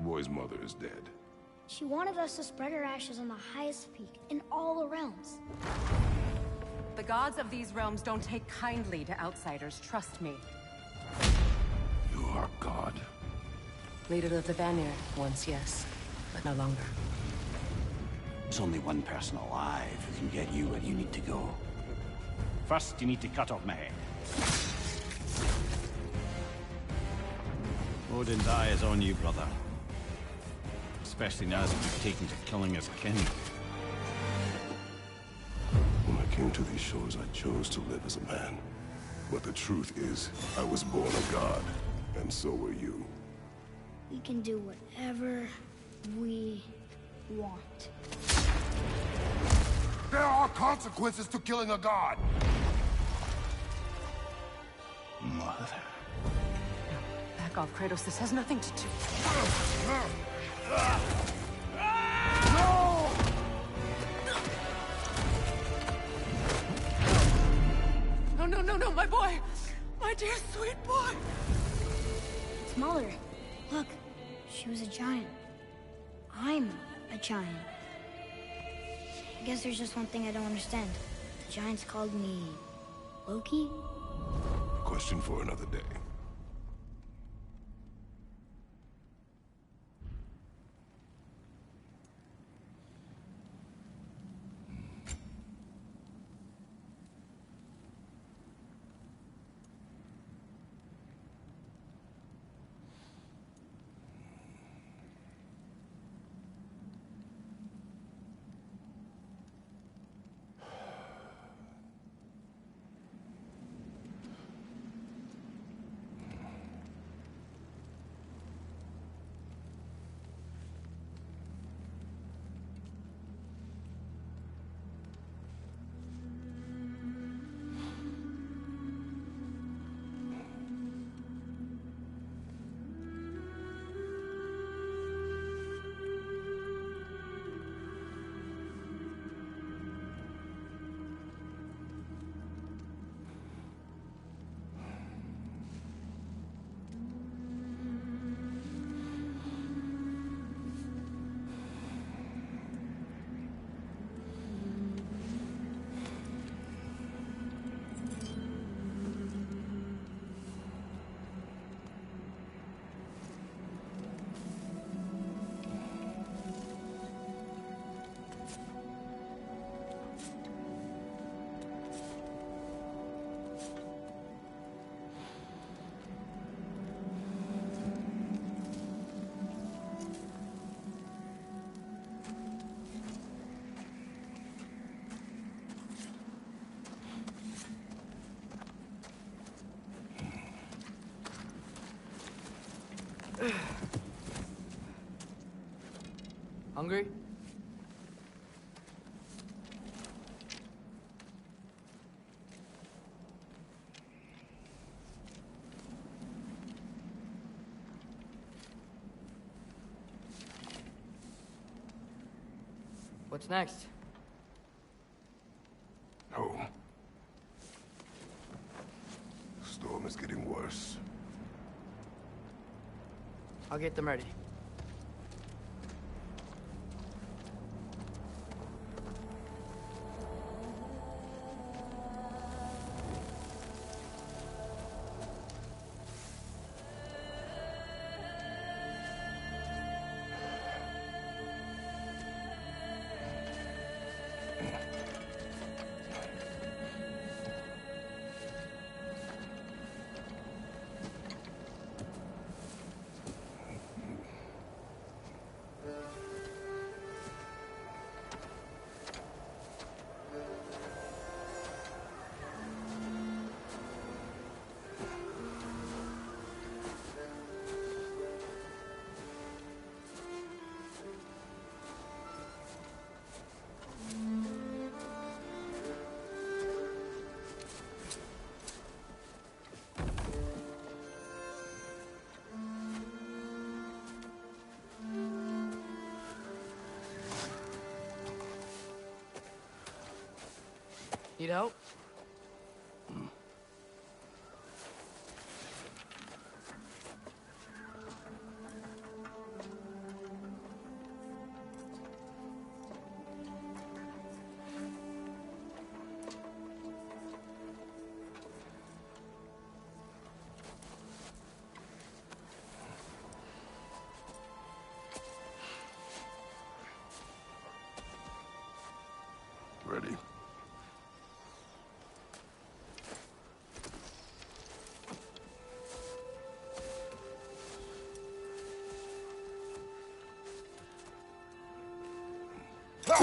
boy's mother is dead. She wanted us to spread her ashes on the highest peak in all the realms. The gods of these realms don't take kindly to outsiders, trust me. You are God. Leader of the Vanir, once yes, but no longer. There's only one person alive who can get you where you need to go. First, you need to cut off my head. Odin's eye is on you, brother. Especially now that you've taken to killing his kin. When I came to these shores, I chose to live as a man. But the truth is, I was born a god, and so were you. We can do whatever we want. There are consequences to killing a god! Mother. Back off, Kratos. This has nothing to do... No! No, my boy! My dear, sweet boy! It's Mother. Look, she was a giant. I'm a giant. I guess there's just one thing I don't understand. The giants called me... Loki? Question for another day. Hungry? What's next? Home. Storm is getting worse. I'll get them ready. Need help? I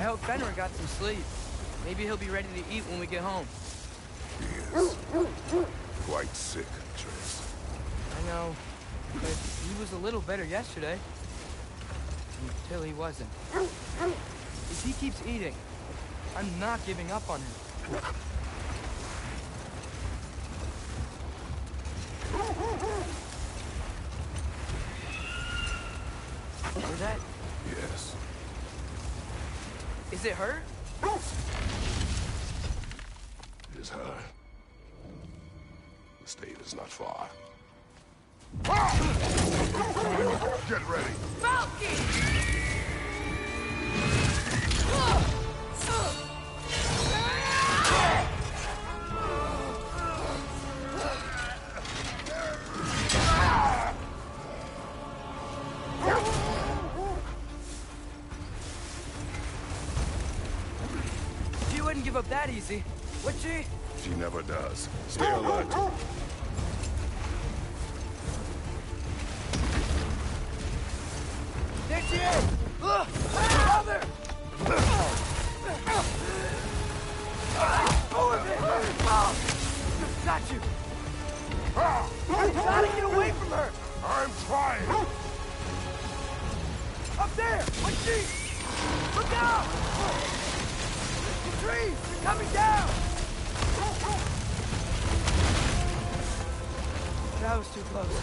hope Fenrir got some sleep. Maybe he'll be ready to eat when we get home. He is quite sick, Atreus. I know, but he was a little better yesterday. Until he wasn't. If he keeps eating, I'm not giving up on him. Hear that? Yes. Is it her? It is her. The state is not far. Get ready. She wouldn't give up that easy, would she? She never does. Stay alert. There she is! Father! Got you! You gotta get away from her! I'm trying. Up there! My sheep! Look out! The trees! They're coming down! That was too close.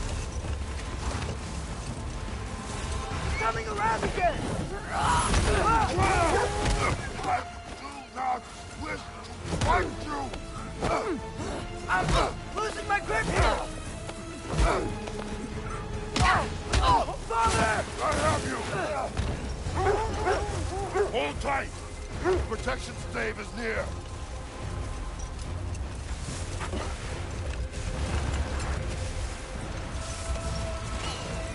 It's coming around again! Fight you! I'm losing my grip here! Father! I have you! Hold tight! Protection stave is near.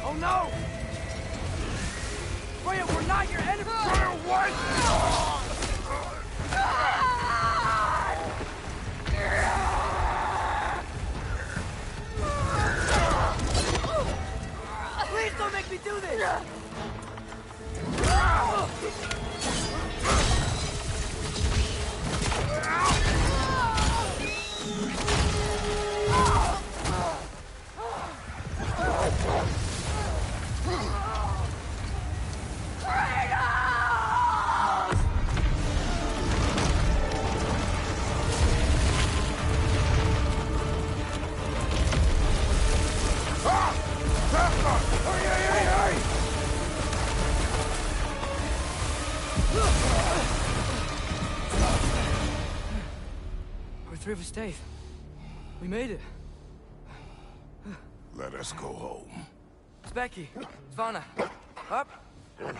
Oh no! Freya, we're not your enemy! Freya, what? Please don't make me do this! We're through the stave. We made it. Let us go home. It's Becky. Svana. Up. I'm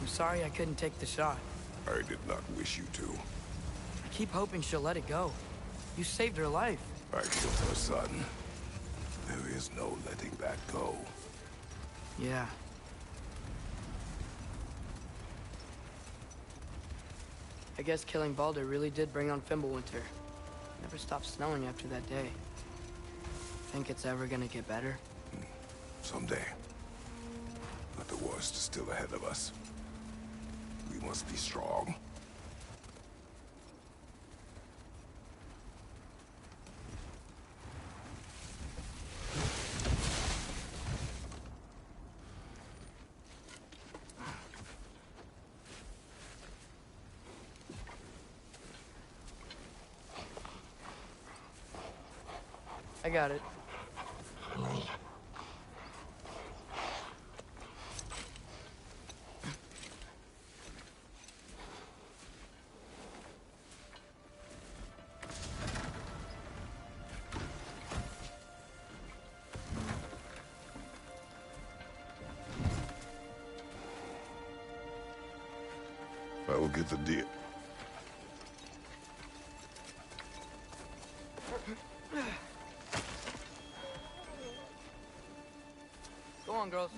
sorry I couldn't take the shot. I did not wish you to. I keep hoping she'll let it go. You saved her life. I killed her son. There is no letting that go. Yeah. I guess killing Baldur really did bring on Fimbulwinter. Never stopped snowing after that day. Think it's ever gonna get better? Someday. But the worst is still ahead of us. We must be strong. I got it. I will get the deal. on, girls.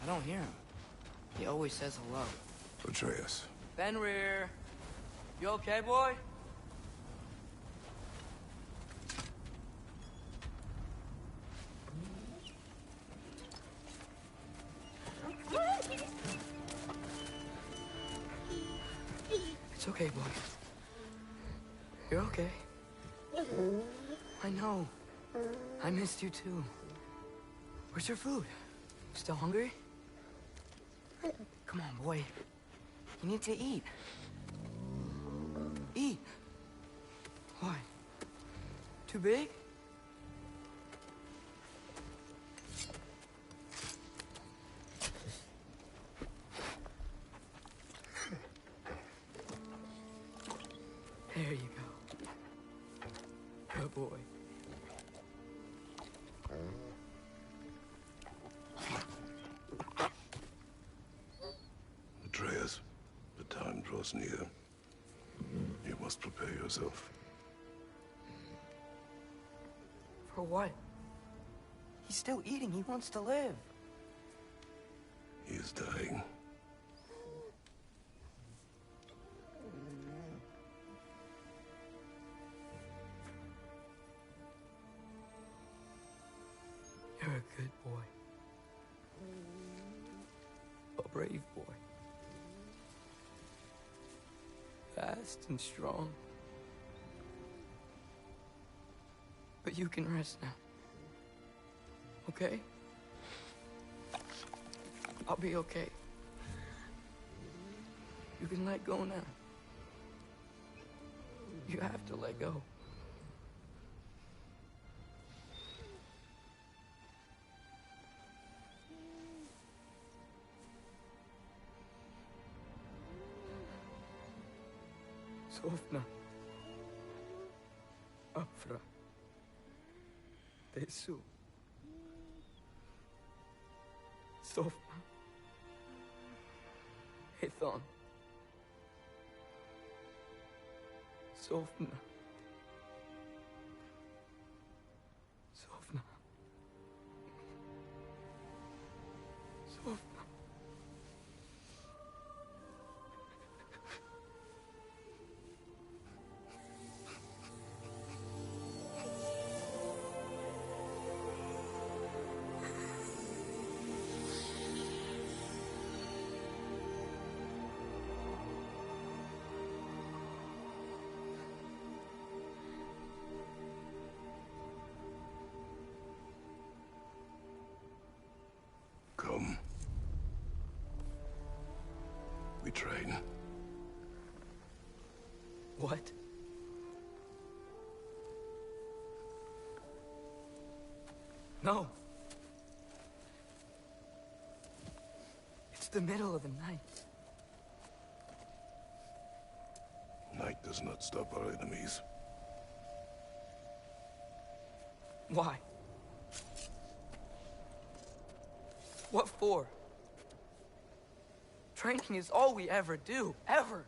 I don't hear him. He always says hello. Atreus. Fenrir. You okay, boy? It's okay, boy. You're okay. I know. I missed you too. Where's your food? Still hungry? Come on, boy. You need to eat. Eat. Why? Too big? There you go. Good boy. Atreus, the time draws near. You must prepare yourself. For what? He's still eating. He wants to live. He is dying. You're a good boy. A brave boy. Fast and strong. But you can rest now. Okay? I'll be okay. You can let go now. You have to let go. Sofna. Afra. Tesu. Sofna. Hethon. Sofna. Sofna. Sofna. Come. We train. What? No. It's the middle of the night. Night does not stop our enemies. Why? What for? Training is all we ever do, ever.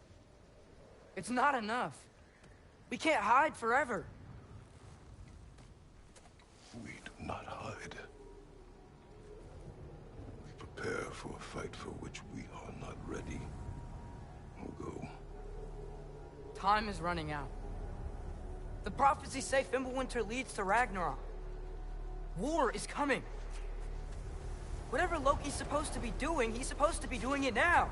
It's not enough. We can't hide forever. We do not hide. We prepare for a fight for which we are not ready. We'll go. Time is running out. The prophecies say Fimbulwinter leads to Ragnarok. War is coming. Whatever Loki's supposed to be doing, he's supposed to be doing it now.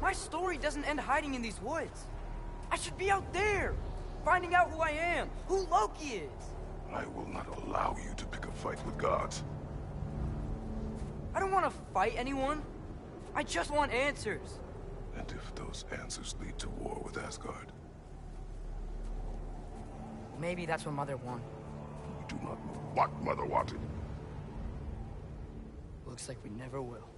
My story doesn't end hiding in these woods. I should be out there, finding out who I am, who Loki is. I will not allow you to pick a fight with gods. I don't want to fight anyone. I just want answers. And if those answers lead to war with Asgard? Maybe that's what Mother wanted. You do not know what Mother wanted. Looks like we never will.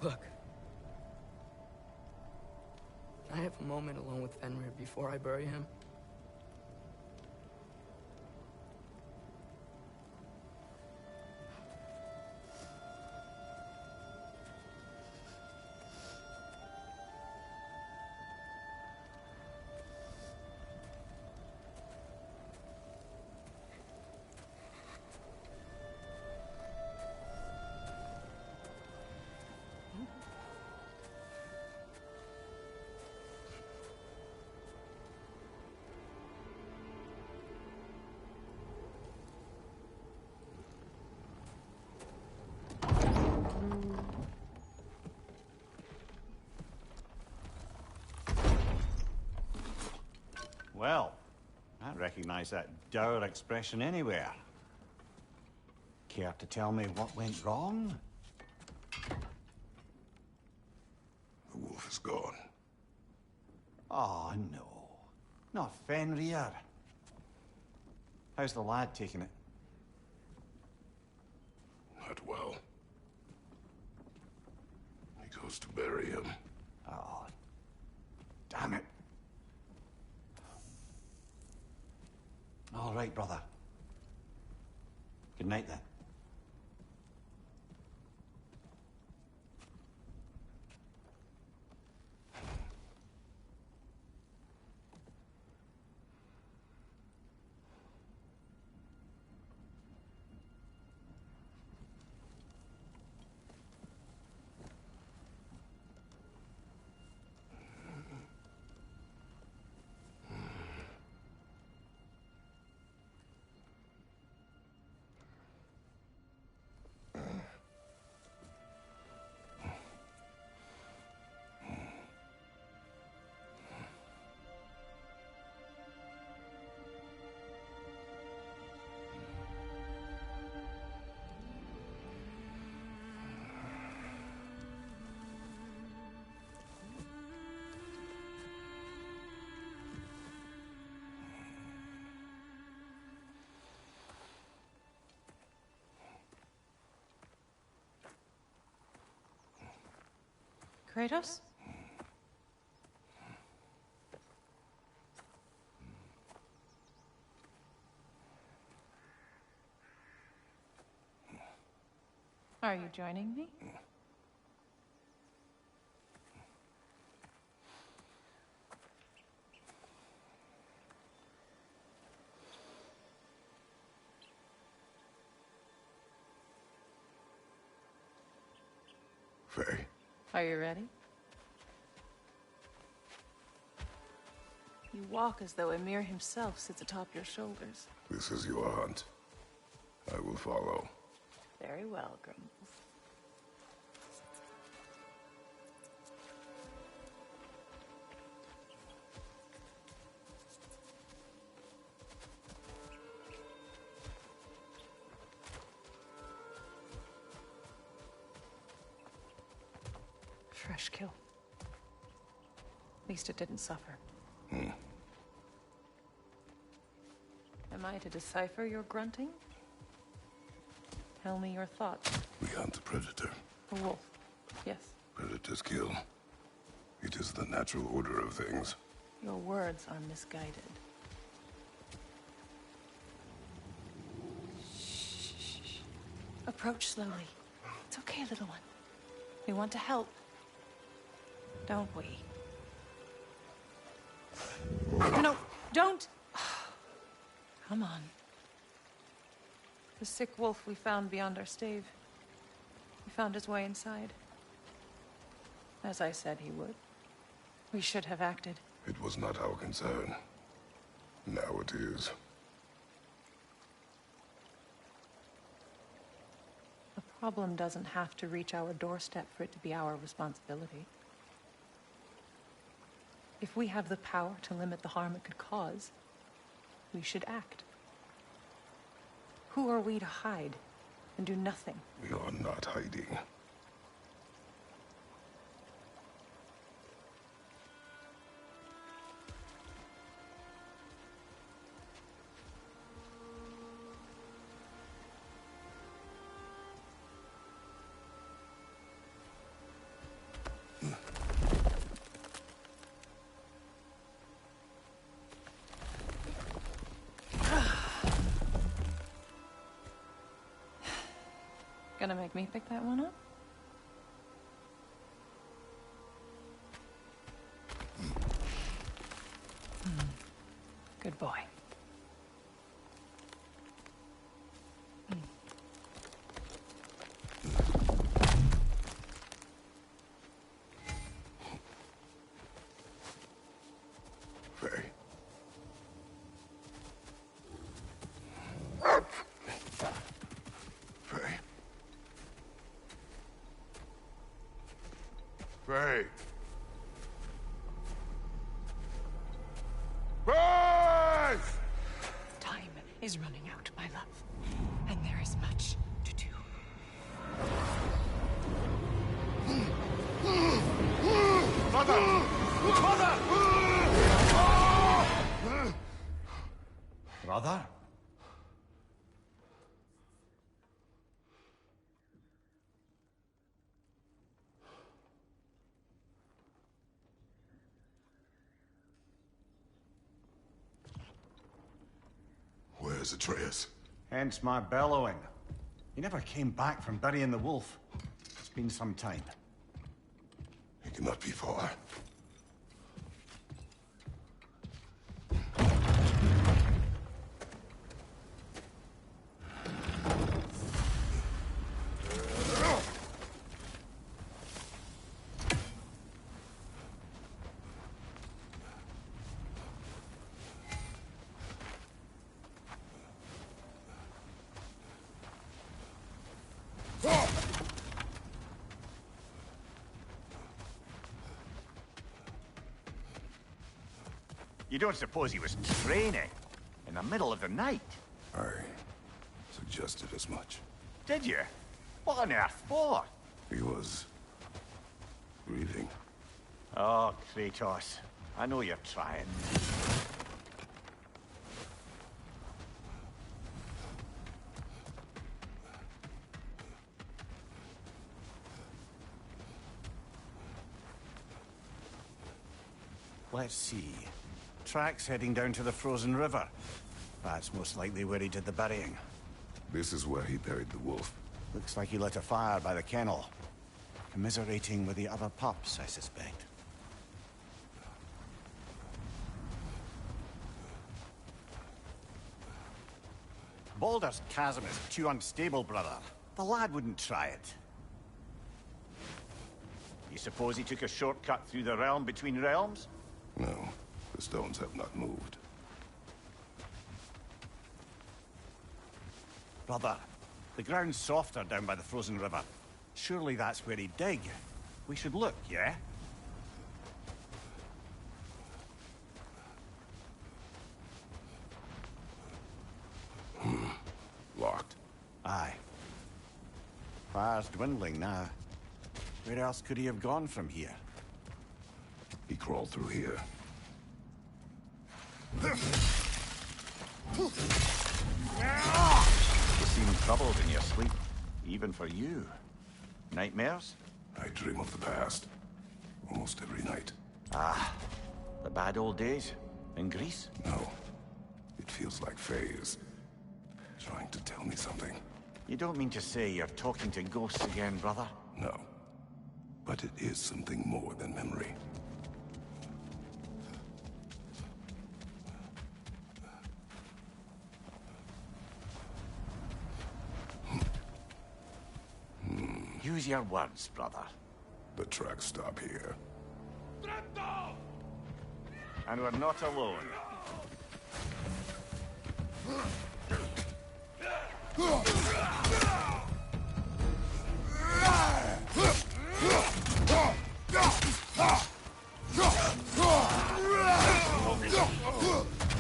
Look. Can I have a moment alone with Fenrir before I bury him? Well, I recognize that dour expression anywhere. Care to tell me what went wrong? The wolf is gone. Oh, no. Not Fenrir. How's the lad taking it? Not well. He goes to bury him. Oh, damn it. All right, brother. Good night, then. Kratos? Are you joining me? Faye. Are you ready? You walk as though Emir himself sits atop your shoulders. This is your hunt. I will follow. Very well, Grumbles. Fresh kill. At least it didn't suffer. Am I to decipher your grunting? Tell me your thoughts. We hunt the predator. A wolf. Yes. Predators kill. It is the natural order of things. Your words are misguided. Shh. Approach slowly. It's okay, little one. We want to help. Don't we? No, don't! Come on. The sick wolf we found beyond our stave. He found his way inside. As I said he would. We should have acted. It was not our concern. Now it is. The problem doesn't have to reach our doorstep for it to be our responsibility. If we have the power to limit the harm it could cause, we should act. Who are we to hide and do nothing? We are not hiding. Gonna make me pick that one up? Good boy. Faye. Faye. Faye. Faye! Time is running out, my love. And there is much to do. Mother! Mother! Brother? Where's Atreus? Hence my bellowing. He never came back from burying the wolf. It's been some time. He cannot be far. You don't suppose he was training in the middle of the night? I suggested as much. Did you? What on earth for? He was grieving. Oh, Kratos. I know you're trying. Let's see. Tracks heading down to the frozen river. That's most likely where he did the burying. This is where he buried the wolf. Looks like he lit a fire by the kennel. Commiserating with the other pups, I suspect. Baldur's chasm is too unstable, brother. The lad wouldn't try it. You suppose he took a shortcut through the realm between realms? No, the stones have not moved. Brother, the ground's softer down by the frozen river. Surely that's where he'd dig. We should look, yeah? Locked. Aye. Fire's dwindling now. Where else could he have gone from here? He crawled through here. You seem troubled in your sleep, even for you. Nightmares? I dream of the past. Almost every night. Ah, the bad old days? In Greece? No. It feels like Faye is trying to tell me something. You don't mean to say you're talking to ghosts again, brother? No. But it is something more than memory. Choose your words, brother. The tracks stop here. And we're not alone.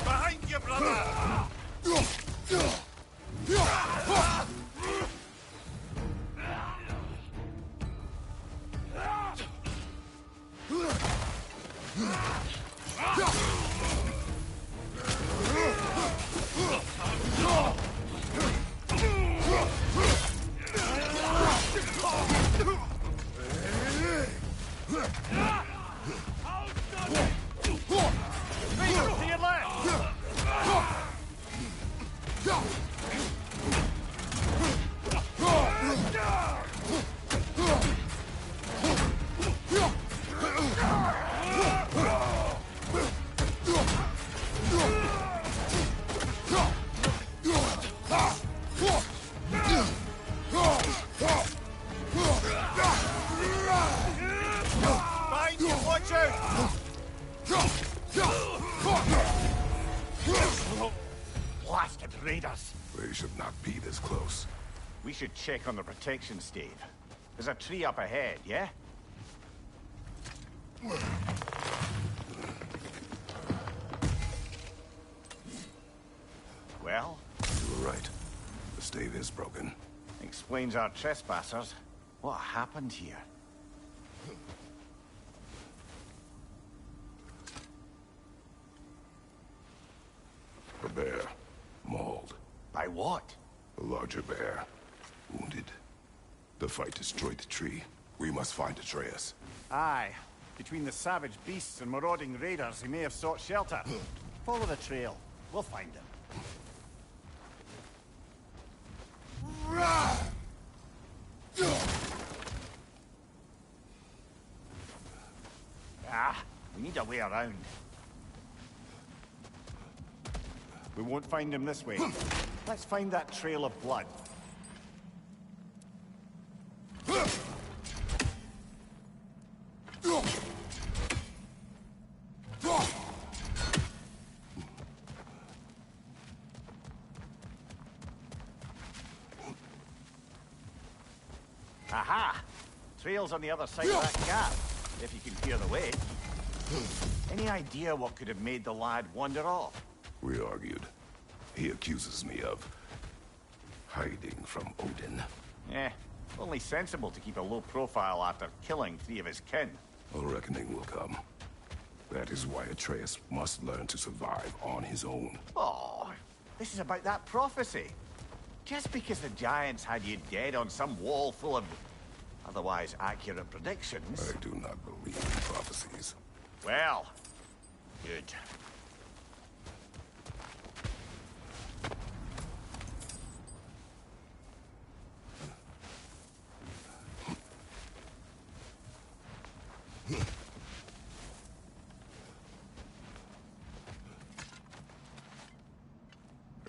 Behind you, brother! Blasted raiders! They should not be this close. We should check on the protection stave. There's a tree up ahead, yeah? Well? You were right. The stave is broken. Explains our trespassers. What happened here? A bear. Mauled. By what? A larger bear. Wounded. The fight destroyed the tree. We must find Atreus. Aye. Between the savage beasts and marauding raiders, he may have sought shelter. Follow the trail. We'll find him. We need a way around. We won't find him this way. Let's find that trail of blood. Aha! Trail's on the other side of that gap, if you can hear the way. Any idea what could have made the lad wander off? We argued. He accuses me of hiding from Odin. Only sensible to keep a low profile after killing 3 of his kin. A reckoning will come. That is why Atreus must learn to survive on his own. Oh, this is about that prophecy. Just because the giants had you dead on some wall full of otherwise accurate predictions. I do not believe in prophecies. Well, good.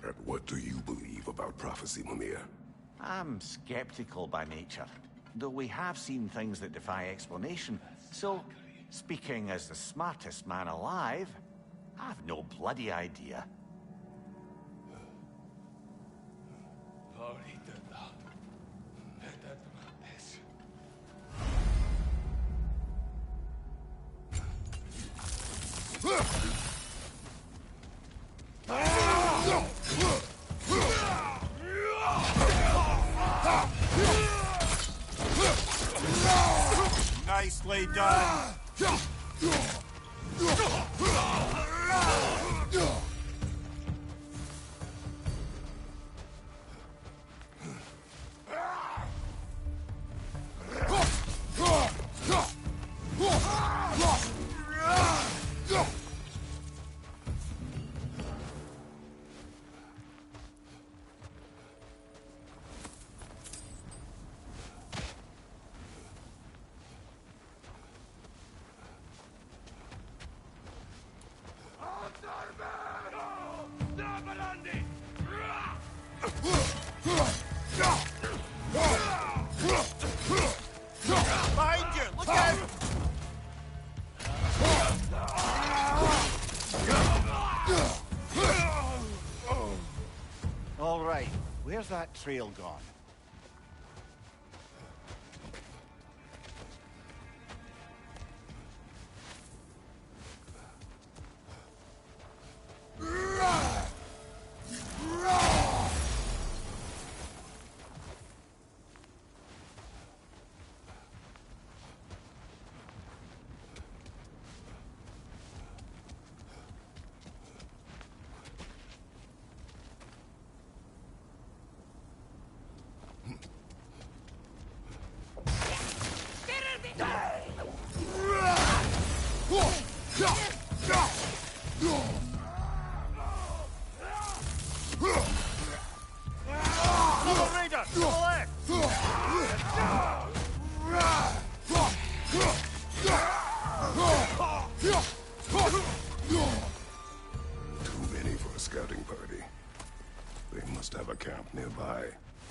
And what do you believe about prophecy, Mimir? I'm skeptical by nature, though we have seen things that defy explanation. So, speaking as the smartest man alive, I've no bloody idea. Nicely done. Where's that trail gone?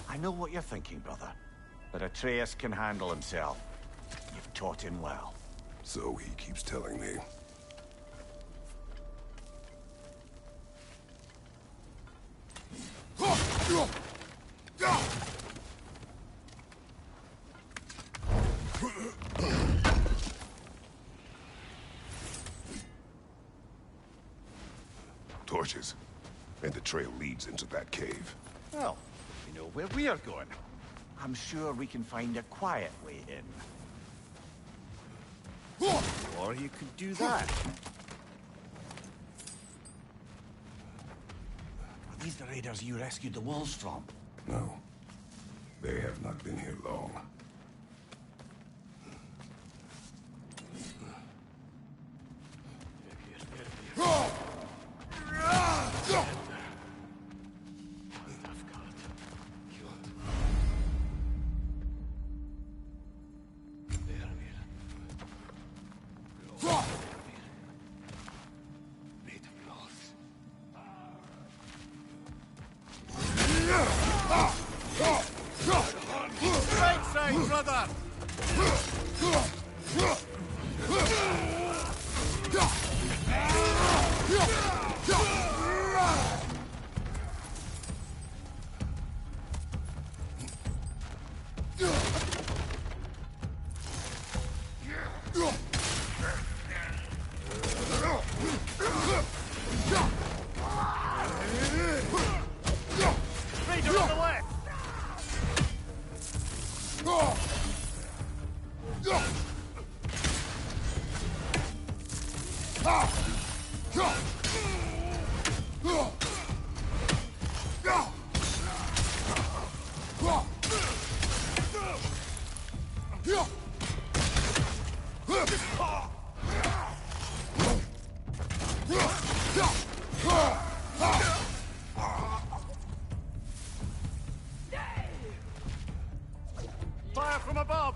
I know what you're thinking, brother. But Atreus can handle himself. You've taught him well. So he keeps telling me. Torches. And the trail leads into that cave. Well, we know where we are going. I'm sure we can find a quiet way in. Or you could do that. Are these the raiders you rescued the wolves from? No. They have not been here long. Fire from above!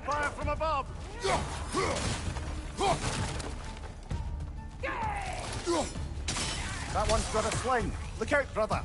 Fire from above! That one's got a sling. Look out, brother.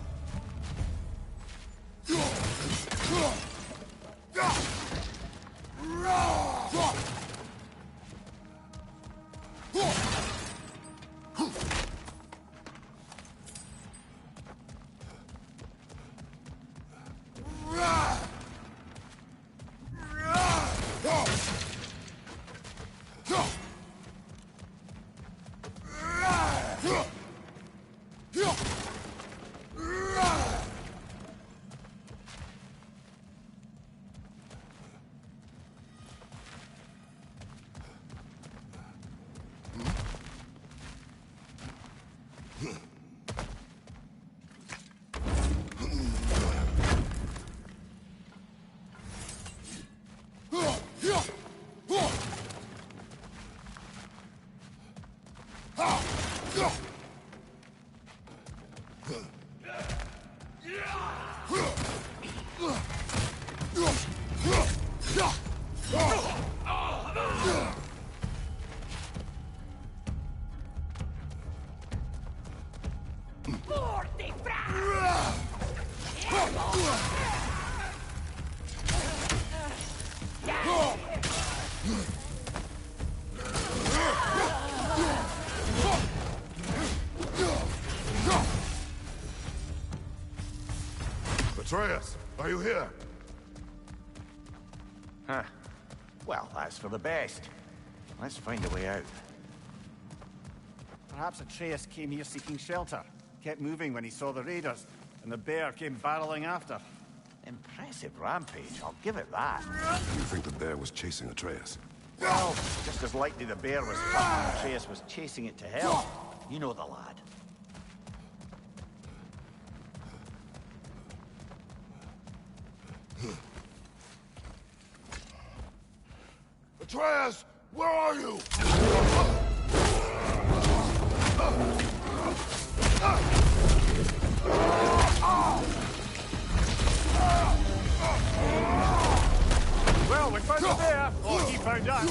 Atreus, are you here? Huh. Well, that's for the best. Let's find a way out. Perhaps Atreus came here seeking shelter. Kept moving when he saw the raiders, and the bear came barreling after. Impressive rampage, I'll give it that. You think the bear was chasing Atreus? Well, just as likely the bear was coming, Atreus was chasing it to hell. You know the lad. Atreus, where are you? Well, we found the bear, or he found us.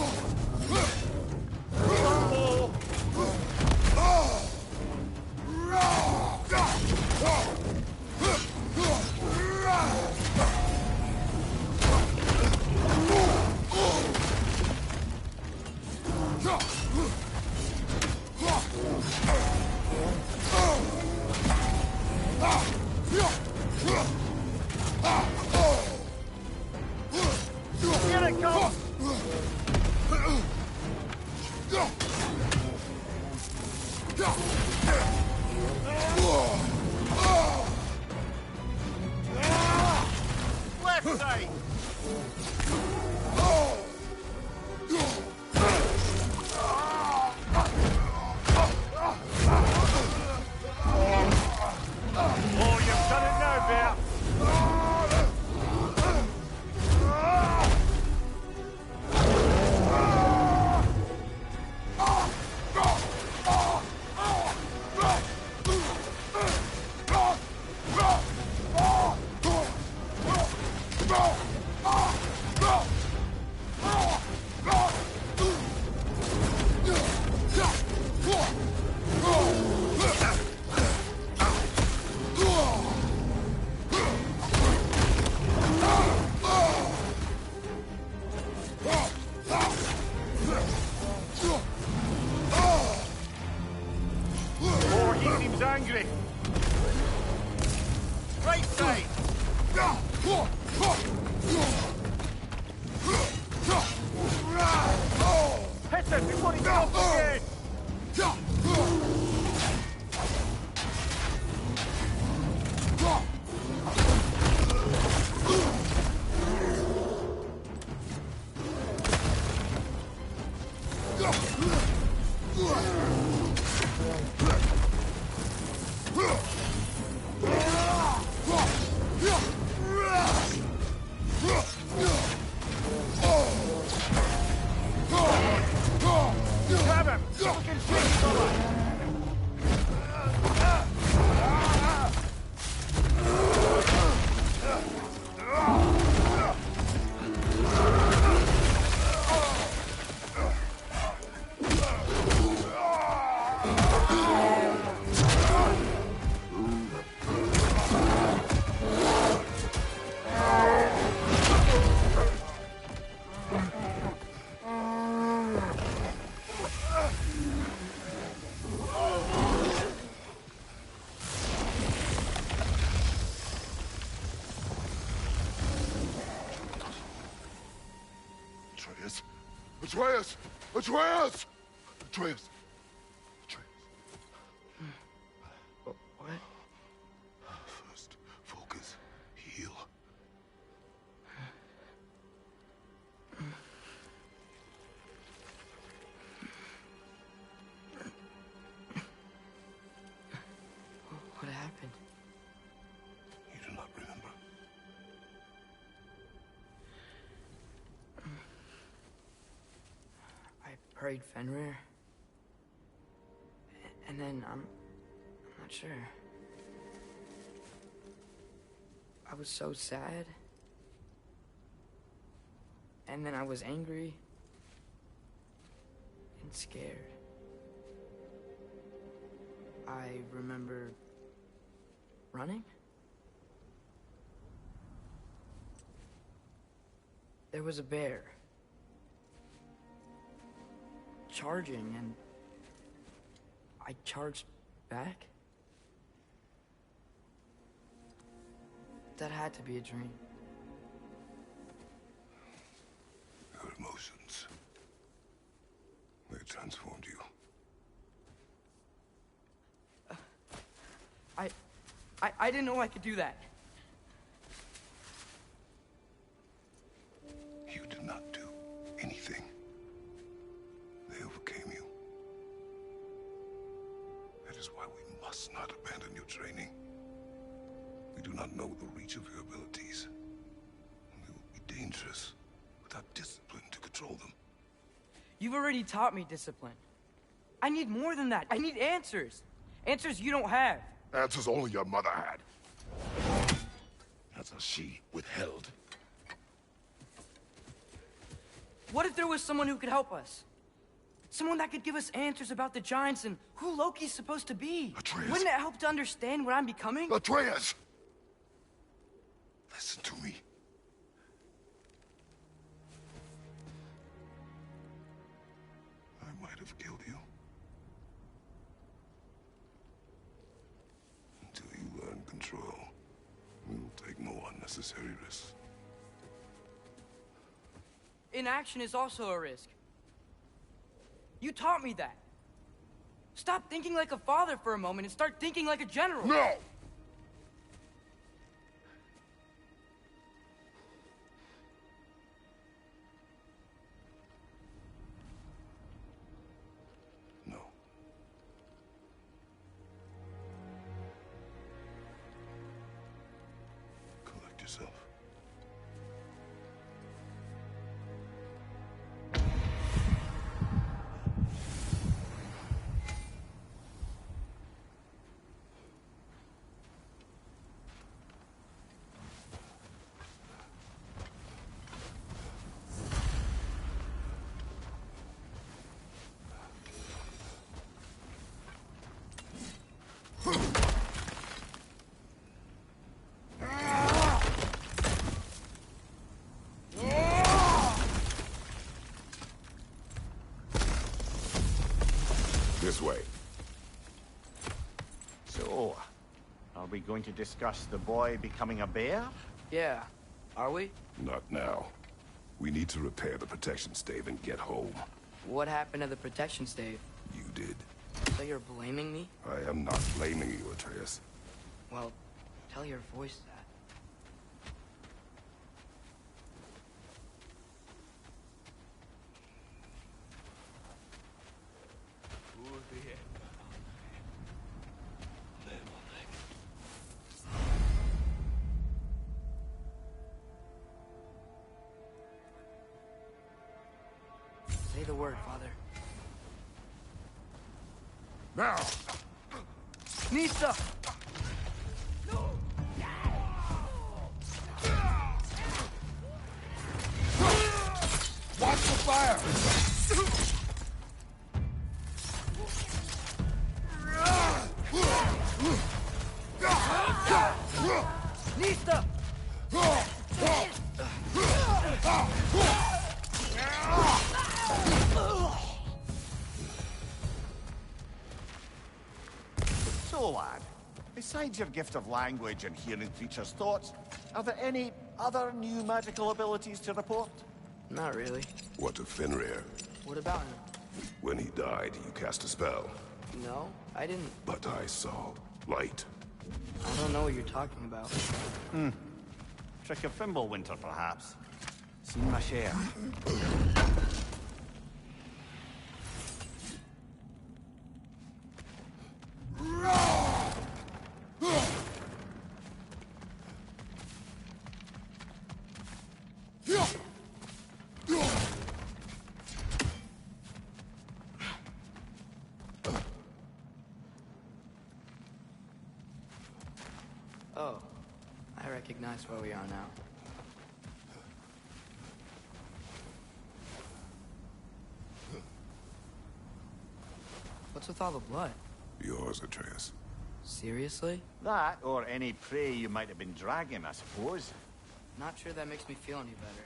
Here it comes! Left side! Oh, you've done it now, bear! Oh, he seems angry. Right side! Hit him before he gets off again! Grab him! Fucking shit, fella! Atreus! Atreus! Atreus! Atreus! Atreus! What? First, focus. Heal. What happened? You do not remember. I prayed Fenrir. And then, I'm not sure. I was so sad. And then I was angry. And scared. I remember running. There was a bear. Charging, and I charged back. That had to be a dream. Your emotions. They transformed you. I didn't know I could do that. You did not do anything. They overcame you. That is why we must not abandon your training. We do not know the reach of your abilities. They will be dangerous without discipline to control them. You've already taught me discipline. I need more than that. I need answers. Answers you don't have. Answers only your mother had. Answers she withheld. What if there was someone who could help us? Someone that could give us answers about the giants and who Loki's supposed to be. Atreus. Wouldn't it help to understand what I'm becoming? Atreus! Listen to me. I might have killed you. Until you learn control, we will take no unnecessary risks. Inaction is also a risk. You taught me that. Stop thinking like a father for a moment and start thinking like a general. No! No. Collect yourself. This way. So, are we going to discuss the boy becoming a bear? Yeah. Are we? Not now. We need to repair the protection stave and get home. What happened to the protection stave? You did. So you're blaming me? I am not blaming you, Atreus. Well, tell your voice that. Say the word, Father. Now! Nisa! Watch the fire! Nisa! So, lad, besides your gift of language and hearing creatures' thoughts, are there any other new magical abilities to report? Not really. What of Fenrir? What about him? When he died, you cast a spell. No, I didn't. But I saw light. I don't know what you're talking about. Trick of Fimbulwinter, perhaps. Seen my share. That's where we are now. What's with all the blood? Yours, Atreus. Seriously? That, or any prey you might have been dragging, I suppose. Not sure that makes me feel any better.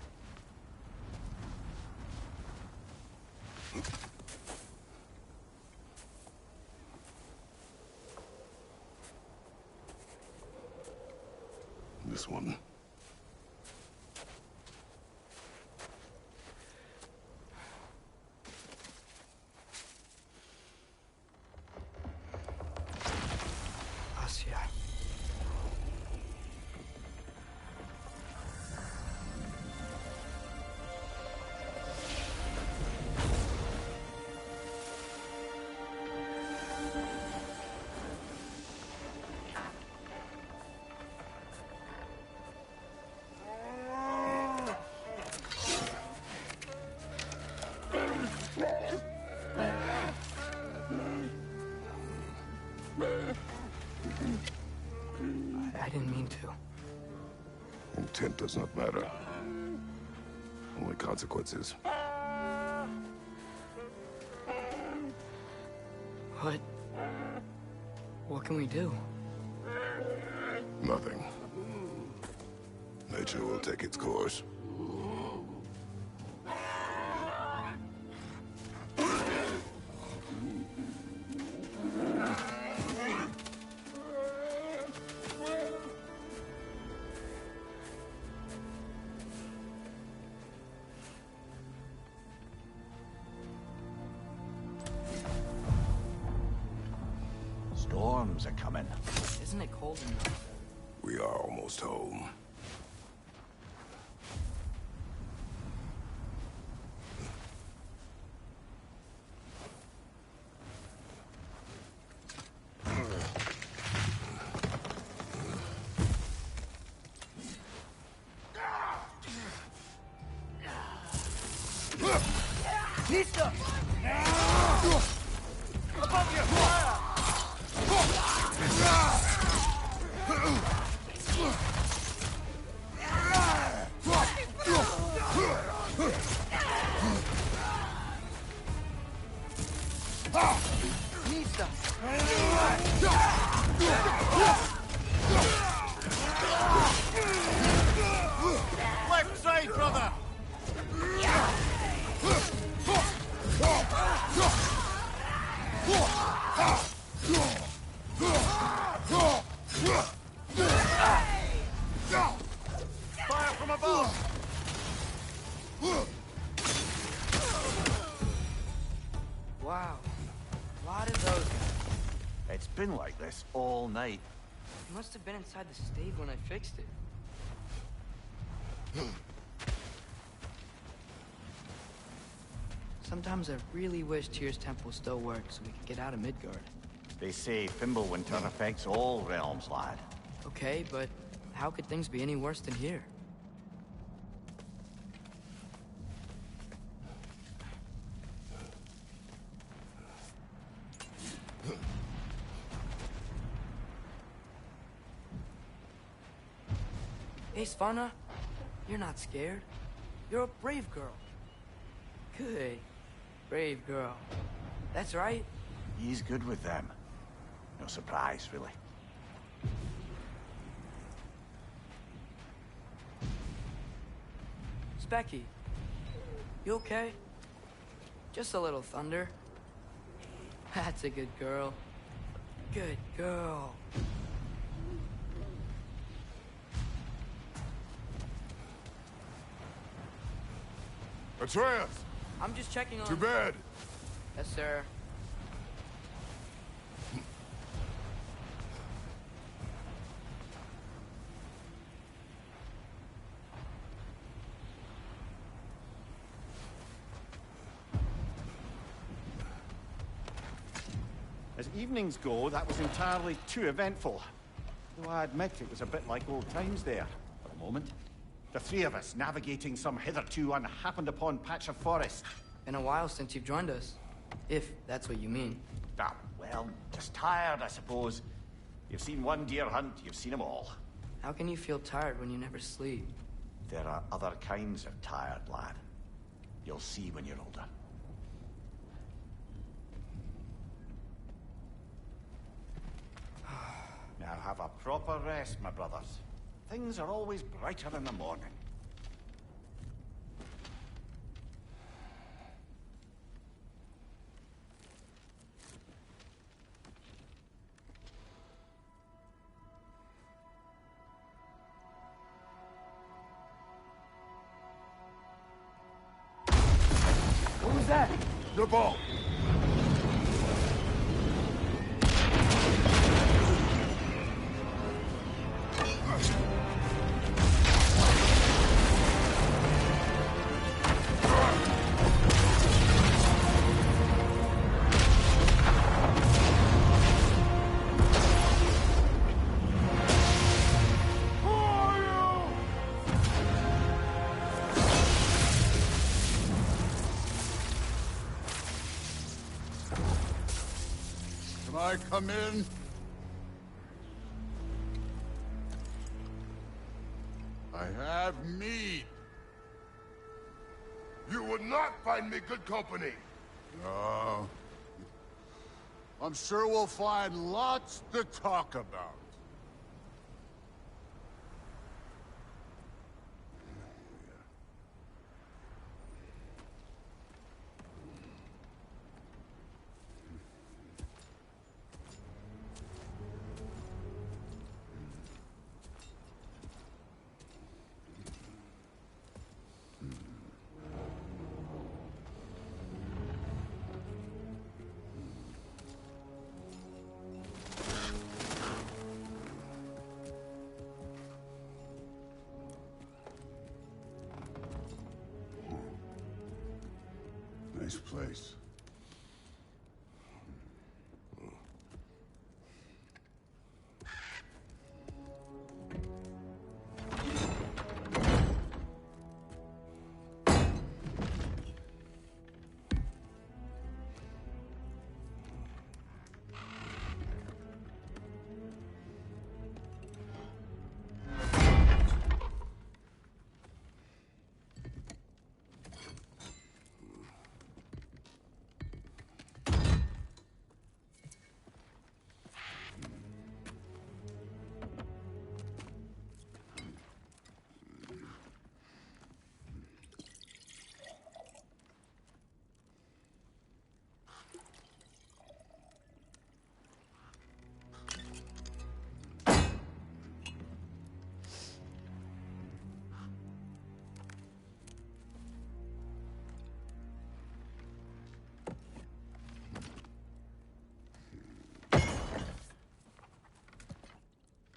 This one. Asya. I didn't mean to. Intent does not matter. Only consequences. What can we do? Nothing. Nature will take its course. Storms are coming. Isn't it cold enough? We are almost home. Left side, brother! Fire from above! Wow. A lot of those. It's been like this all night. He must have been inside the stave when I fixed it. Sometimes I really wish Tyr's temple still worked so we could get out of Midgard. They say Fimbulwinter affects all realms, lad. Okay, but how could things be any worse than here? Hey, Svanna, you're not scared. You're a brave girl. Good. Brave girl. That's right. He's good with them. No surprise, really. Specky, you okay? Just a little thunder. That's a good girl. Good girl. Atreus! I'm just checking on... To bed! Yes, sir. As evenings go, that was entirely too eventful. Though I admit it was a bit like old times there, for a moment. The three of us navigating some hitherto unhappened-upon patch of forest. Been a while since you've joined us. If that's what you mean. Ah, well, just tired, I suppose. You've seen one deer hunt, you've seen them all. How can you feel tired when you never sleep? There are other kinds of tired, lad. You'll see when you're older. Now have a proper rest, my brothers. Things are always brighter in the morning. What was that? The ball! Come in. I have mead. You would not find me good company. No. I'm sure we'll find lots to talk about. Nice place.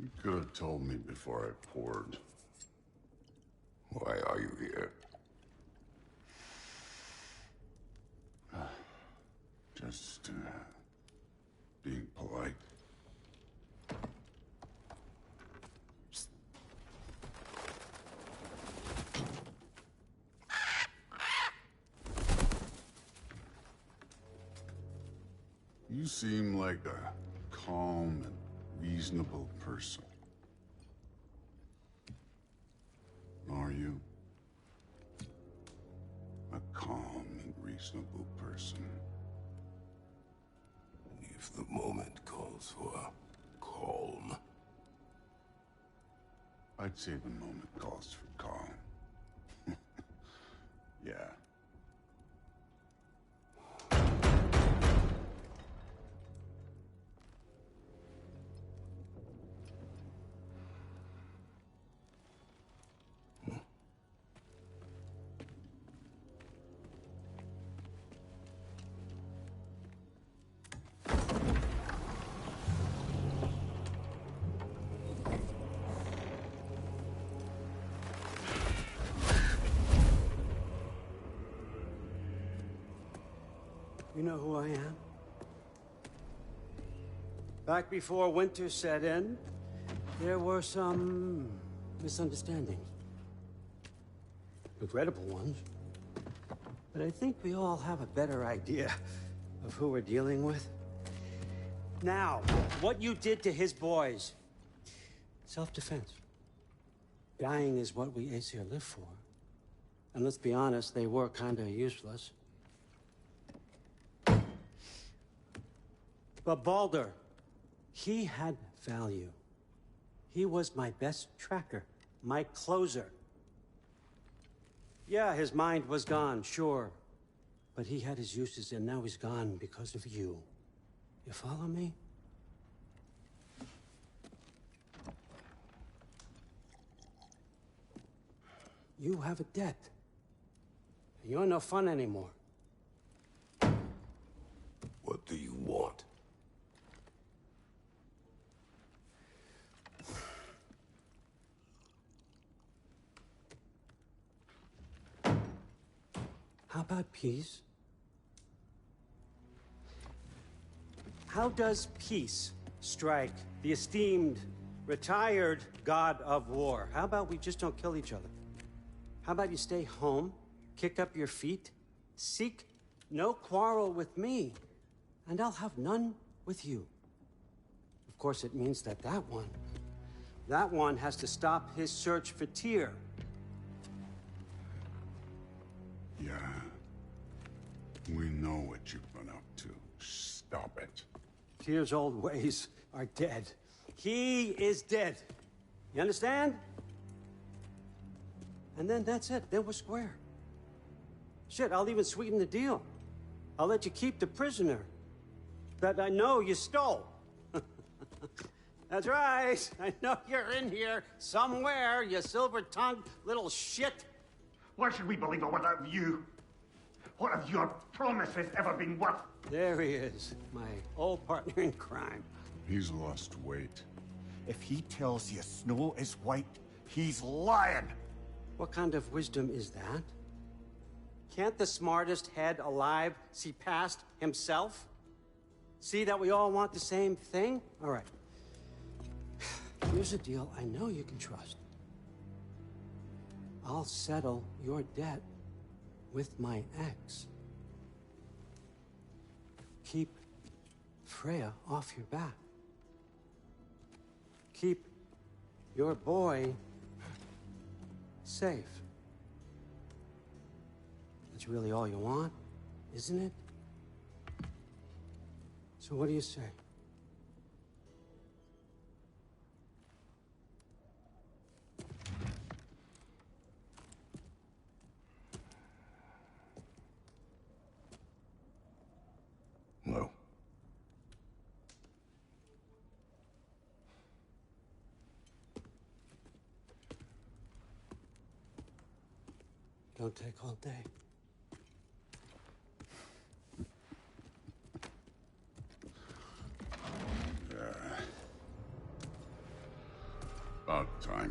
You could have told me before I poured. Why are you here? Just, being polite. You seem like a calm and reasonable person. Are you? A calm and reasonable person. If the moment calls for calm. I'd say the moment calls for calm. Yeah. You know who I am? Back before winter set in, there were some misunderstandings. Regrettable ones. But I think we all have a better idea of who we're dealing with. Now, what you did to his boys. Self-defense. Dying is what we Aesir live for. And let's be honest, they were kinda useless. But Baldur, he had value. He was my best tracker, my closer. Yeah, his mind was gone, sure. But he had his uses, and now he's gone because of you. You follow me? You have a debt. You're no fun anymore. What do you want? How about peace? How does peace strike the esteemed, retired god of war? How about we just don't kill each other? How about you stay home, kick up your feet, seek no quarrel with me, and I'll have none with you. Of course, it means that that one has to stop his search for Tyr. Yeah. We know what you've been up to. Stop it. Tyr's old ways are dead. He is dead. You understand? And then that's it. Then we're square. Shit, I'll even sweeten the deal. I'll let you keep the prisoner that I know you stole. That's right. I know you're in here somewhere, you silver-tongued little shit. Why should we believe a word of you? What have your promises ever been worth? There he is, my old partner in crime. He's lost weight. If he tells you snow is white, he's lying. What kind of wisdom is that? Can't the smartest head alive see past himself? See that we all want the same thing? All right. Here's a deal I know you can trust. I'll settle your debt with my ex. Keep Freya off your back. Keep your boy safe. That's really all you want, isn't it? So what do you say? No. Don't take all day. About time.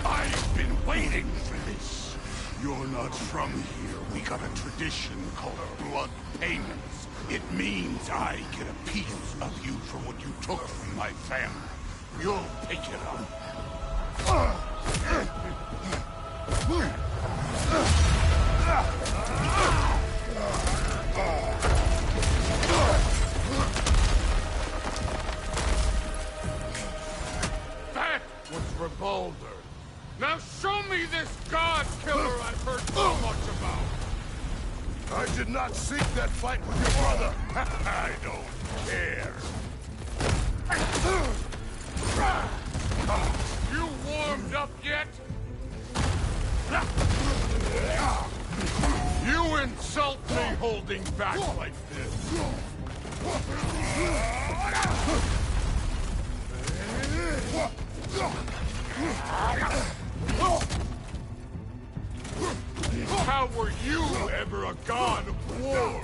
I've been waiting for this. You're not from here. We got a tradition called blood payments. It means I get a piece of you for what you took from my family. You'll pick it up. That was for Baldur. Now show me this god killer I've heard so much about. I did not seek that fight with your brother. I don't care. You warmed up yet? You insult me holding back like this. How were you ever a god of war?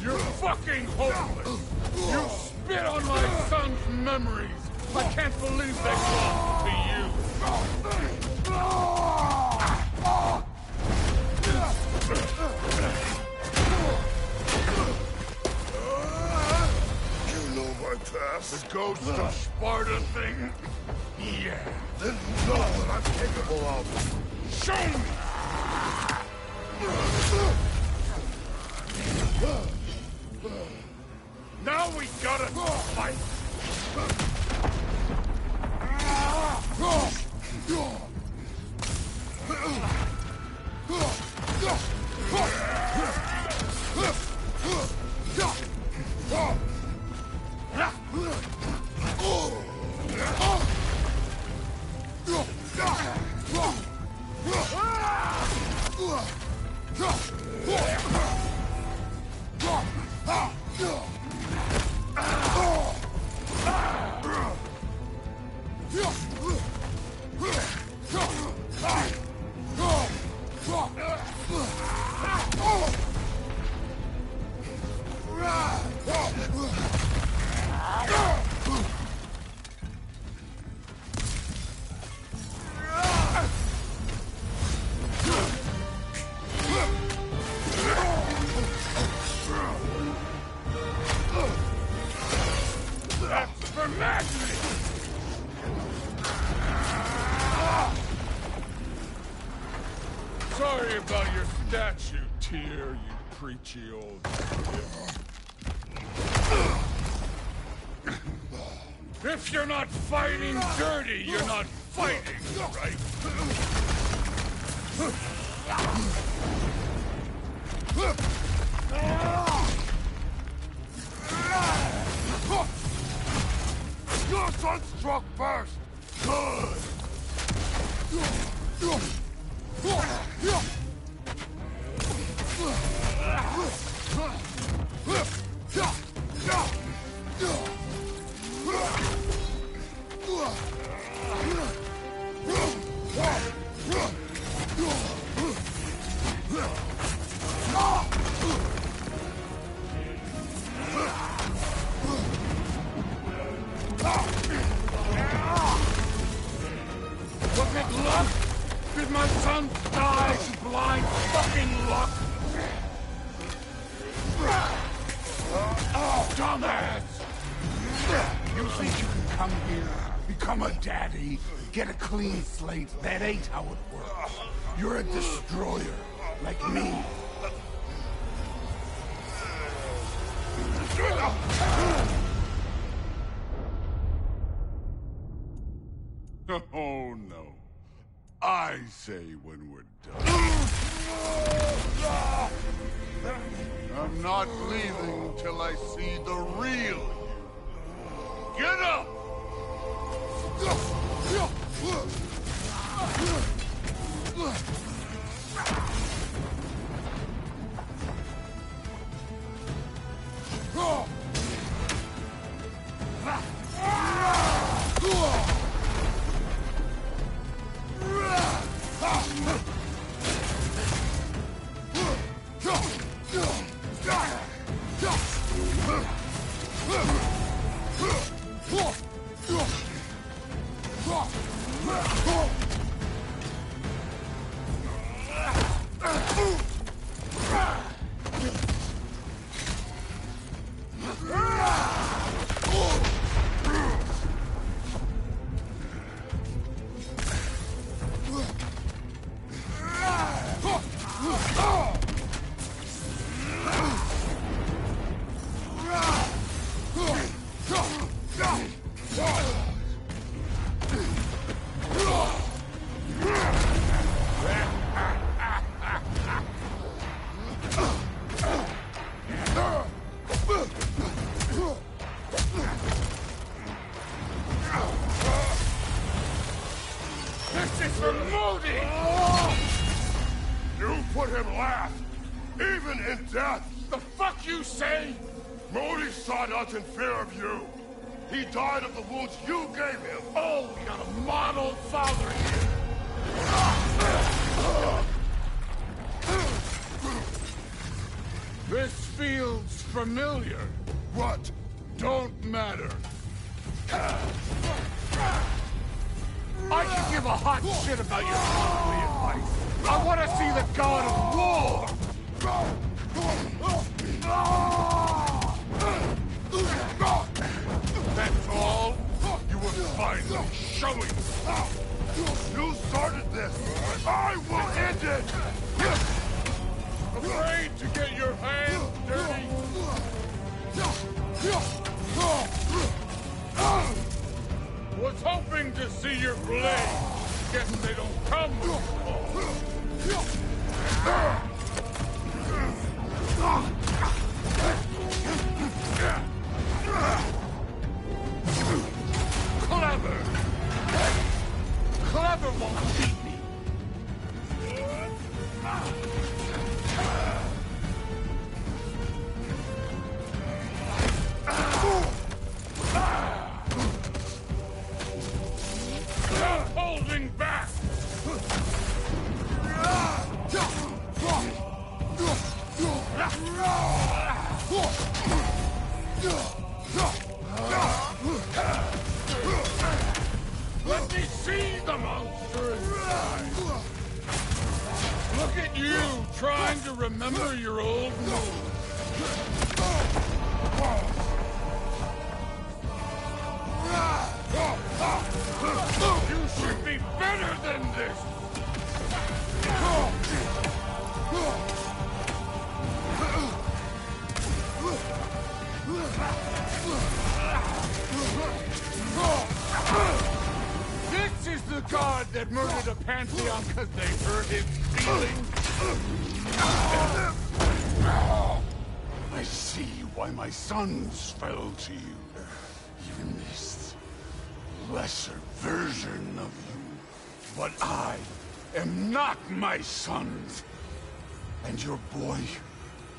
You're fucking hopeless! You spit on my son's memories! I can't believe they belong to you! You know my past? The ghost of Sparta thing? Yeah. Then you know what I'm capable of. Show me! Now we gotta fight! Sorry about your statue, Tyr, you preachy old shit. If you're not fighting dirty, you're not fighting, right? Your son struck first! Good! Was it luck? Did my son die to blind fucking luck? Oh, dumbass! You think you can come here, become a daddy, get a clean slate? That ain't how it works. You're a destroyer, like me. Oh, no. I say when we're done. I'm not leaving till I see the real you. Get up! In fear of you. He died of the wounds you gave him. Oh, we got a model father here. This feels familiar. What? Don't matter. I can give a hot shit about your family advice. I want to see the god of war. That's all? You were finally showing. You started this. I will end it. Afraid to get your hands dirty? dying to see your blade. Guess they don't come Clever! Clever won't beat me! Stop holding back! Let me see the monster inside! Look at you, trying to remember your old moves! You should be better than this! This is the god that murdered a pantheon because they hurt his feelings. I see why my sons fell to you. Even this lesser version of you. But I am not my sons. And your boy,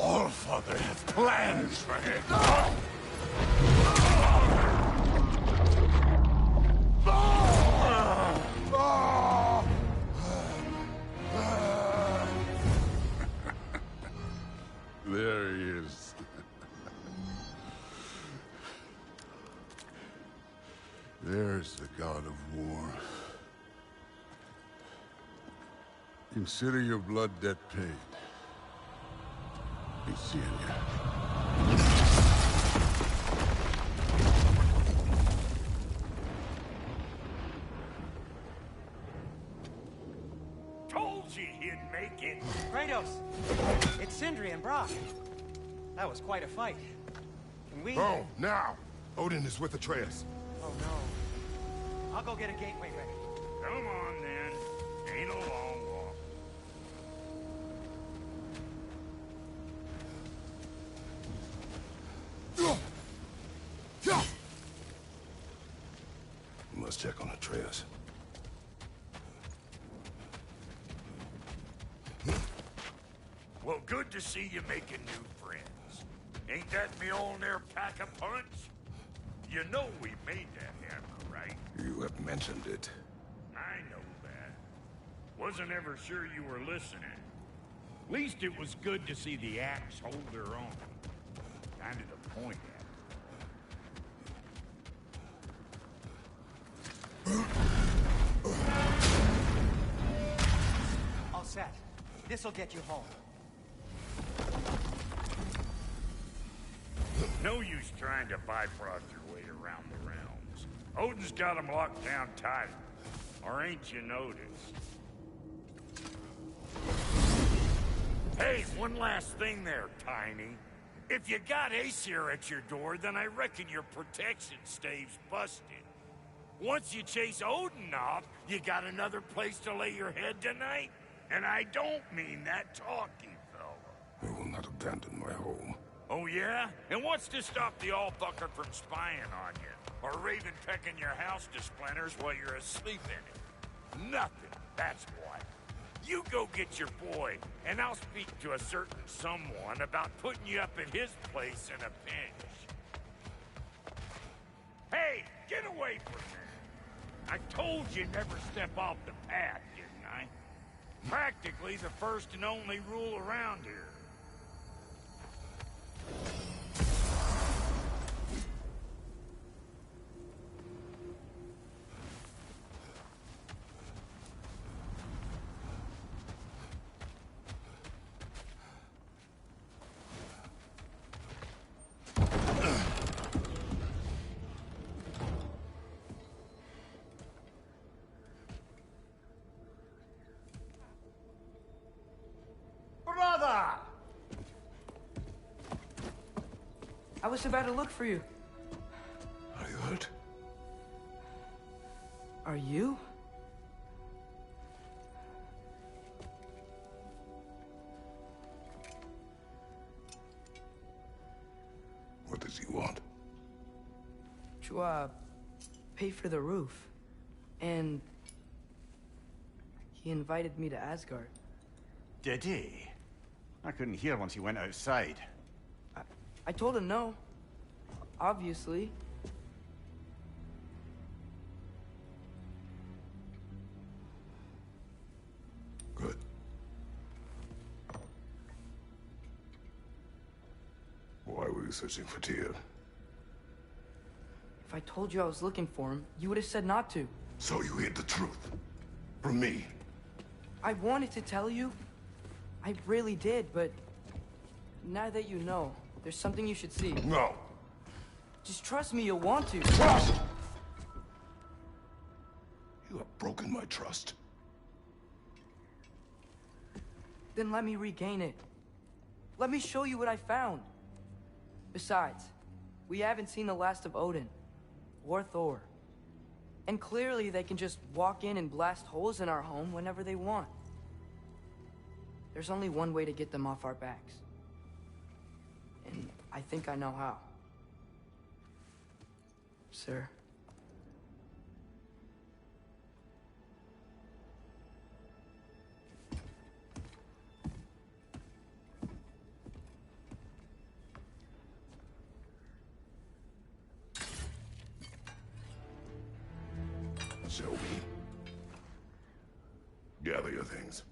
Allfather, have plans for him. There he is. There's the god of war. Consider your blood debt paid. Be seeing ya. Told you he'd make it. Kratos! It's Sindri and Brock. That was quite a fight. Can we... Oh, now! Odin is with Atreus. Oh, no. I'll go get a gateway ready. Come on, then. Ain't a long walk. We must check on Atreus. Well, good to see you making new friends. Ain't that Mjolnir pack a punch? You know we made that hammer, right? You have mentioned it. I know that. Wasn't ever sure you were listening. Least it was good to see the axe hold their own. Kind of the point All set. This'll get you home. No use trying to bifrost your way around the realms. Odin's got them locked down tight. Or ain't you noticed? Hey, one last thing there, Tiny. If you got Aesir at your door, then I reckon your protection stave's busted. Once you chase Odin off, you got another place to lay your head tonight? And I don't mean that talky fella. I will not abandon my home. Oh yeah? And what's to stop the all-fucker from spying on you? Or Raven pecking your house to splinters while you're asleep in it? Nothing, that's what. You go get your boy, and I'll speak to a certain someone about putting you up at his place in a pinch. Hey, get away from me! I told you never step off the path, didn't I? Practically the first and only rule around here. Brother! I was about to look for you. Are you hurt? Are you? What does he want? To, pay for the roof. And he invited me to Asgard. Did he? I couldn't hear once he went outside. I told him no. Obviously. Good. Why were you searching for Tyr? If I told you I was looking for him, you would have said not to. So you hid the truth. From me. I wanted to tell you. I really did, but now that you know, there's something you should see. No. Just trust me, you'll want to. Trust! You have broken my trust. Then let me regain it. Let me show you what I found. Besides, we haven't seen the last of Odin. Or Thor. And clearly they can just walk in and blast holes in our home whenever they want. There's only one way to get them off our backs. And I think I know how. Sir. Show me. Gather your things.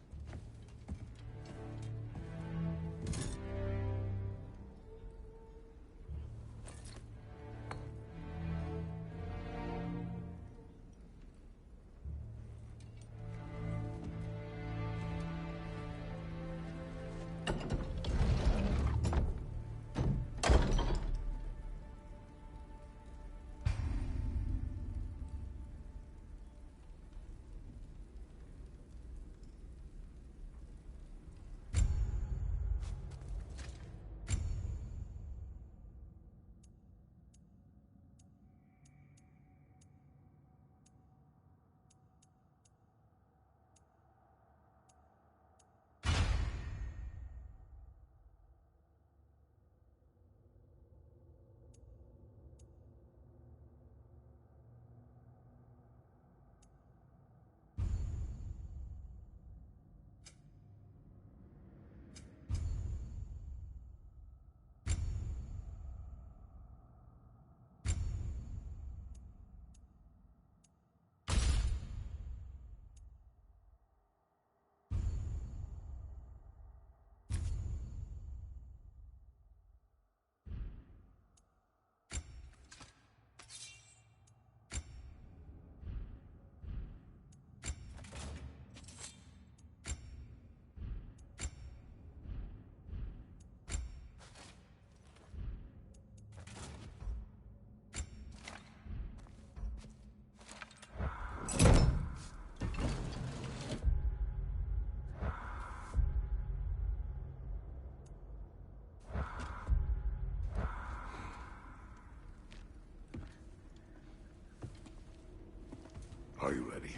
Are you ready?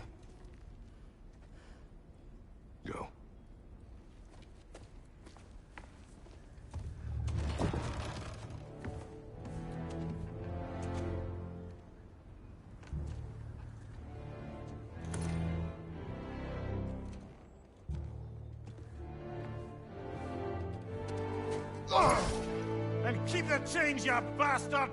Go. And keep the change, you bastard!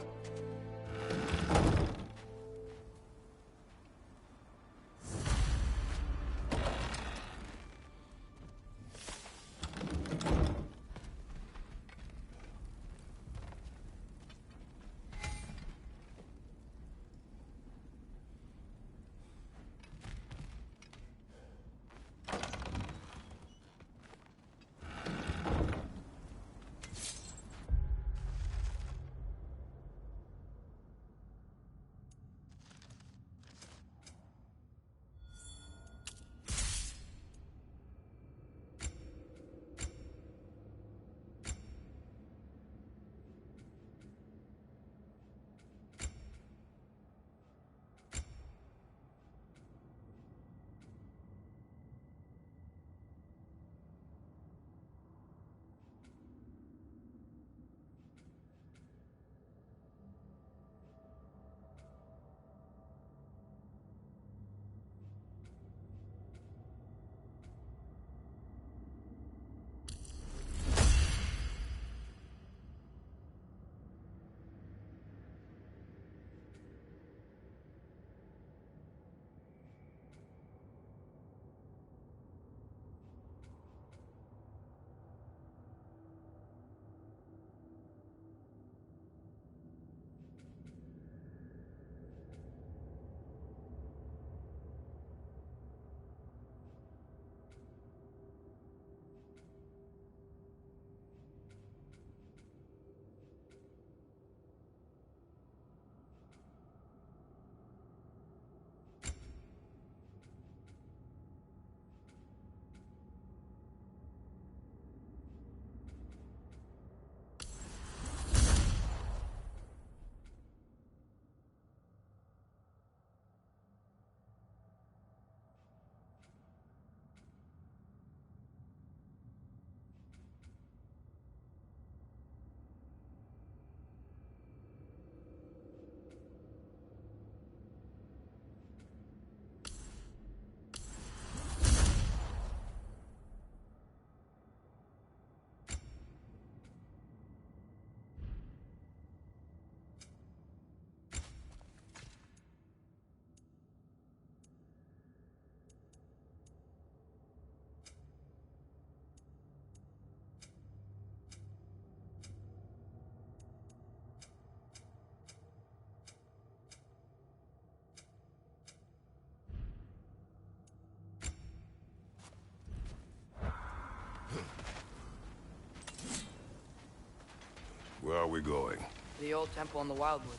we going? The old temple in the Wildwoods.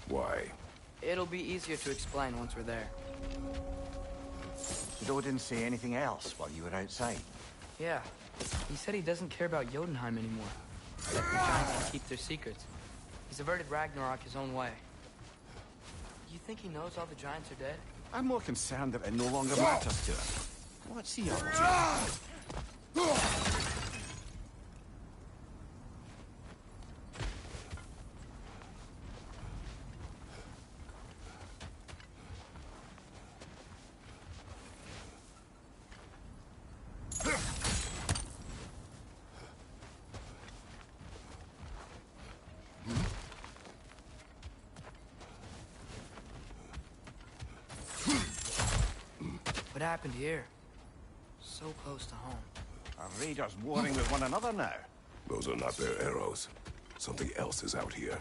Why? It'll be easier to explain once we're there. Did Odin say anything else while you were outside? Yeah. He said he doesn't care about Jotunheim anymore. That the giants can keep their secrets. He's averted Ragnarok his own way. You think he knows all the giants are dead? I'm more concerned that it no longer matters to us. What's he up to? What happened here? So close to home. Are raiders warring with one another now? Those are not their arrows. Something else is out here.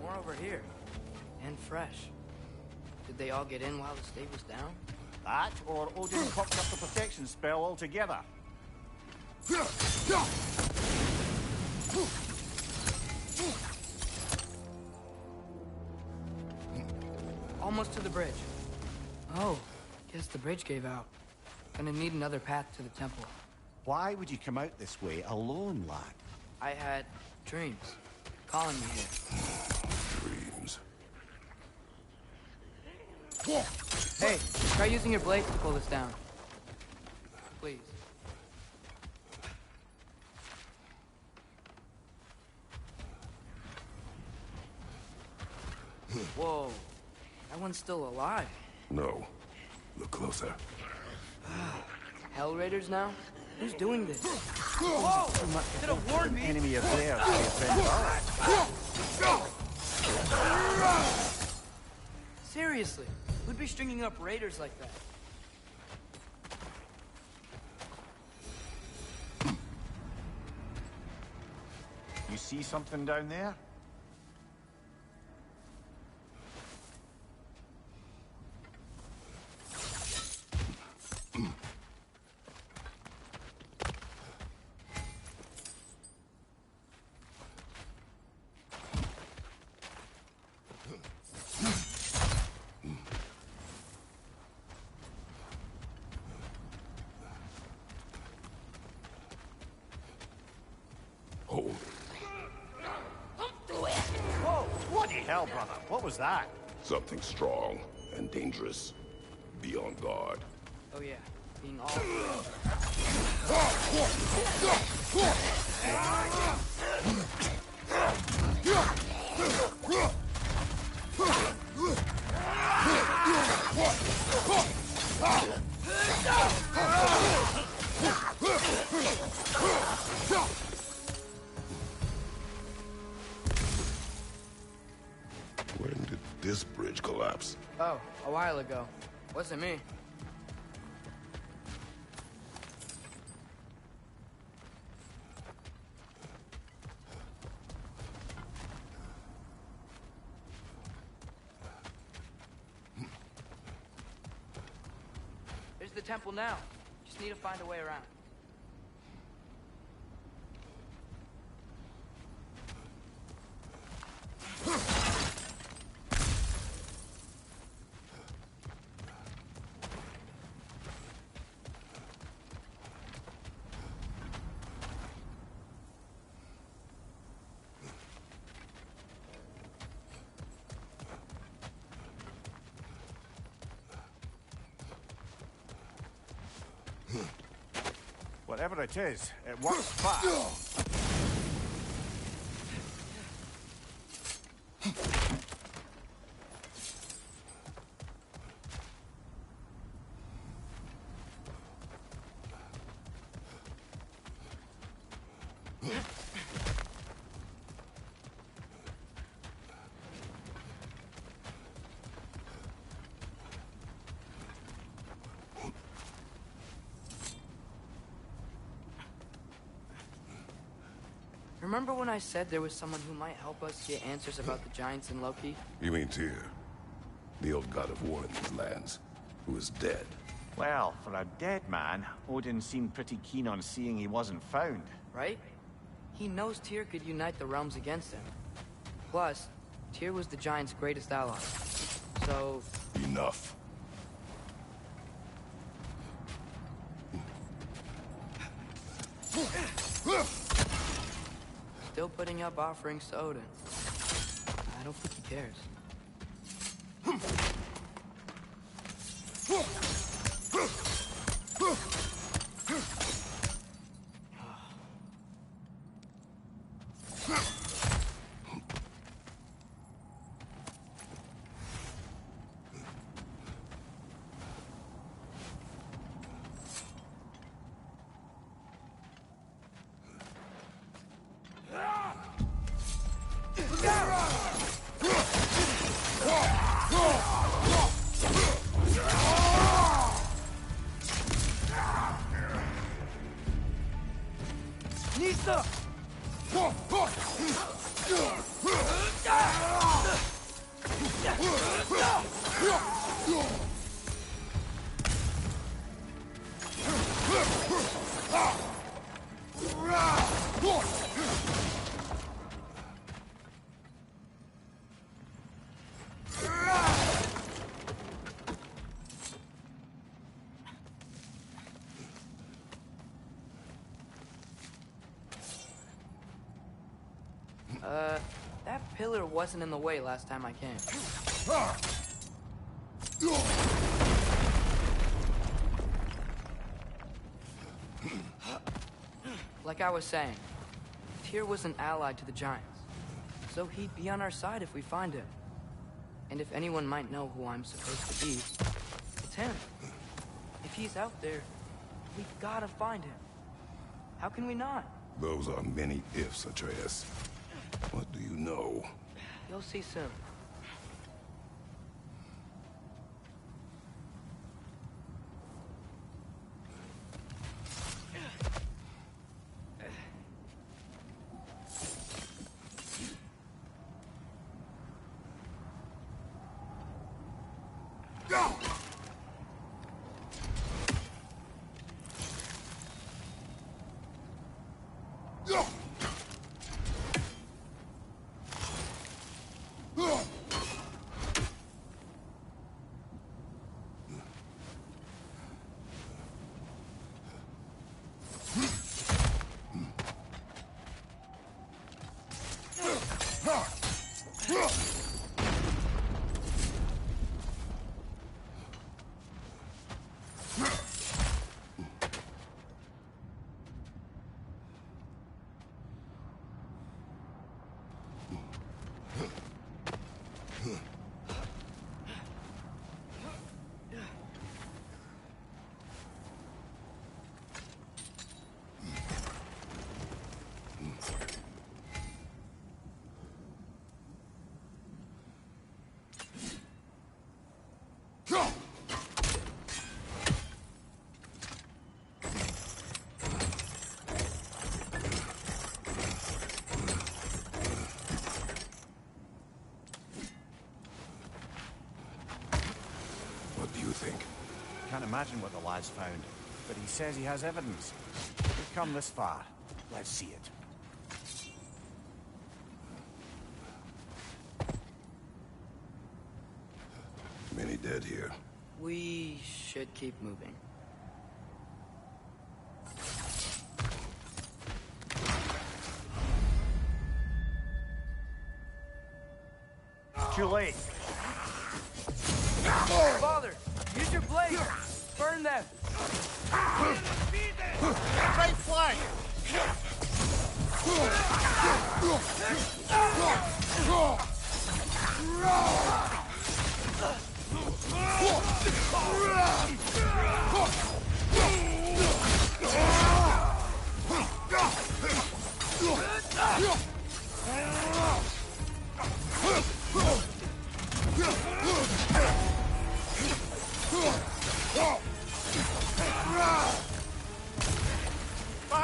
More over here. And fresh. Did they all get in while the stave was down? That, or Odin cocked up the protection spell altogether. Almost to the bridge. Oh, guess the bridge gave out. Gonna need another path to the temple. Why would you come out this way alone, lad? I had dreams calling me here. Dreams. Hey, try using your blades to pull this down. Please. Whoa, that one's still alive. No. Look closer. Hell Raiders now? Who's doing this? Whoa! Could have warned me! Enemy of theirs to defend. Seriously, who'd be stringing up raiders like that? You see something down there? Hell, brother, what was that? Something strong and dangerous. Be on guard. Oh yeah, being all... When did this bridge collapse? Oh, a while ago. Wasn't me. There's the temple now. Just need to find a way around. Whatever it is, it works fast. Remember when I said there was someone who might help us get answers about the giants and Loki? You mean Tyr, the old god of war in these lands, who is dead? Well, for a dead man, Odin seemed pretty keen on seeing he wasn't found. Right? He knows Tyr could unite the realms against him. Plus, Tyr was the giant's greatest ally. So... Enough. Still putting up offerings to Odin. I don't think he cares. That pillar wasn't in the way last time I came. Like I was saying, Tyr was an ally to the giants, so he'd be on our side if we find him. And if anyone might know who I'm supposed to be, it's him. If he's out there, we gotta find him. How can we not? Those are many ifs, Atreus. What do you know? You'll see soon. Can't imagine what the lad's found, but he says he has evidence. We've come this far. Let's see it. Many dead here. We should keep moving. Too late. Father, use your blade! Burn them! Right flank!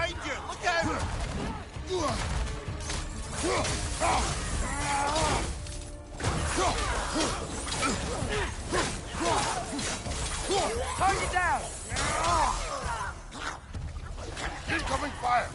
Behind you! Look out! Target down! Incoming fire!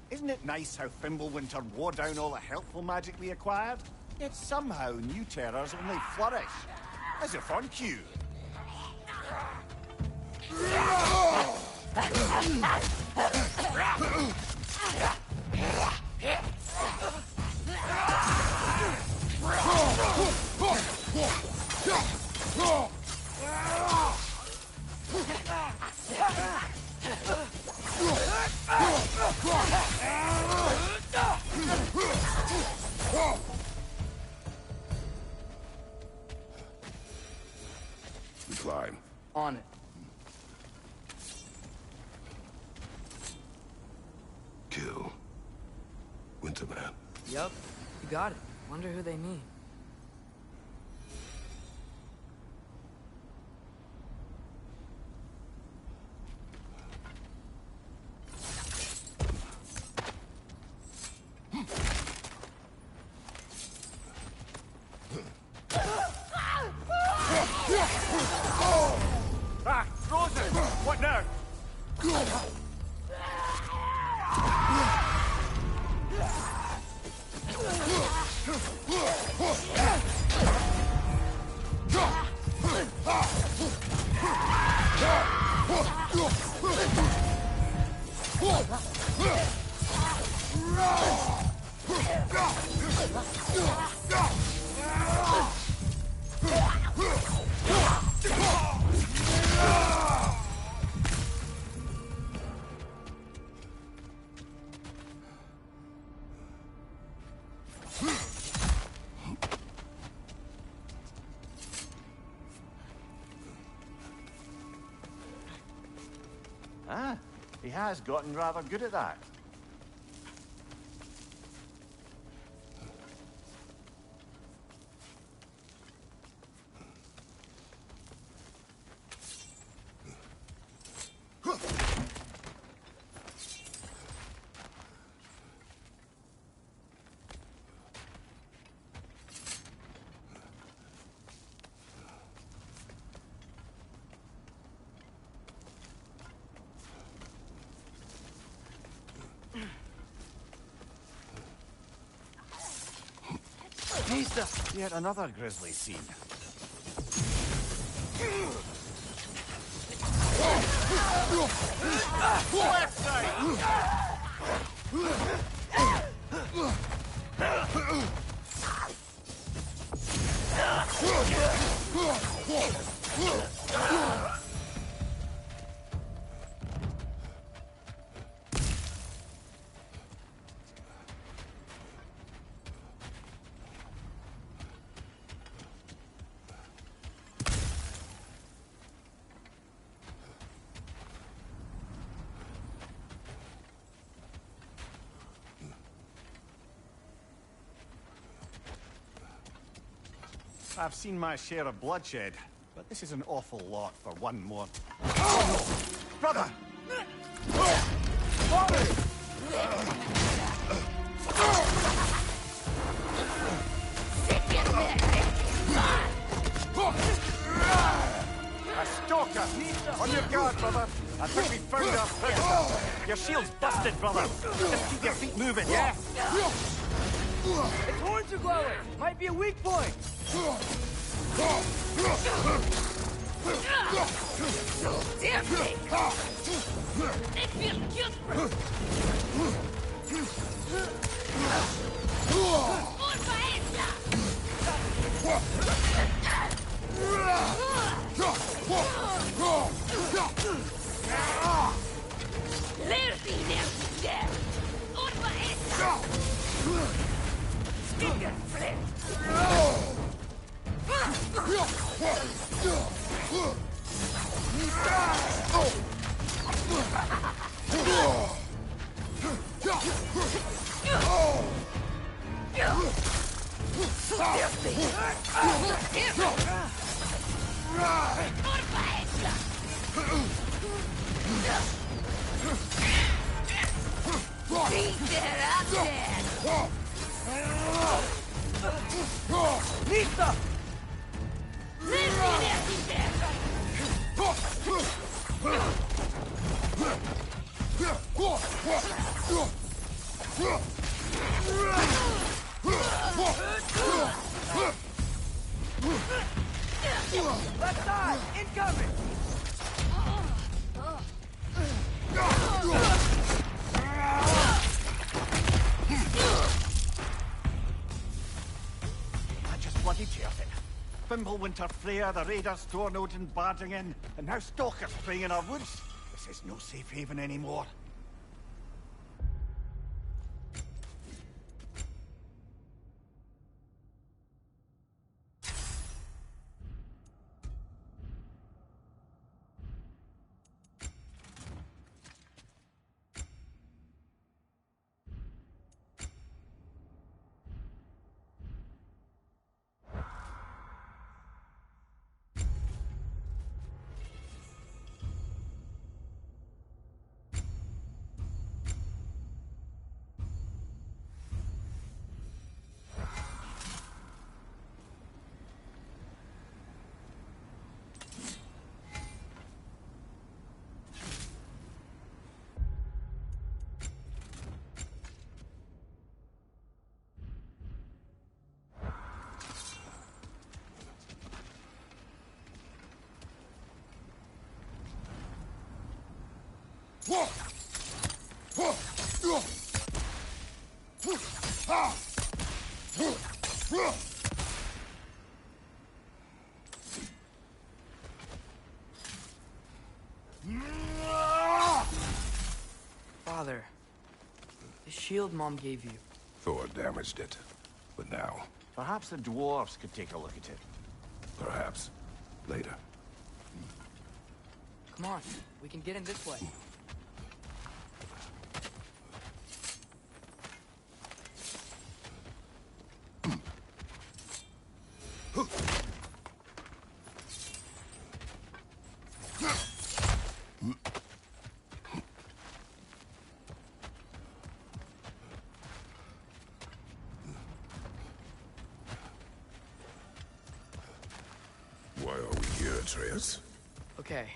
Isn't it nice how Fimbulwinter wore down all the helpful magic we acquired? Yet somehow new terrors only flourish. As if on cue. We climb. On it. Kill. Winterman. Yup, you got it. Wonder who they mean. Ah, Rosen! What now? Ah, he has gotten rather good at that. Yet another grisly scene. Left side! I've seen my share of bloodshed, but this is an awful lot for one more. Oh, no! Brother! Sick in there! On your guard, brother. I think we found our prisoner. Your shield's busted, brother. Just keep your feet moving, yeah? Its horns are glowing! Might be a weak point! Left side! Incoming! I just bloody teared it. Fimbulwinter, Freya, the raiders, Stornodin barging in, and now stalkers spraying in our woods. This is no safe haven anymore. Father, the shield Mom gave you. Thor damaged it. But now, Perhaps the dwarves could take a look at it. perhaps, later. Come on, we can get in this way. Why are we here, Atreus? Okay.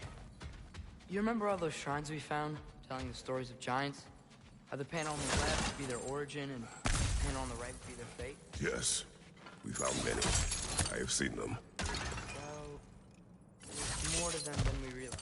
You remember all those shrines we found, telling the stories of giants? How the panel on the left would be their origin, and the panel on the right would be their fate? Yes. We found many. I have seen them. Well, there's more to them than we realize.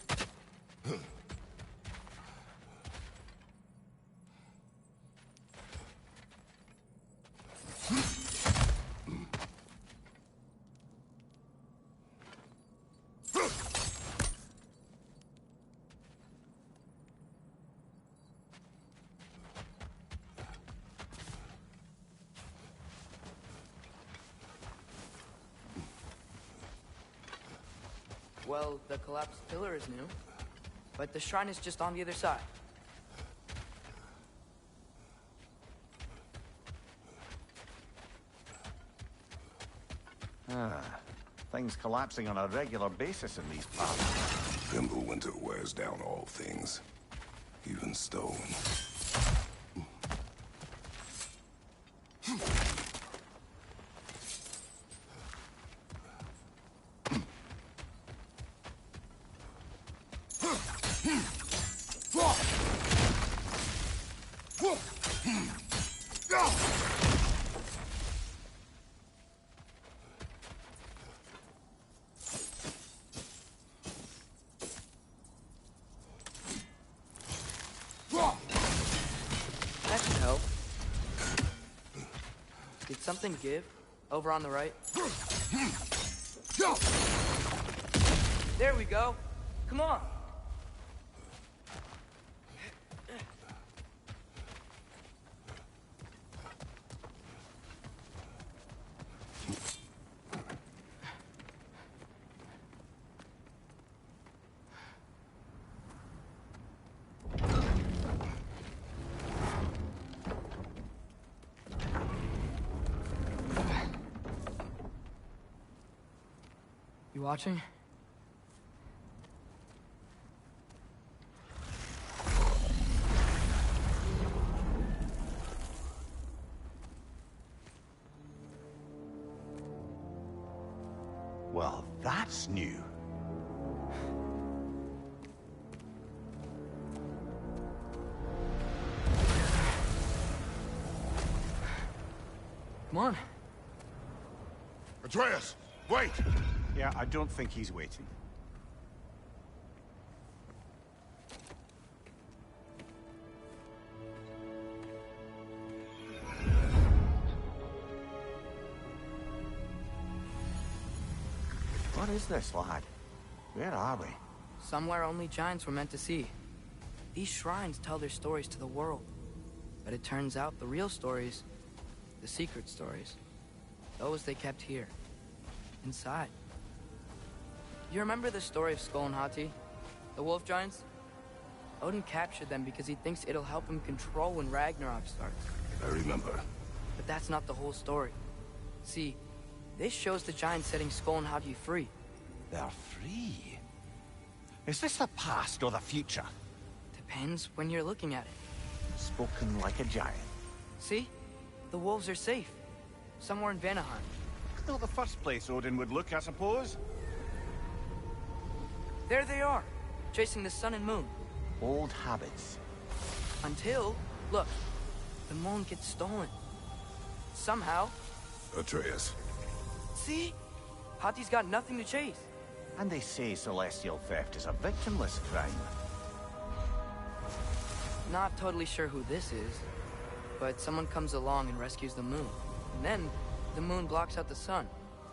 Well, the collapsed pillar is new, but the shrine is just on the other side. Things collapsing on a regular basis in these parts. Fimbulwinter wears down all things, even stone. That should help. Did something give? Over on the right? There we go. Come on. You watching? Well, that's new. Come on. Atreus, wait! Yeah, I don't think he's waiting. What is this, lad? Where are we? Somewhere only giants were meant to see. These shrines tell their stories to the world. But it turns out the real stories, the secret stories, those they kept here, inside. You remember the story of Skull and Hati, the wolf giants? Odin captured them because he thinks it'll help him control when Ragnarok starts. I remember. But that's not the whole story. See, this shows the giants setting Skull and Hati free. They're free. Is this the past or the future? Depends when you're looking at it. Spoken like a giant. See? The wolves are safe. Somewhere in Vanaheim. Not the first place Odin would look, I suppose. There they are, chasing the sun and moon. Old habits. Until, look, the moon gets stolen. Somehow. Atreus. See? Hati's got nothing to chase. And they say celestial theft is a victimless crime. Not totally sure who this is, but someone comes along and rescues the moon. And then, the moon blocks out the sun.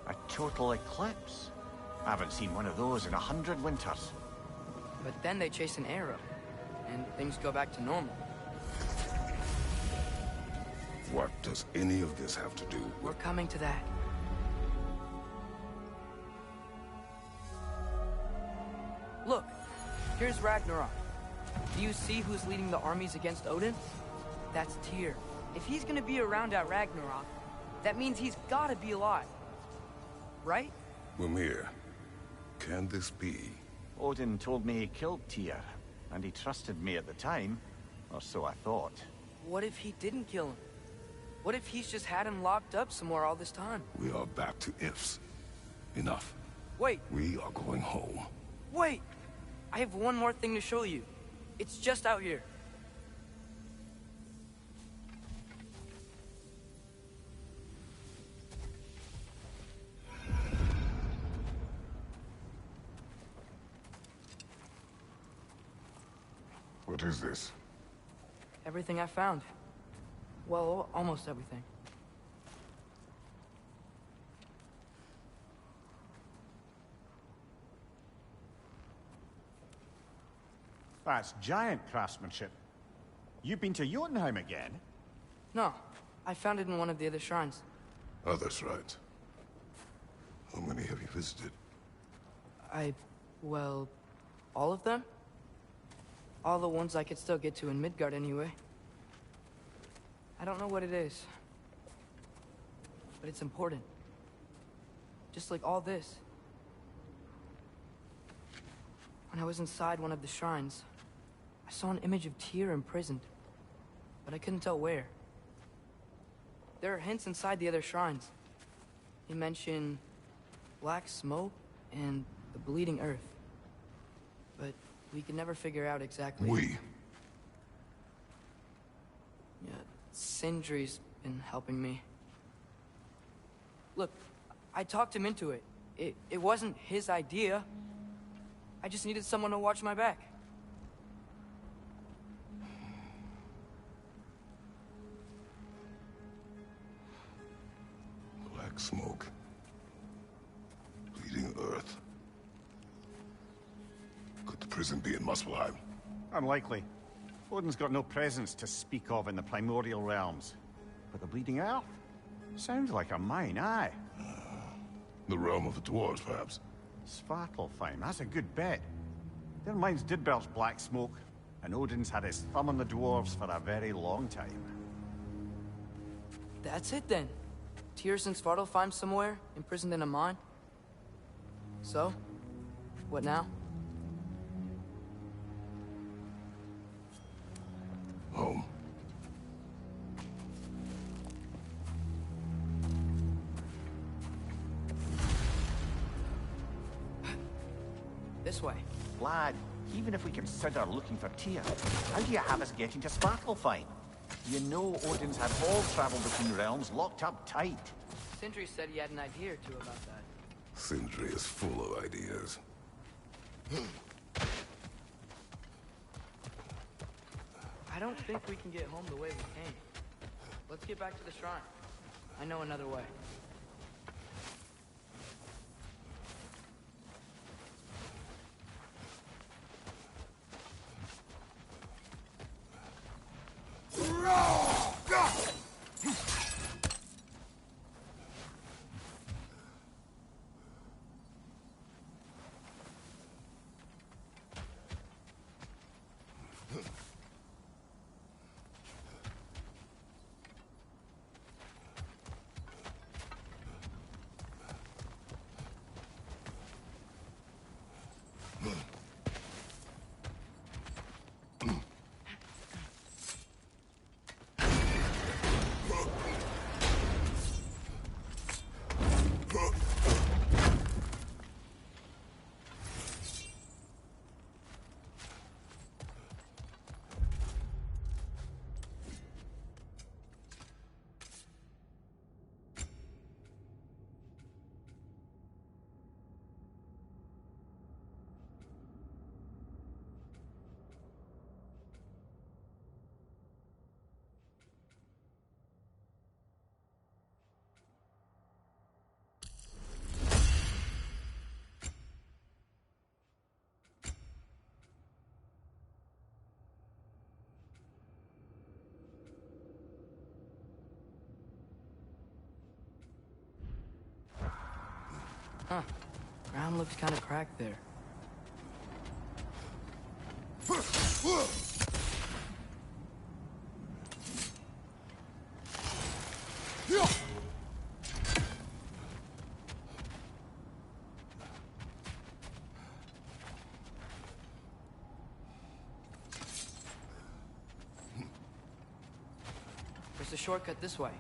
A total eclipse. I haven't seen one of those in 100 winters. But then they chase an arrow, and things go back to normal. What does any of this have to do We're with... coming to that. Look, here's Ragnarok. Do you see who's leading the armies against Odin? That's Tyr. If he's gonna be around at Ragnarok, that means he's gotta be alive. Right? Mimir, can this be? Odin told me he killed Tyr, and he trusted me at the time, or so I thought. What if he didn't kill him? What if he's just had him locked up somewhere all this time? We are back to ifs. Enough. Wait, We are going home. wait! I have one more thing to show you. It's just out here. What is this? Everything I found. Well, almost everything. That's giant craftsmanship. You've been to Jotunheim again? No, I found it in one of the other shrines. Others, right? How many have you visited? Well, all of them? All the ones I could still get to in Midgard anyway. I don't know what it is. But it's important. Just like all this. When I was inside one of the shrines, I saw an image of Tyr imprisoned. But I couldn't tell where. There are hints inside the other shrines. They mention black smoke and the bleeding earth. But we could never figure out exactly... We? Yeah, Sindri's been helping me. Look, I talked him into it. It wasn't his idea. I just needed someone to watch my back. Black smoke. Bleeding earth. Could the prison be in Muspelheim? Unlikely. Odin's got no presence to speak of in the primordial realms. But the Bleeding Earth? Sounds like a mine, aye. The realm of the dwarves, perhaps? Svartalfheim, that's a good bet. Their mines did belch black smoke, and Odin's had his thumb on the dwarves for a very long time. That's it then. Tears in Svartalfheim somewhere, imprisoned in a mine. So, what now? Home. This way. Lad, even if we consider looking for Tyr, how do you have us getting to Svartalfheim? You know Odin's had all travel between realms locked up tight. Sindri said he had an idea or two about that. Sindri is full of ideas. I don't think we can get home the way we came. Let's get back to the shrine. I know another way. Huh. Ground looks kind of cracked there. There's a shortcut this way.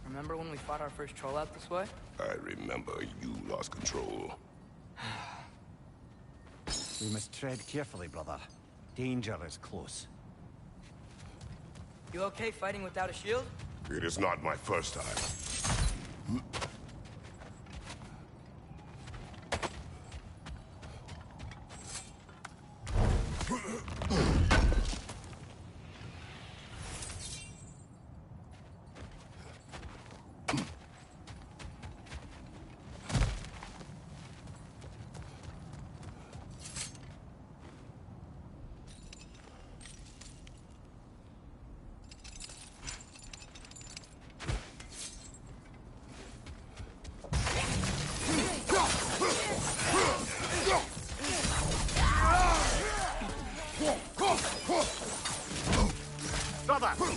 Remember when we fought our first troll out this way? I remember you lost control. We must tread carefully, brother. Danger is close. You okay fighting without a shield? It is not my first time.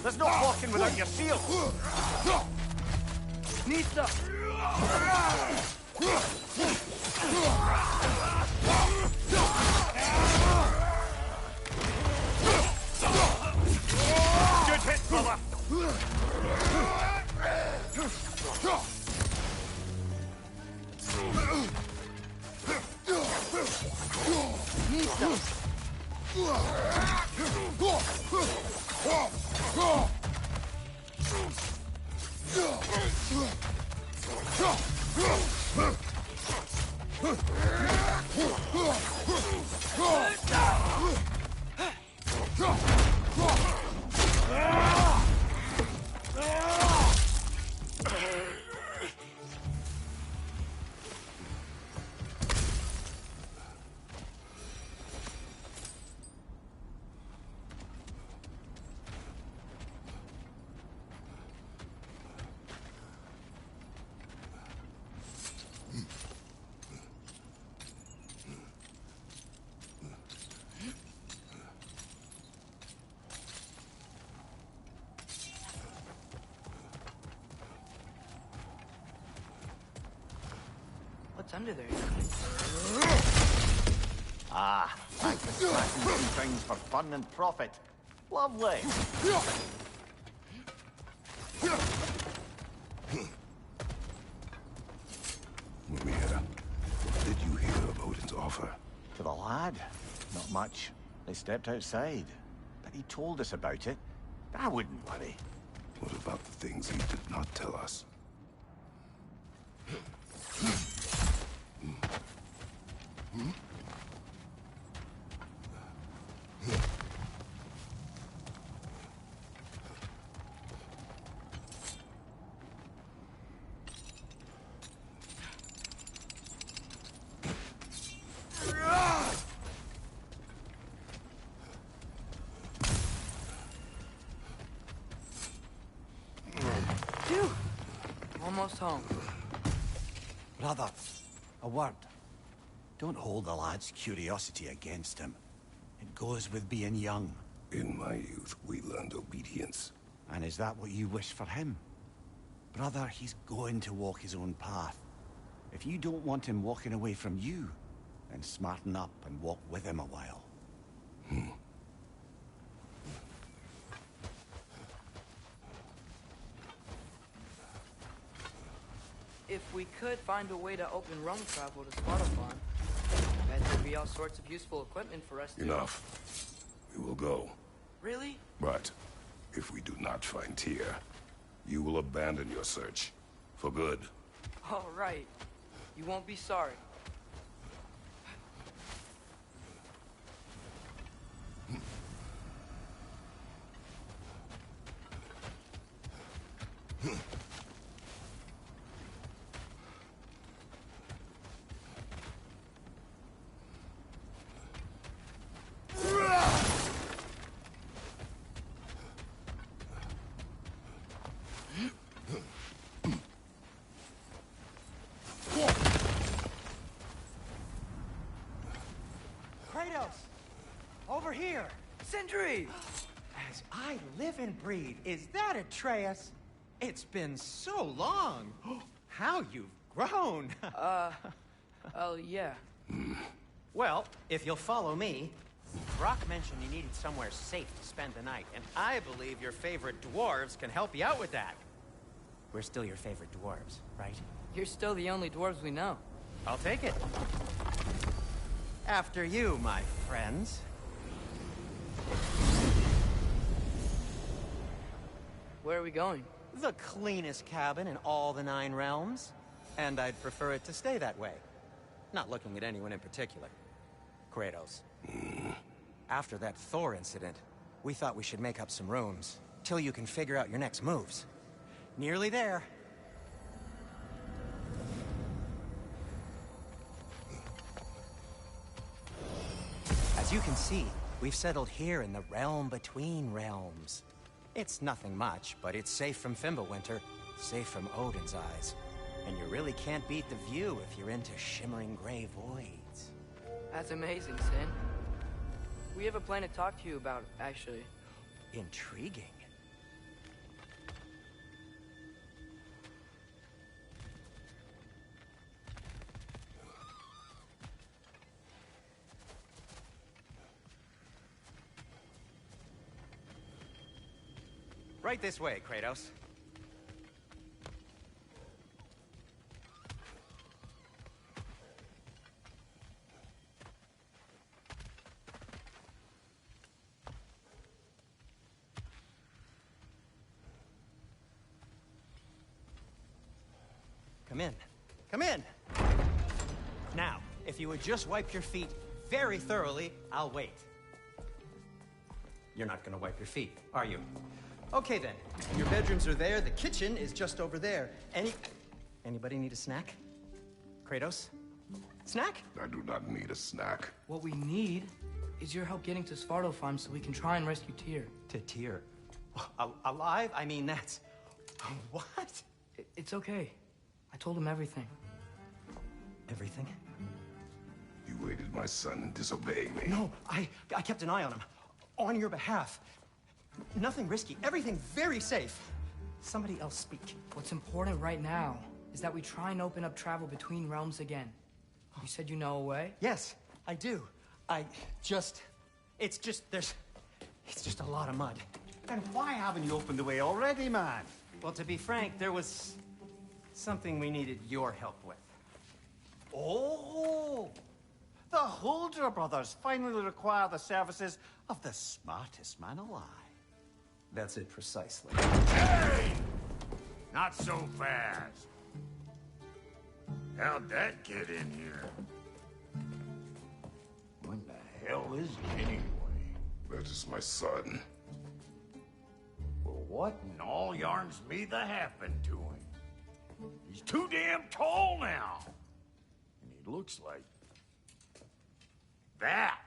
There's no walking without your shield! Nista! Good hit, brother! What's under there? Ah, I can smashing some things for fun and profit. Lovely. Mimir, what did you hear of Odin's offer? To the lad? Not much. They stepped outside. But he told us about it. I wouldn't worry. What about the things he did not tell us? Phew! Almost home. Brother, a word. Don't hold the lad's curiosity against him. It goes with being young. In my youth, we learned obedience. And is that what you wish for him? Brother, he's going to walk his own path. If you don't want him walking away from you, then smarten up and walk with him a while. If we could find a way to open realm travel to Svartalfheim, bet there'd be all sorts of useful equipment for us to... Enough. We will go. Really? But if we do not find Tyr, you will abandon your search. For good. All right. You won't be sorry. Kratos! Over here! Sindri! As I live and breathe, is that Atreus? It's been so long! How you've grown! Oh, yeah. Well, if you'll follow me, Brock mentioned you needed somewhere safe to spend the night, and I believe your favorite dwarves can help you out with that. We're still your favorite dwarves, right? You're still the only dwarves we know. I'll take it. After you, my friends. Where are we going? The cleanest cabin in all the 9 realms. And I'd prefer it to stay that way. Not looking at anyone in particular. Kratos. After that Thor incident, we thought we should make up some rooms, till you can figure out your next moves. Nearly there. As you can see, we've settled here in the realm between realms. It's nothing much, but it's safe from Fimbulwinter, safe from Odin's eyes. And you really can't beat the view if you're into shimmering gray voids. That's amazing, Sin. We have a plan to talk to you about, actually. Intriguing. Right this way, Kratos. Come in. Come in! Now, if you would just wipe your feet very thoroughly, I'll wait. You're not gonna wipe your feet, are you? Okay then. Your bedrooms are there, the kitchen is just over there. Anybody need a snack? Kratos? Snack? I do not need a snack. What we need is your help getting to Svartalfheim so we can try and rescue Tyr. To Tyr? Alive? I mean, that's... What? It's okay. I told him everything. Everything? You aided my son in disobeying me. No, I kept an eye on him. On your behalf. Nothing risky. Everything very safe. Somebody else speak. What's important right now is that we try and open up travel between realms again. You said you know a way? Yes, I do. It's just a lot of mud. And why haven't you opened the way already, man? Well, to be frank, there was something we needed your help with. Oh! The Holder brothers finally require the services of the smartest man alive. That's it precisely. Hey! Not so fast. How'd that get in here? When the hell is he anyway? That is my son. Well, what in all yarns me that happened to him? He's too damn tall now. And he looks like... that.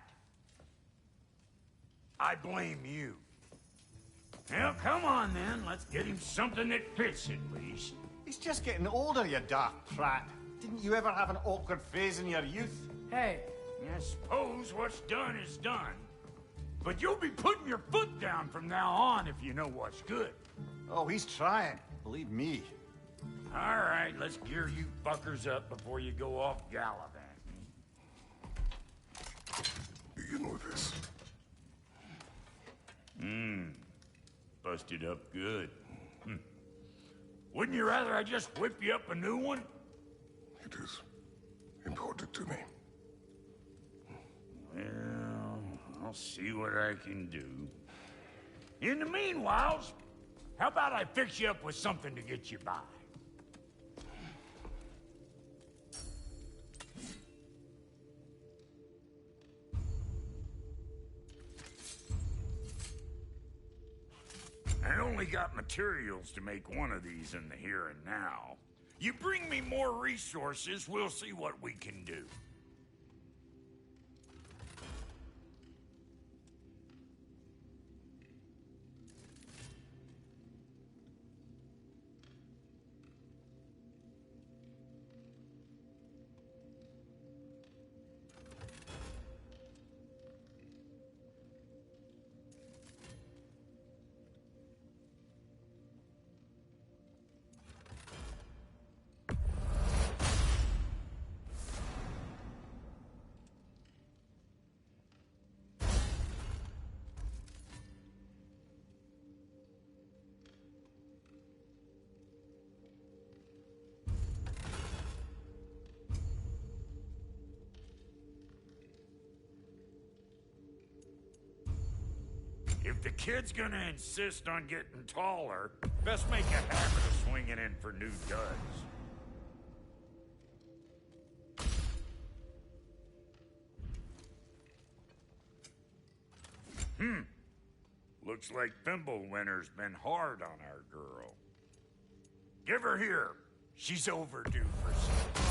I blame you. Well, come on then. Let's get him something that fits at least. He's just getting older, you dark prat. Didn't you ever have an awkward phase in your youth? Hey. I suppose what's done is done. But you'll be putting your foot down from now on if you know what's good. Oh, he's trying. Believe me. All right, let's gear you fuckers up before you go off gallivanting. Begin with this. Busted up good. Wouldn't you rather I just whip you up a new one? It is important to me. Well, I'll see what I can do. In the meanwhile, how about I fix you up with something to get you by? I only got materials to make one of these in the here and now. You bring me more resources, we'll see what we can do. If the kid's gonna insist on getting taller, best make a habit of swinging in for new duds. Looks like Fimbulwinter's been hard on our girl. Give her here. She's overdue for some.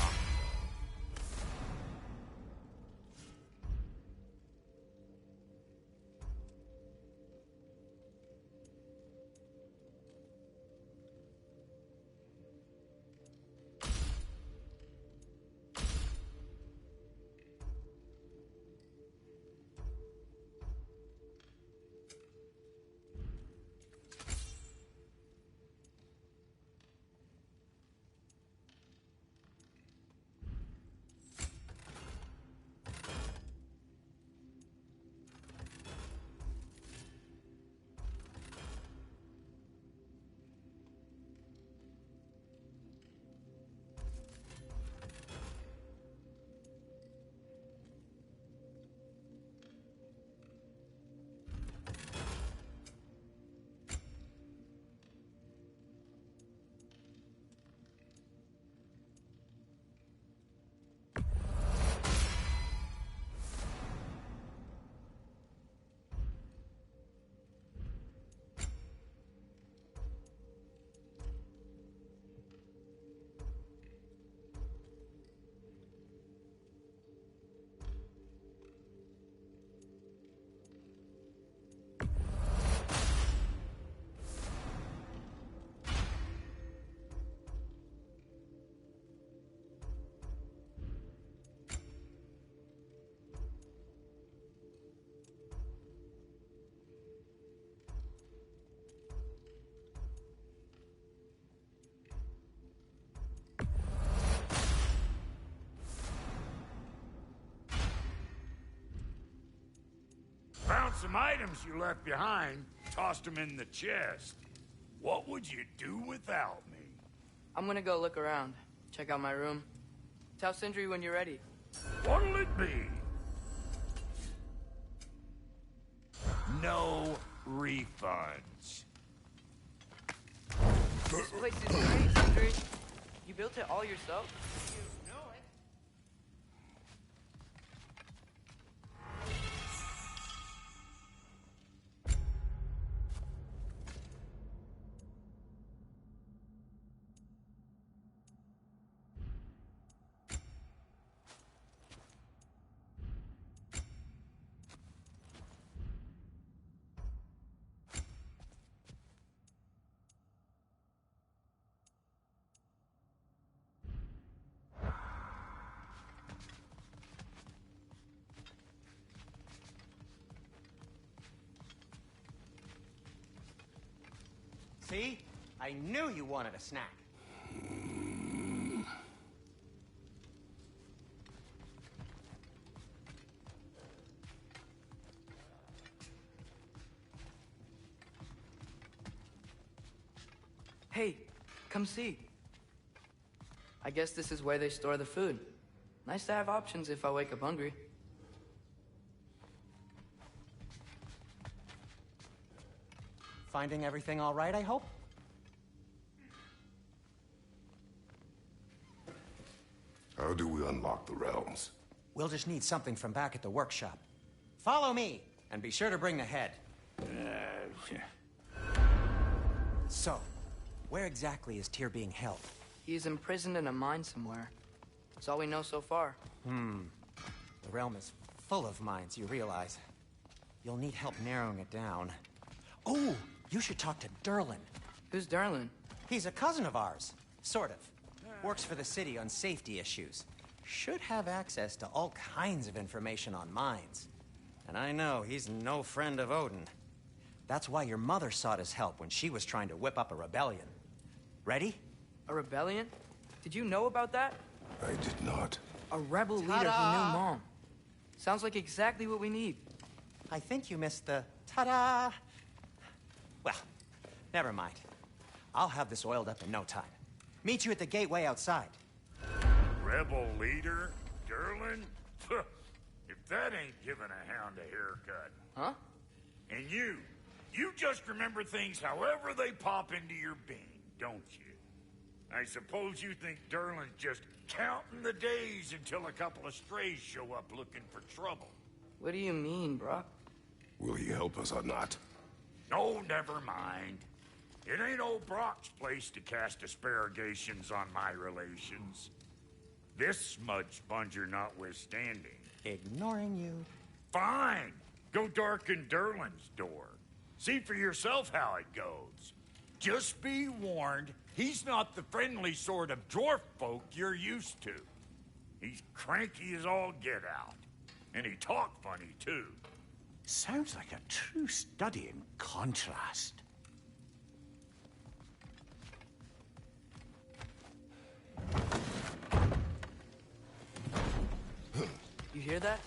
some items you left behind, tossed them in the chest. What would you do without me? I'm gonna go look around. Check out my room. Tell Sindri when you're ready. What'll it be? No refunds. This place is great, Sindri. You built it all yourself? See? I knew you wanted a snack. Hey, come see. I guess this is where they store the food. Nice to have options if I wake up hungry. Finding everything all right, I hope? How do we unlock the realms? We'll just need something from back at the workshop. Follow me, and be sure to bring the head. So, where exactly is Tyr being held? He's imprisoned in a mine somewhere. That's all we know so far. The realm is full of mines, you realize. You'll need help narrowing it down. Oh, you should talk to Durlin. Who's Durlin? He's a cousin of ours. Sort of. Works for the city on safety issues. Should have access to all kinds of information on mines. And I know he's no friend of Odin. That's why your mother sought his help when she was trying to whip up a rebellion. Ready? A rebellion? Did you know about that? I did not. A rebel leader who knew Mom. Sounds like exactly what we need. I think you missed the ta-da. Well, never mind. I'll have this oiled up in no time. Meet you at the gateway outside. Rebel leader? Durlin? If that ain't giving a hound a haircut. Huh? And you just remember things however they pop into your being, don't you? I suppose you think Durlin's just counting the days until a couple of strays show up looking for trouble. What do you mean, Brock? Will he help us or not? No, never mind. It ain't old Brock's place to cast asparagations on my relations. This smudge sponger notwithstanding. Ignoring you. Fine. Go darken Durlin's door. See for yourself how it goes. Just be warned, he's not the friendly sort of dwarf folk you're used to. He's cranky as all get out. And he talk funny, too. Sounds like a true study in contrast. You hear that?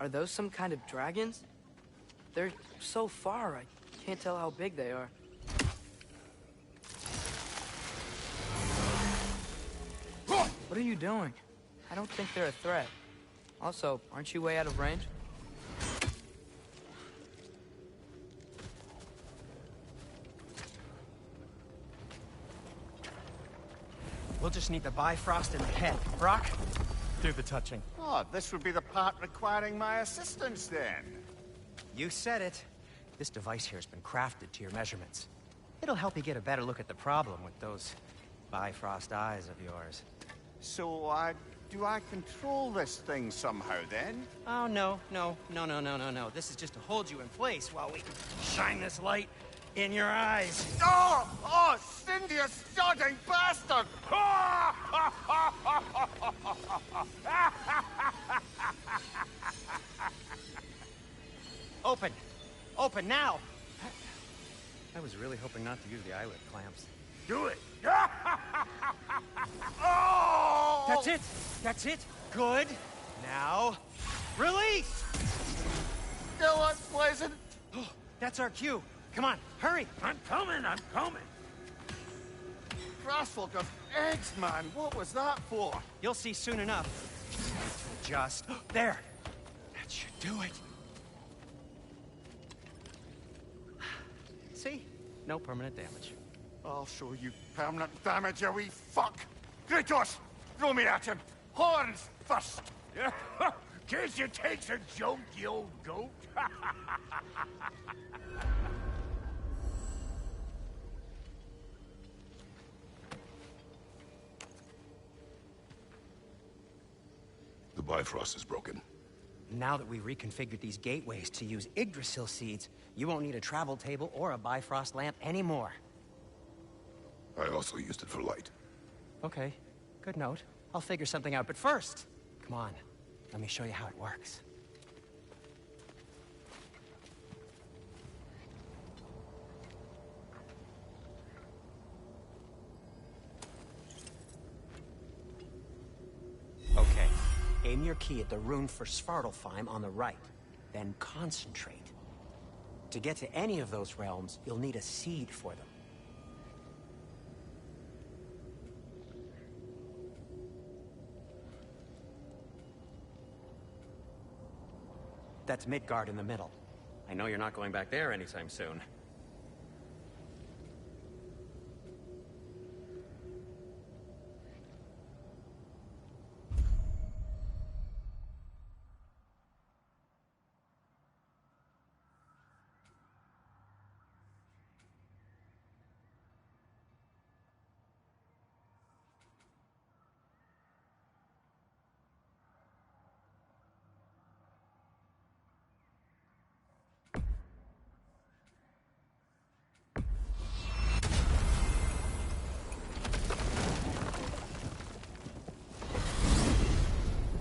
Are those some kind of dragons? They're so far, I can't tell how big they are. What are you doing? I don't think they're a threat. Also, aren't you way out of range? We'll just need the Bifrost in the head. Brock, do the touching. Oh, this would be the part requiring my assistance, then. You said it. This device here has been crafted to your measurements. It'll help you get a better look at the problem with those Bifrost eyes of yours. So, do I control this thing somehow, then? Oh, no. This is just to hold you in place while we shine this light in your eyes. Oh, Cindy, you sodding bastard! Open now! I was really hoping not to use the eyelid clamps. Do it. Oh! That's it. That's it. Good. Now, release. Kill us, Blazing. Oh, that's our cue. Come on, hurry. I'm coming. Grassfolk of eggs, man. What was that for? You'll see soon enough. Just there. That should do it. See? No permanent damage. I'll show you permanent damage, you wee fuck. Kratos, throw me at him. Horns first. Guess you takes a joke, you old goat. The Bifrost is broken. Now that we reconfigured these gateways to use Yggdrasil seeds, you won't need a travel table or a Bifrost lamp anymore. I also used it for light. Okay, good note. I'll figure something out, but first, come on, let me show you how it works. Okay, aim your key at the rune for Svartalfheim on the right, then concentrate. To get to any of those realms, you'll need a seed for them. That's Midgard in the middle. I know you're not going back there anytime soon.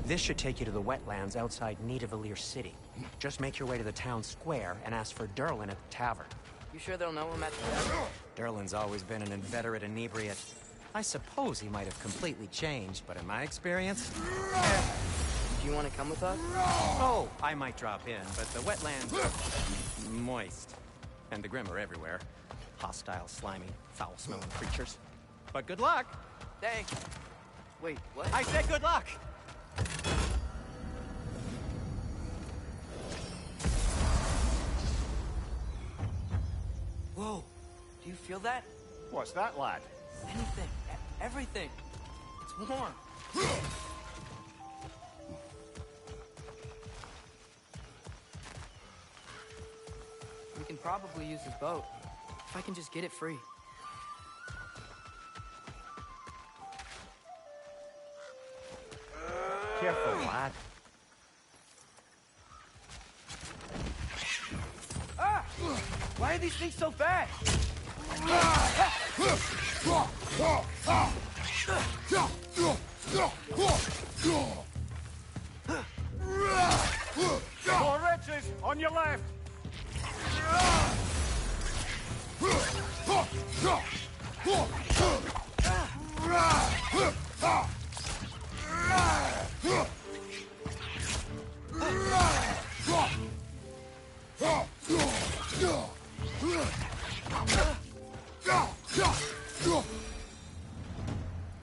This should take you to the wetlands outside Nidavellir City. Just make your way to the town square and ask for Durlin at the tavern. You sure they'll know him at the tavern? Durlin's always been an inveterate inebriate. I suppose he might have completely changed, but in my experience... Do you want to come with us? Oh, I might drop in, but the wetlands are moist. And the Grim are everywhere. Hostile, slimy, foul-smelling creatures. But good luck! Thanks. Wait, what? I said good luck! Whoa, do you feel that? What's that, lad? Anything, everything. It's warm. We can probably use this boat, if I can just get it free. Careful, lad. Ah! Why are these things so fast? More wretches on your left.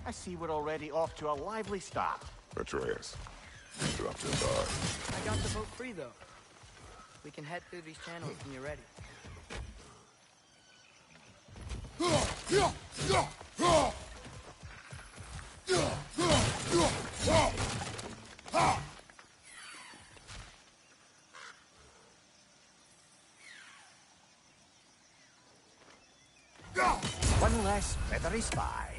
I see we're already off to a lively start. Atreus, you dropped in by. I got the boat free, though. We can head through these channels when you're ready. One less feathery spy.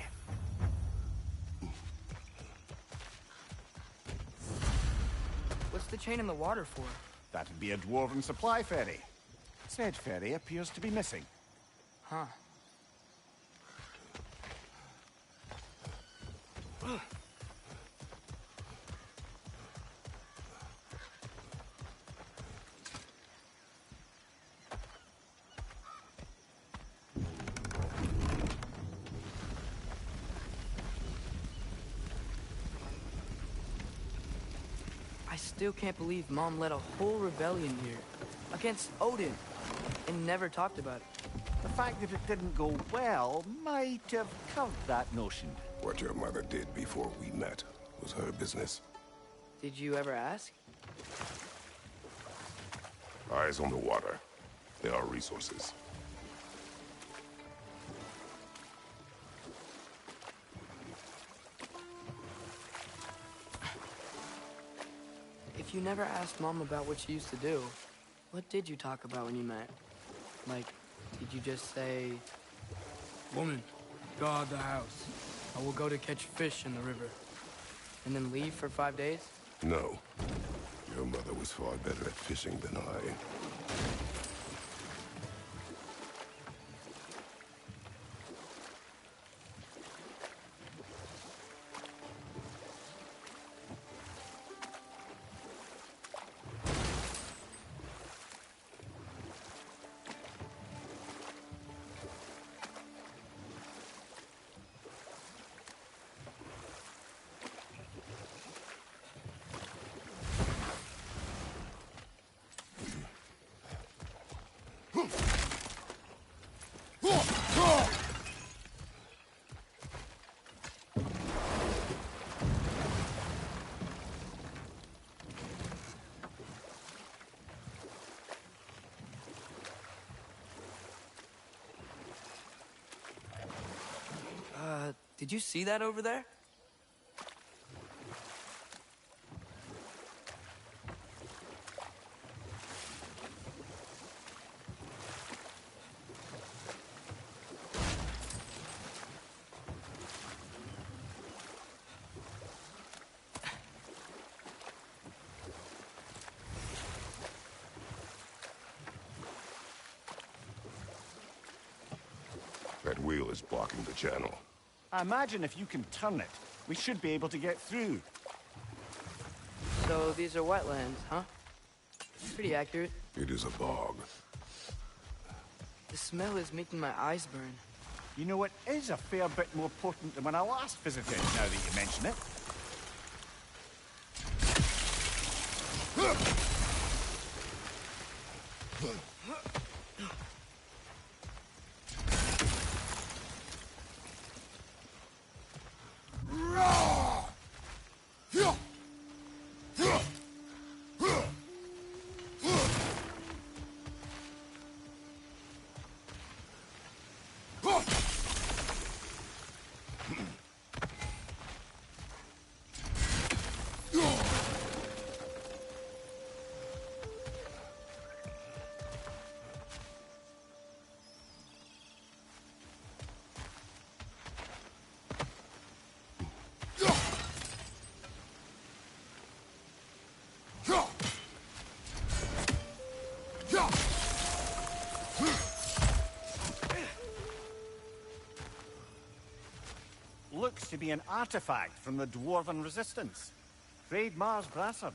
What's the chain in the water for? That'd be a dwarven supply ferry. Said ferry appears to be missing. Huh. still can't believe Mom led a whole rebellion here. Against Odin. And never talked about it. The fact that it didn't go well might have covered that notion. What your mother did before we met was her business. Did you ever ask? Eyes on the water. There are resources. If you never asked Mom about what she used to do, what did you talk about when you met? Like, did you just say, "Woman, guard the house. I will go to catch fish in the river," and then leave for 5 days? No. Your mother was far better at fishing than I. Did you see that over there? That wheel is blocking the channel. I imagine if you can turn it, we should be able to get through. So these are wetlands, huh? Pretty accurate. It is a bog. The smell is making my eyes burn. You know, it is a fair bit more potent than when I last visited, now that you mention it. Looks to be an artifact from the Dwarven Resistance. Trade Mars Brassard,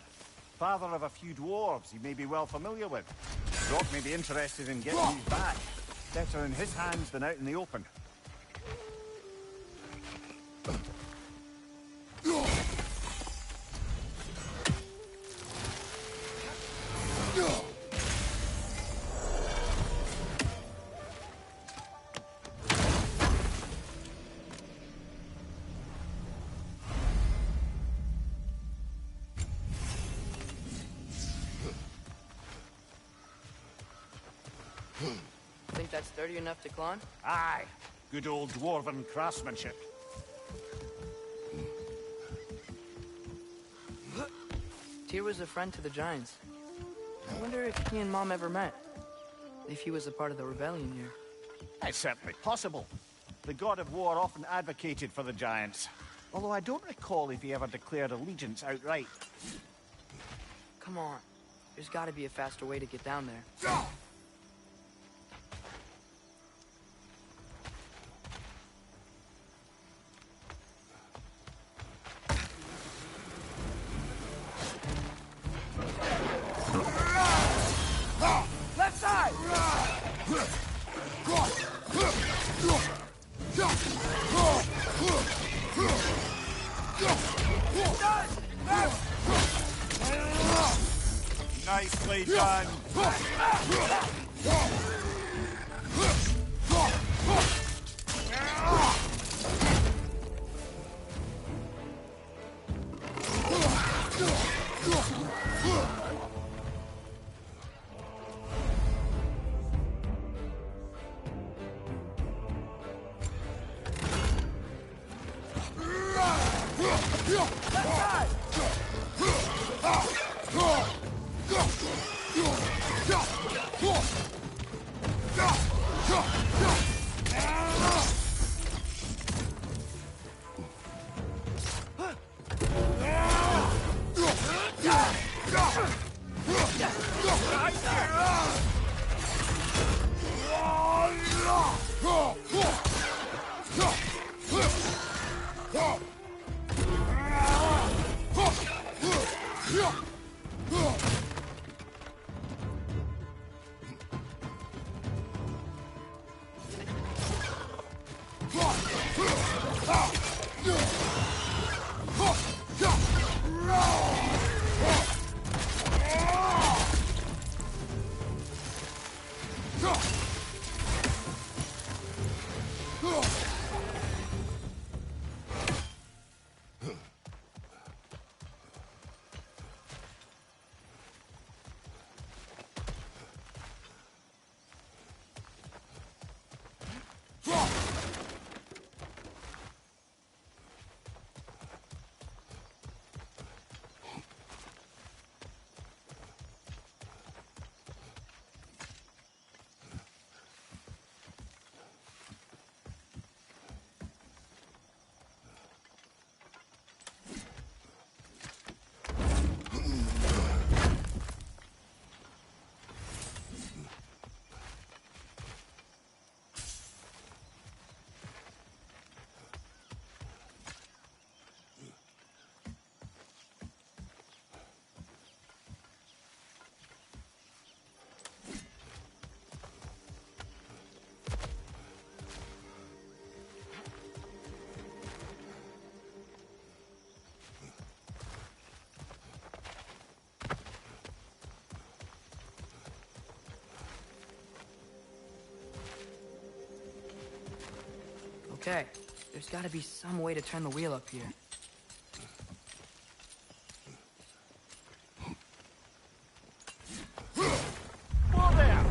father of a few dwarves you may be well familiar with. Doc may be interested in getting these back. Better in his hands than out in the open. Think that's sturdy enough to climb? Aye. Good old Dwarven craftsmanship. Tyr was a friend to the Giants. I wonder if he and Mom ever met. If he was a part of the rebellion here. It's certainly possible. The god of war often advocated for the Giants. Although I don't recall if he ever declared allegiance outright. Come on. There's got to be a faster way to get down there. Left side! Done! Nicely done. Okay, there's gotta be some way to turn the wheel up here. Whoa there!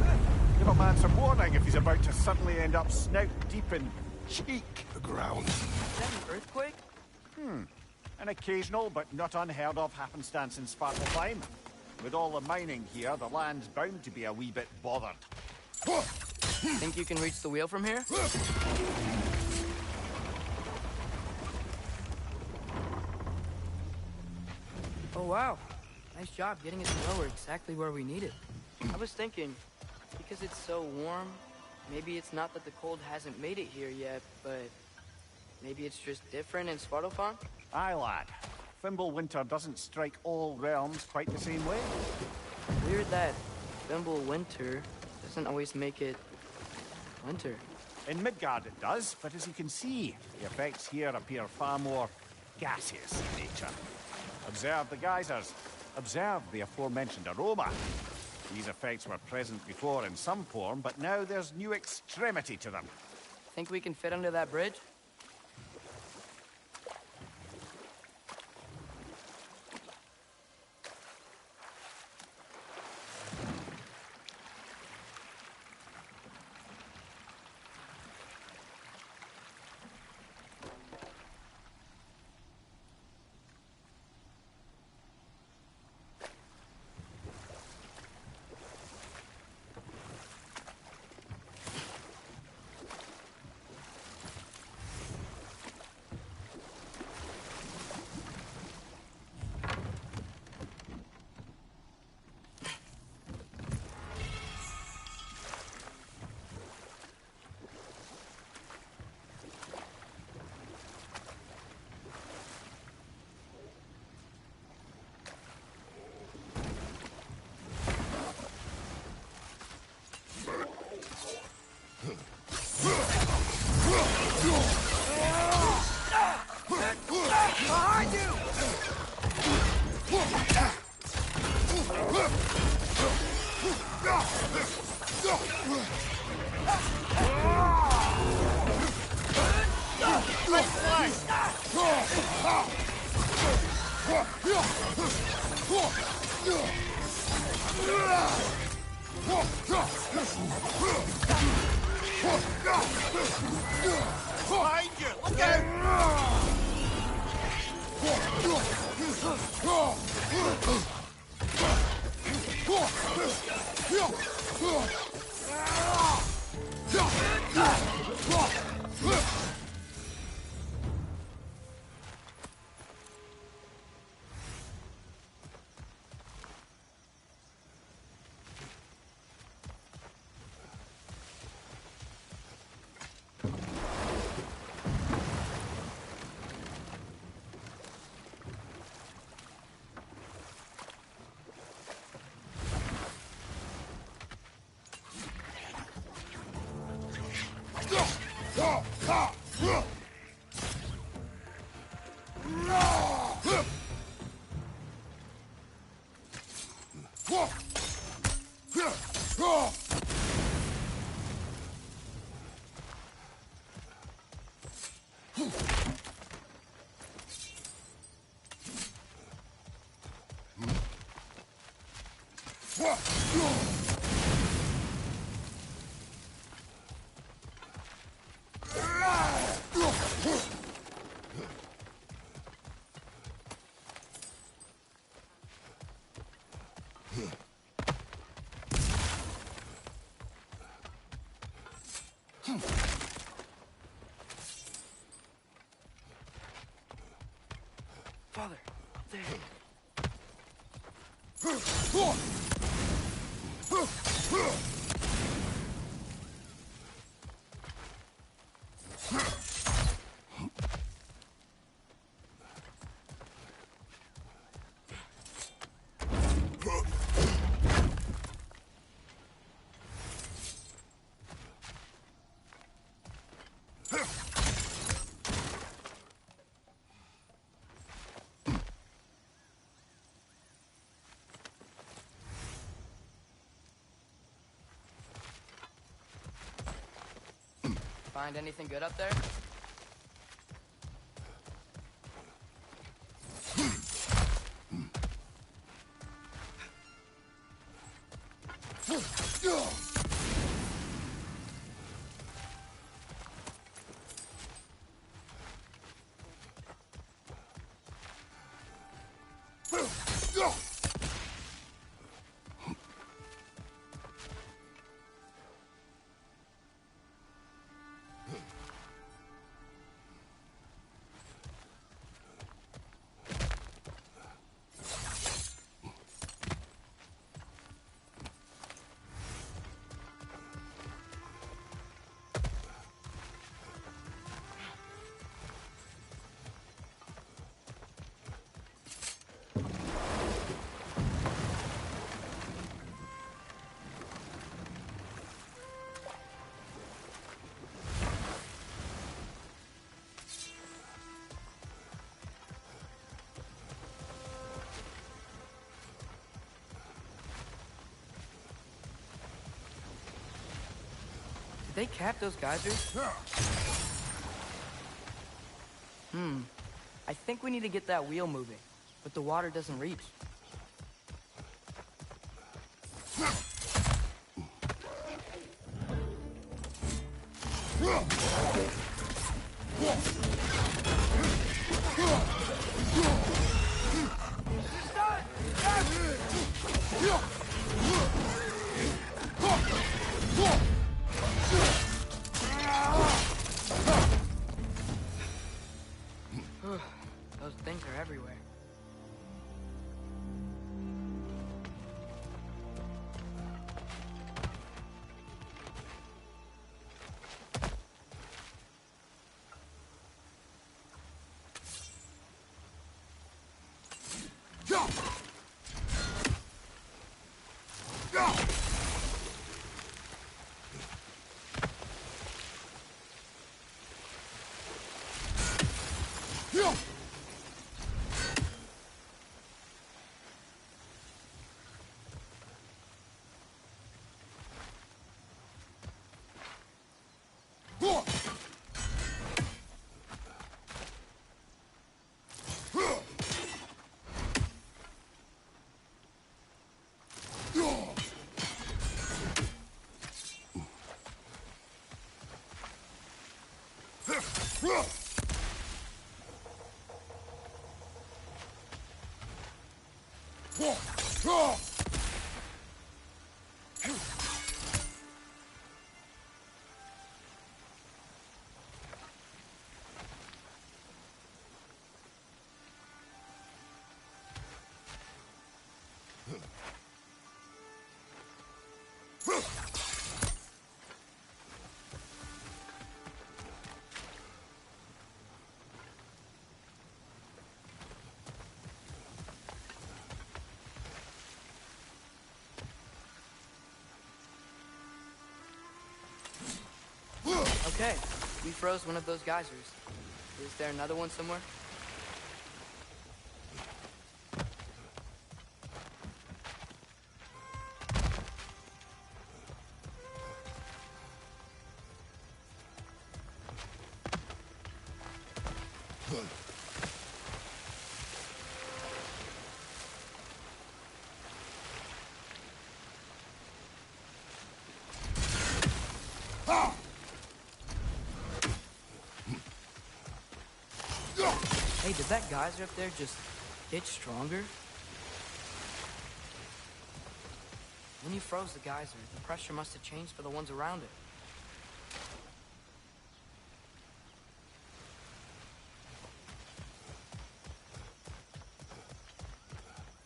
Give a man some warning if he's about to suddenly end up snout deep in cheek. The ground. Is that an earthquake? An occasional but not unheard of happenstance in Sparta time. With all the mining here, the land's bound to be a wee bit bothered. Think you can reach the wheel from here? Oh wow, nice job getting it to lower exactly where we need it. I was thinking, because it's so warm, maybe it's not that the cold hasn't made it here yet, but maybe it's just different in Svartalfheim? Aye, lad. Fimbulwinter doesn't strike all realms quite the same way. Weird that Fimbulwinter doesn't always make it winter. In Midgard it does, but as you can see, the effects here appear far more gaseous in nature. Observe the geysers. Observe the aforementioned aroma. These effects were present before in some form, but now there's new extremity to them. Think we can fit under that bridge? Behind you! Behind you! Look out! Father, there. Find anything good up there? Did they cap those geysers? I think we need to get that wheel moving, but the water doesn't reach. Those things are everywhere. Okay, we froze one of those geysers. Is there another one somewhere? Hey, did that geyser up there just get stronger? When you froze the geyser, the pressure must have changed for the ones around it.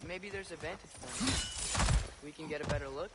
Maybe there's a vantage point. We can get a better look.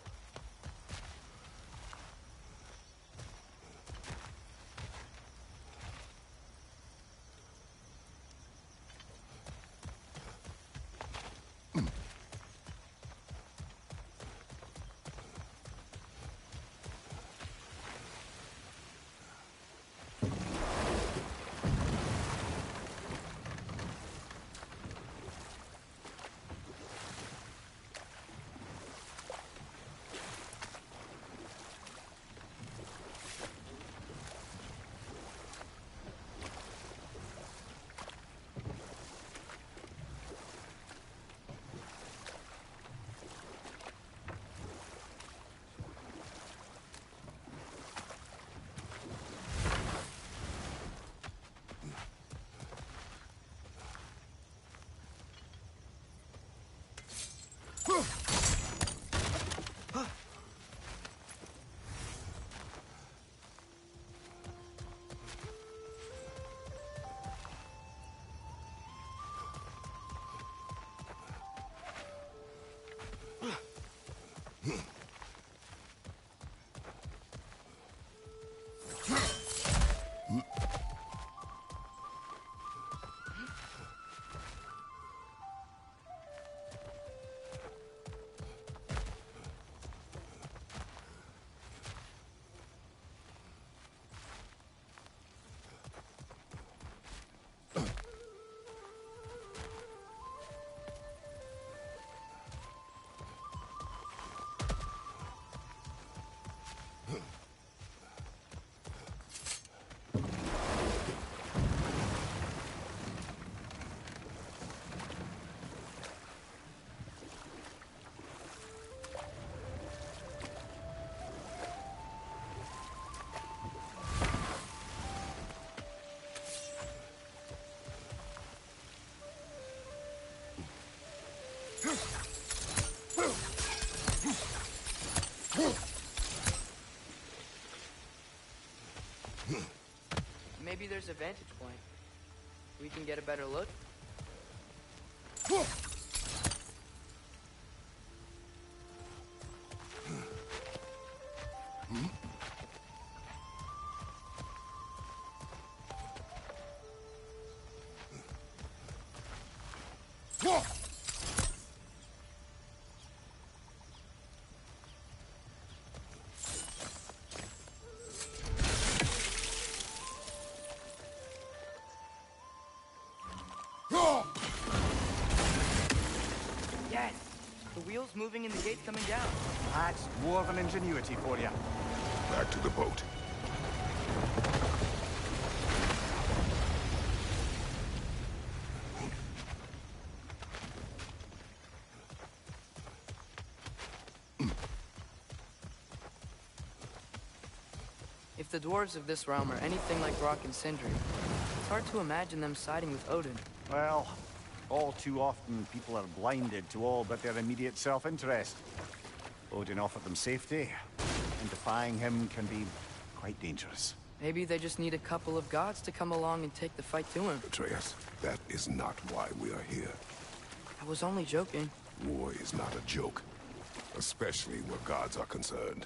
Maybe there's a vantage point. We can get a better look. Yes! The wheel's moving and the gate's coming down. That's more than ingenuity for you. Back to the boat. If the dwarves of this realm are anything like Rock and Sindri, it's hard to imagine them siding with Odin. Well, all too often people are blinded to all but their immediate self-interest. Odin offered them safety, and defying him can be quite dangerous. Maybe they just need a couple of gods to come along and take the fight to him. Atreus, that is not why we are here. I was only joking. War is not a joke, especially where gods are concerned.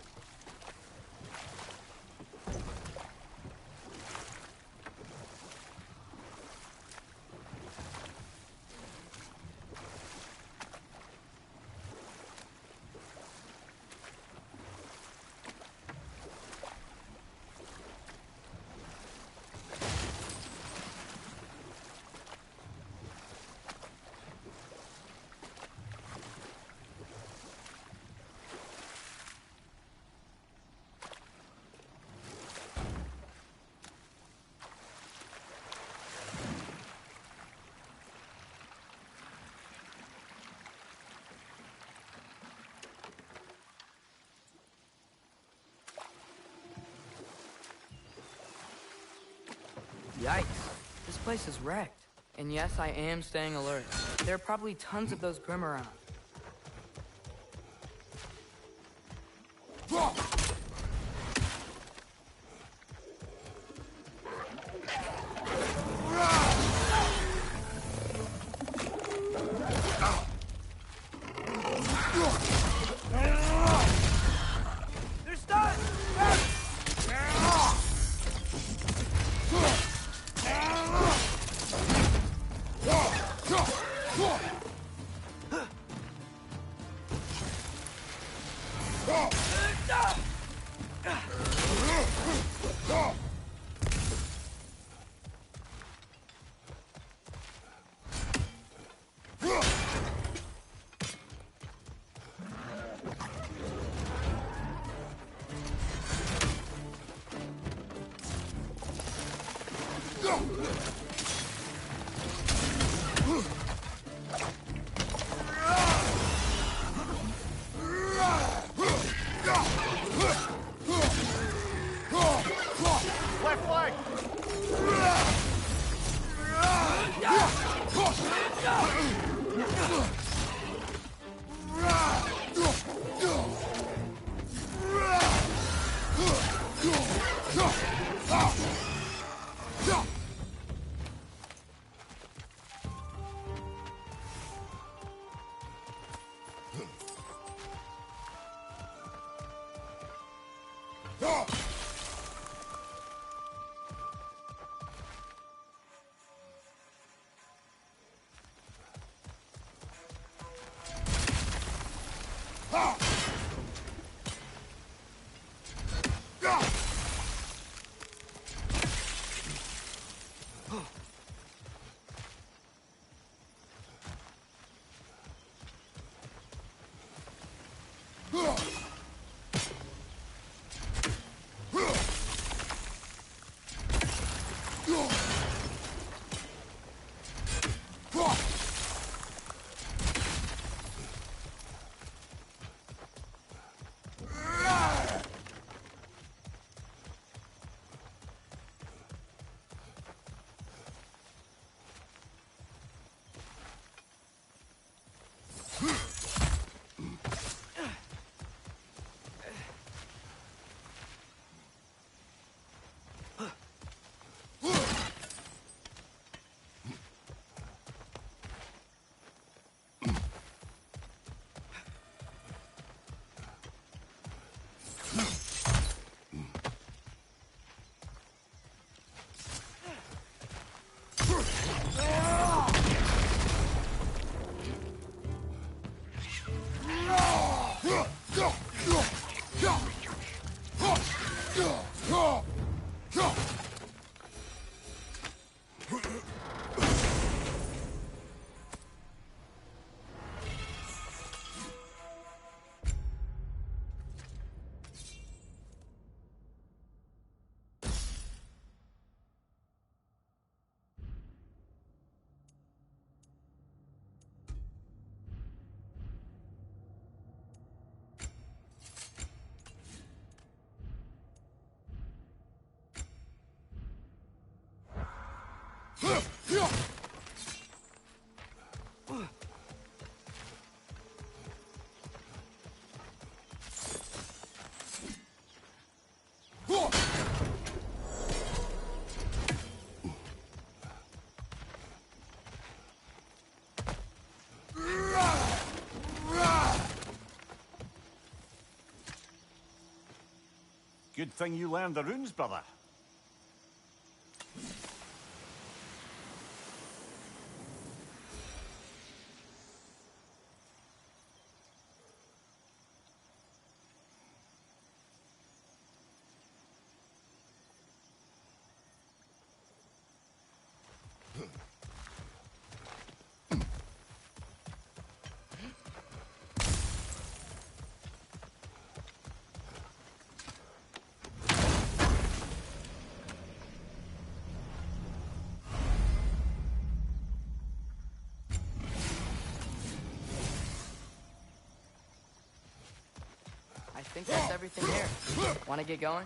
Yikes. This place is wrecked. And yes, I am staying alert. There are probably tons of those Grim around. They're stunned! Good thing you learned the runes, brother. I think that's everything here. Want to get going?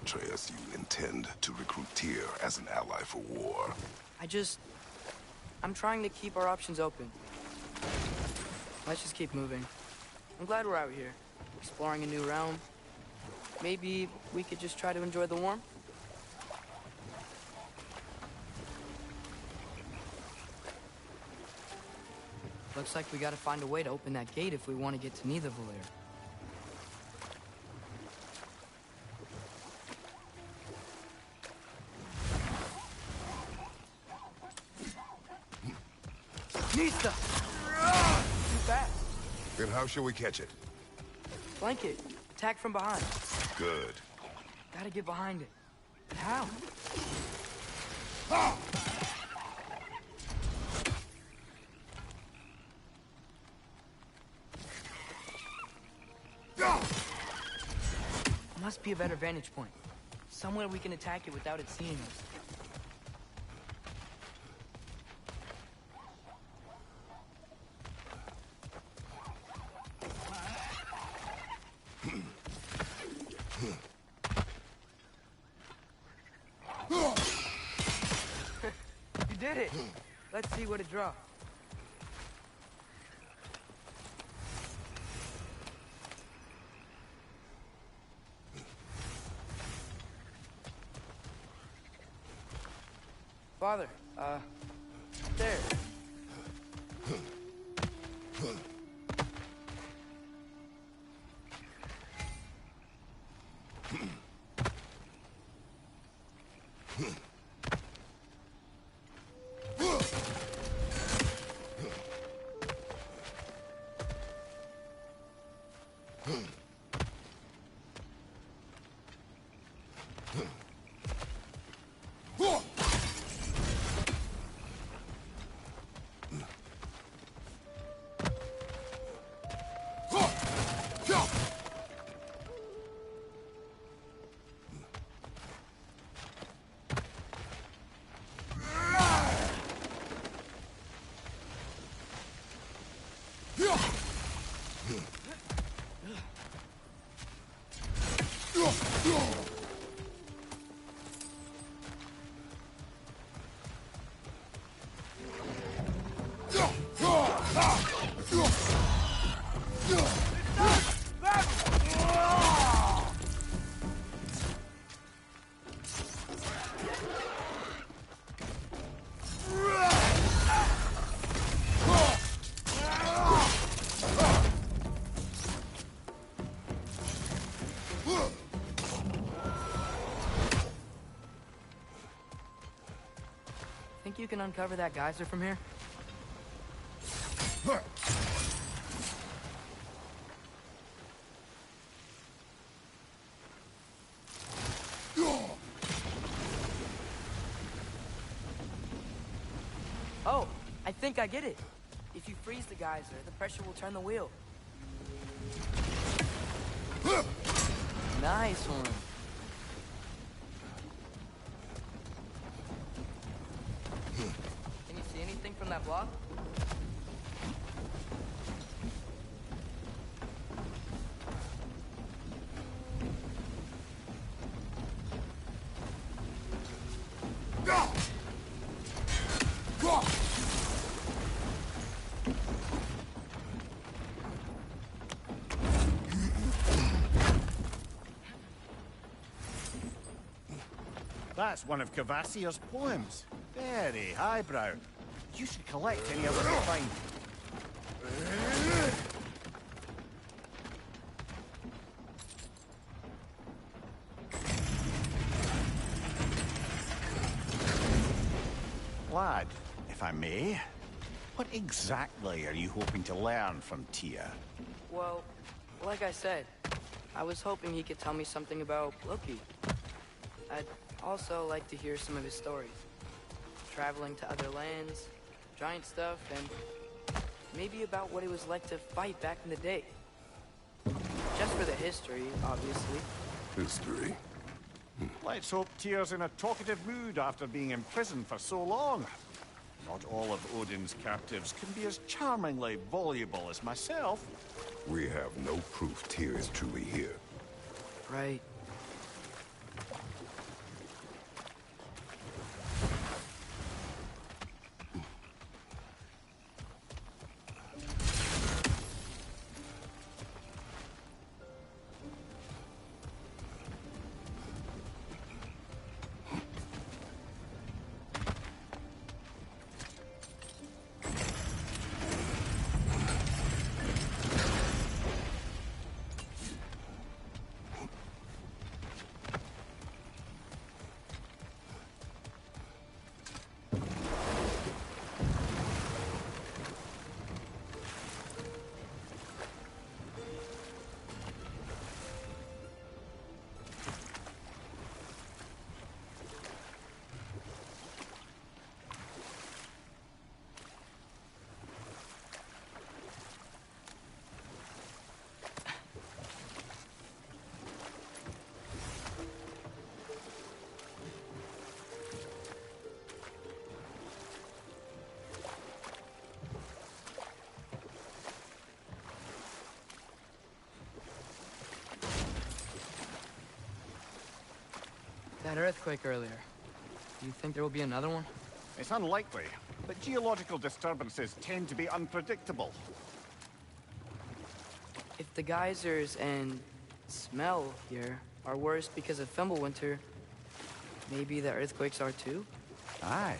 Atreus, you intend to recruit Tyr as an ally for war. I'm trying to keep our options open. Let's just keep moving. I'm glad we're out here, exploring a new realm. Maybe we could just try to enjoy the warmth? Looks like we gotta find a way to open that gate if we want to get to Nidavellir. Nista! Too fast. Then how shall we catch it? Flank it. Attack from behind. Good. Gotta get behind it. But how? Must be a better vantage point. Somewhere we can attack it without it seeing us. You did it! Let's see what it draws. Father, there. Think you can uncover that geyser from here? I think I get it. If you freeze the geyser, the pressure will turn the wheel. Nice one. Can you see anything from that block? That's one of Kvasir's poems. Very highbrow. You should collect any of them you find. Lad, if I may, what exactly are you hoping to learn from Tyr? Well, like I said, I was hoping he could tell me something about Loki. I'd also like to hear some of his stories. Traveling to other lands, giant stuff, and maybe about what it was like to fight back in the day. Just for the history, obviously. History? Let's hope Tyr's in a talkative mood after being imprisoned for so long. Not all of Odin's captives can be as charmingly voluble as myself. We have no proof Tyr is truly here. Right. That earthquake earlier. Do you think there will be another one? It's unlikely, but geological disturbances tend to be unpredictable. If the geysers and smell here are worse because of Fimbulwinter, maybe the earthquakes are too? Aye.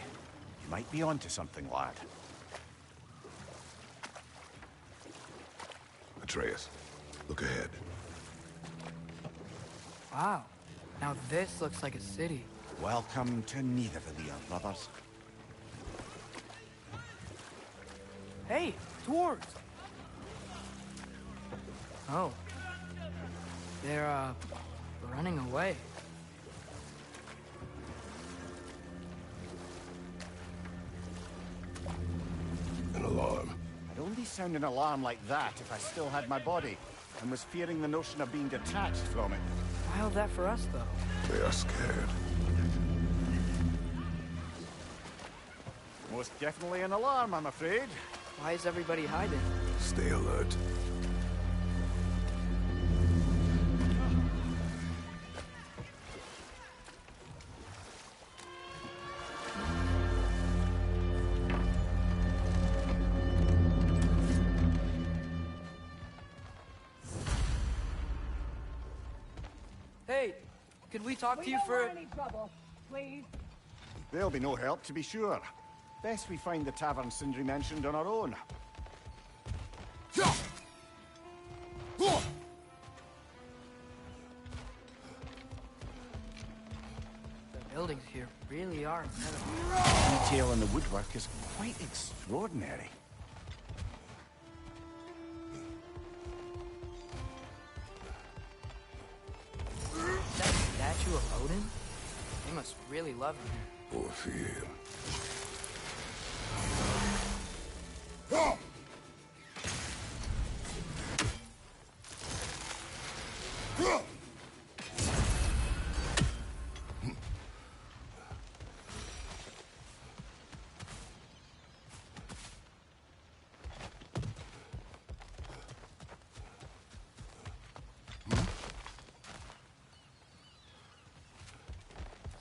You might be onto something, lad. Atreus, look ahead. Wow. Now this looks like a city. Welcome to neither of the other brothers. Hey, dwarves! Oh. They're, running away. An alarm. I'd only sound an alarm like that if I still had my body, and was fearing the notion of being detached from it. Why hold that for us, though? They are scared. Most definitely an alarm, I'm afraid. Why is everybody hiding? Stay alert. Hey, could we talk to you for... any trouble, please. There'll be no help, to be sure. Best we find the tavern Sindri mentioned on our own. The buildings here really are incredible. The detail in the woodwork is quite extraordinary. That statue of Odin? They must really love him. Or fear him.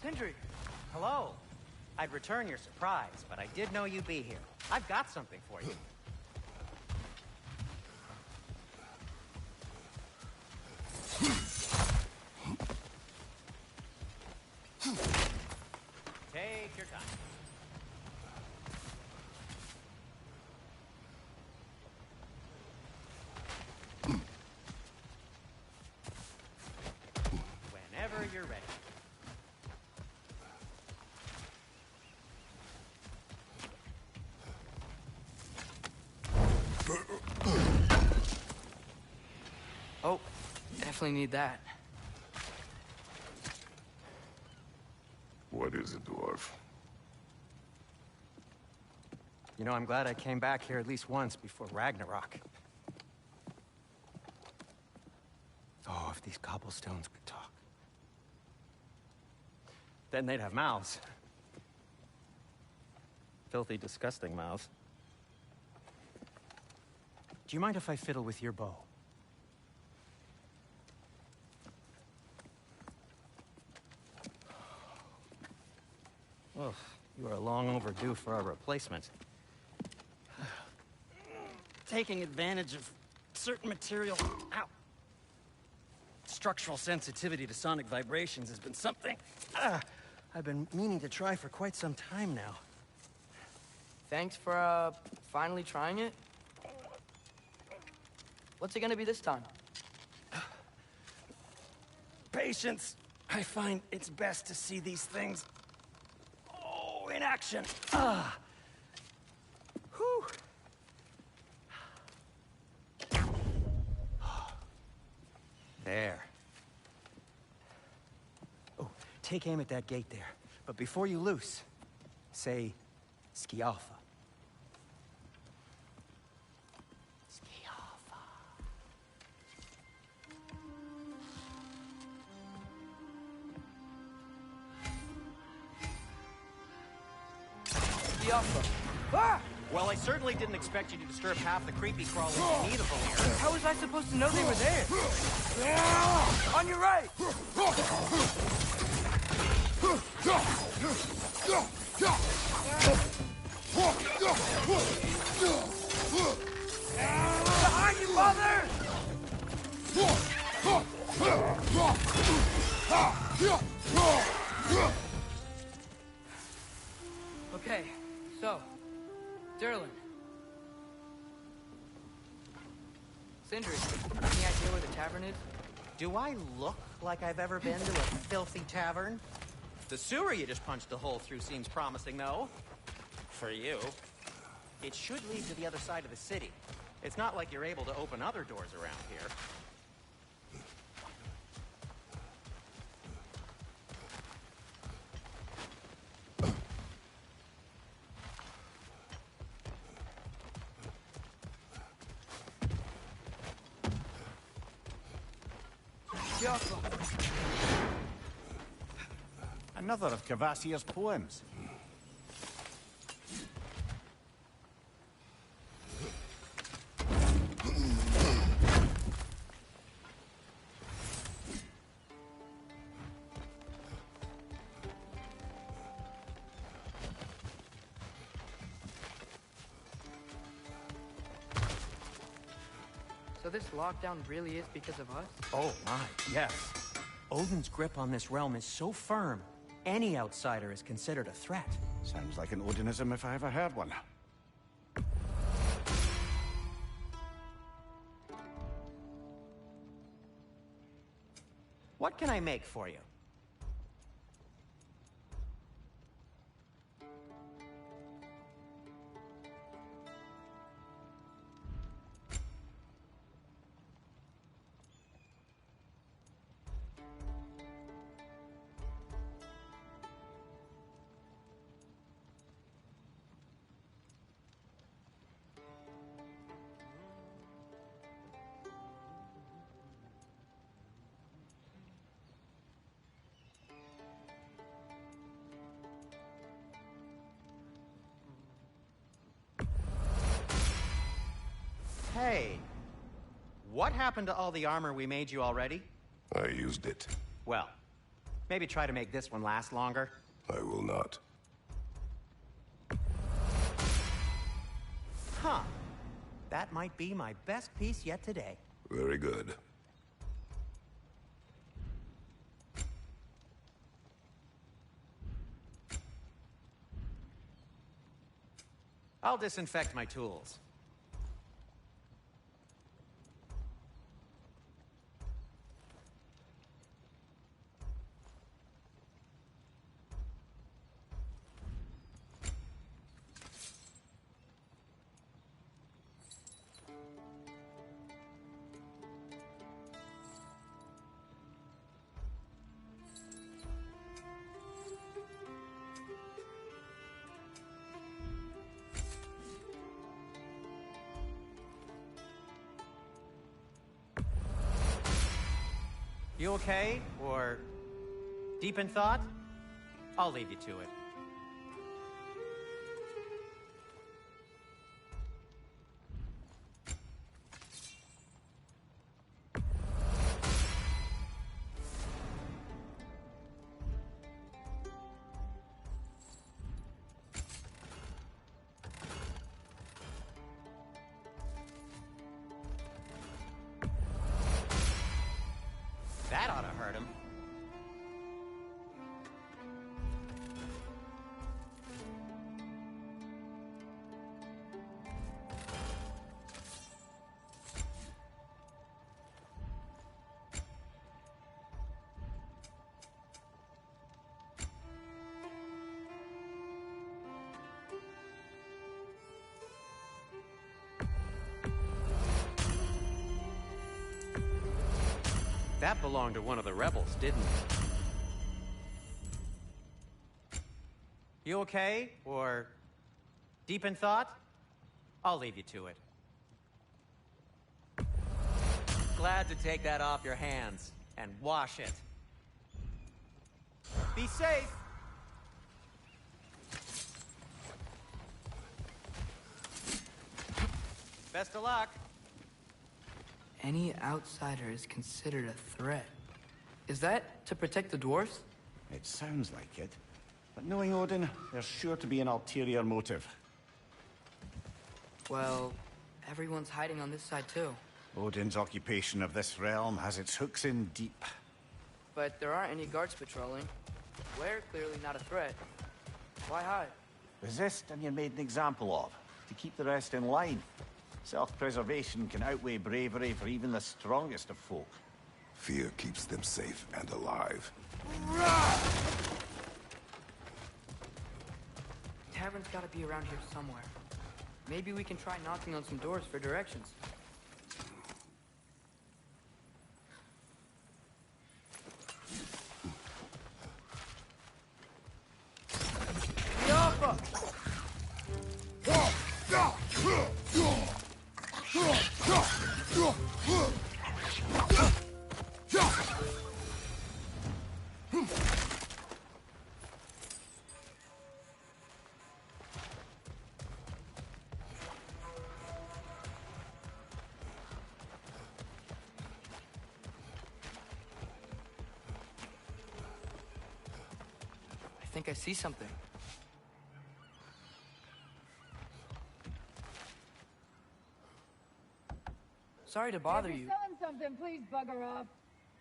Sindri! Hello. I'd return your surprise, but I did know you'd be here. I've got something for you. Take your time. Whenever you're ready. Oh, definitely need that. What is it, dwarf? You know, I'm glad I came back here at least once before Ragnarok. Oh, if these cobblestones could talk. Then they'd have mouths. Filthy, disgusting mouths. Do you mind if I fiddle with your bow? Oh, you are long overdue for a replacement. Taking advantage of certain material. Ow. Structural sensitivity to sonic vibrations has been something I've been meaning to try for quite some time now. Thanks for, finally trying it. What's it gonna be this time? Patience. I find it's best to see these things in action. Whew. There. Oh, take aim at that gate there. But before you loose, say, Skialfa. Ah! Well, I certainly didn't expect you to disturb half the creepy crawlers in need of here. How was I supposed to know they were there? On your right! Behind you, mother! Okay, so, Durlin. Sindri, any idea where the tavern is? Do I look like I've ever been to a filthy tavern? The sewer you just punched a hole through seems promising, though. For you. It should lead to the other side of the city. It's not like you're able to open other doors around here. Another of Kvasir's poems. So this lockdown really is because of us? Oh my, yes. Odin's grip on this realm is so firm, any outsider is considered a threat. Sounds like an Odinism if I ever heard one. What can I make for you? Hey, what happened to all the armor we made you already? I used it. Well, maybe try to make this one last longer. I will not. Huh. That might be my best piece yet today. Very good. I'll disinfect my tools. You okay? Or deep in thought? I'll leave you to it. That ought to hurt him. That belonged to one of the rebels, didn't it? You okay? Or deep in thought? I'll leave you to it. Glad to take that off your hands and wash it. Be safe! Best of luck. Any outsider is considered a threat. Is that to protect the dwarves? It sounds like it. But knowing Odin, there's sure to be an ulterior motive. Well, everyone's hiding on this side too. Odin's occupation of this realm has its hooks in deep. But there aren't any guards patrolling. We're clearly not a threat. Why hide? Resist and you're made an example of, to keep the rest in line. Self-preservation can outweigh bravery for even the strongest of folk. Fear keeps them safe and alive. Tavern's gotta be around here somewhere. Maybe we can try knocking on some doors for directions. I think I see something. Sorry to bother you. If you're selling something, please bugger off.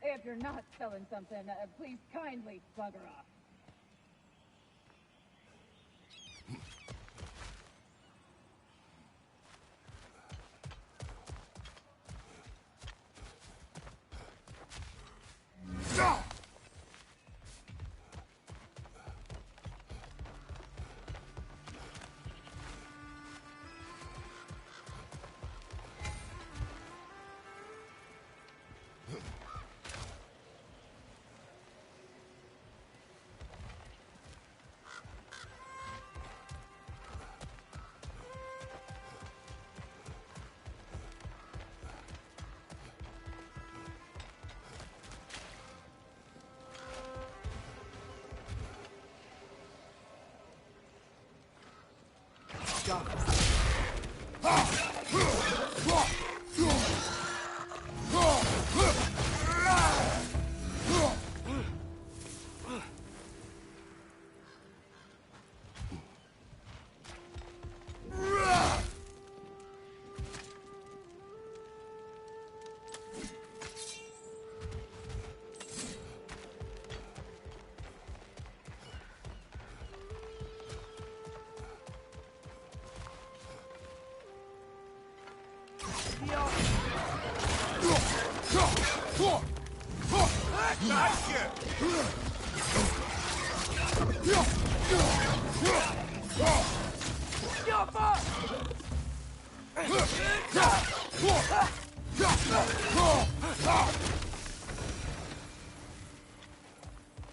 If you're not selling something, please kindly bugger off.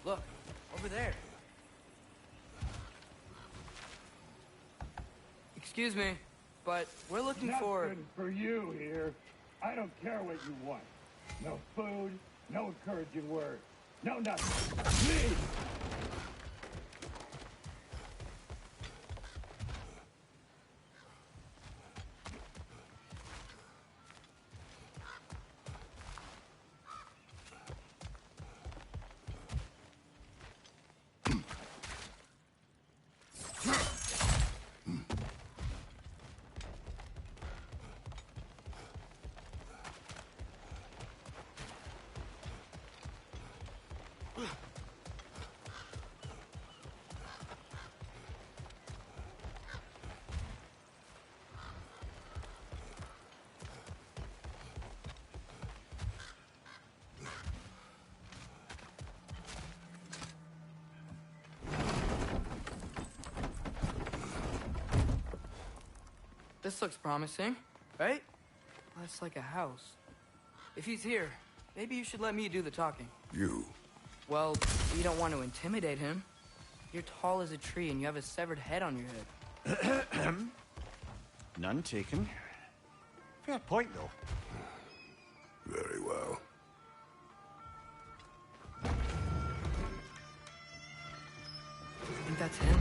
Look, over there. Excuse me, but we're looking for... Nothing for you here. I don't care what you want. No food, no encouraging words, no nothing. Leave! This looks promising, right? That's like a house. If he's here, maybe you should let me do the talking. You? Well, we don't want to intimidate him. You're tall as a tree and you have a severed head on your head. None taken. Fair point, though. Very well. I think that's him.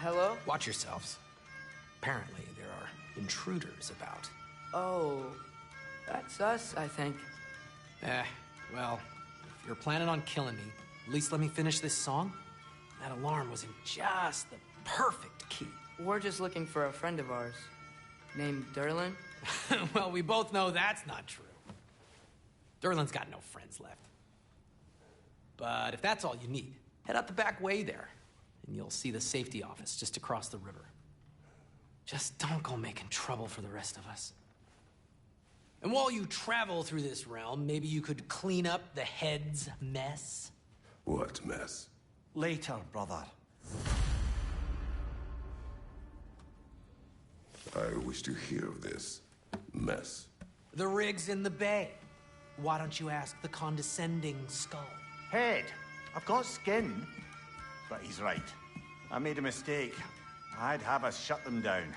Hello? Watch yourselves. Apparently, there are intruders about. Oh, that's us, I think. Well, if you're planning on killing me, at least let me finish this song. That alarm was in just the perfect key. We're just looking for a friend of ours, named Durlin. Well, we both know that's not true. Durlin's got no friends left. But if that's all you need, head out the back way there, and you'll see the safety office just across the river. Just don't go making trouble for the rest of us. And while you travel through this realm, maybe you could clean up the head's mess? What mess? Later, brother. I wish to hear of this mess. The rig's in the bay. Why don't you ask the condescending skull? Head, I've got skin. But he's right. I made a mistake. I'd have us shut them down.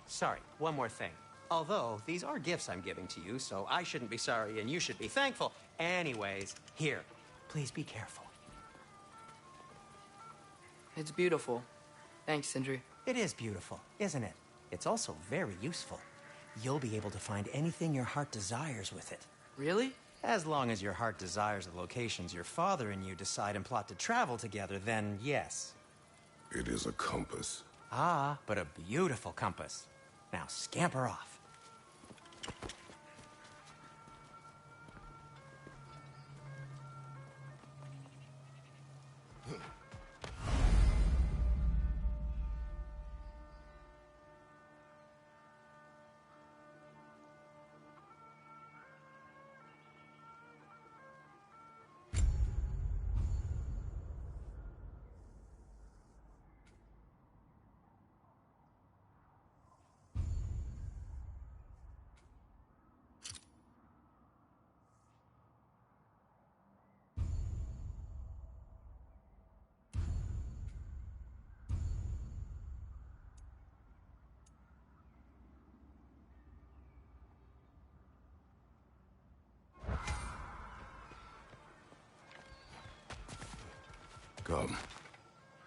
Sorry, one more thing. Although, these are gifts I'm giving to you, so I shouldn't be sorry and you should be thankful. Anyways, here, please be careful. It's beautiful. Thanks, Sindri. It is beautiful, isn't it? It's also very useful. You'll be able to find anything your heart desires with it. Really? As long as your heart desires the locations your father and you decide and plot to travel together, then yes. It is a compass. Ah, but a beautiful compass. Now scamper off. Come.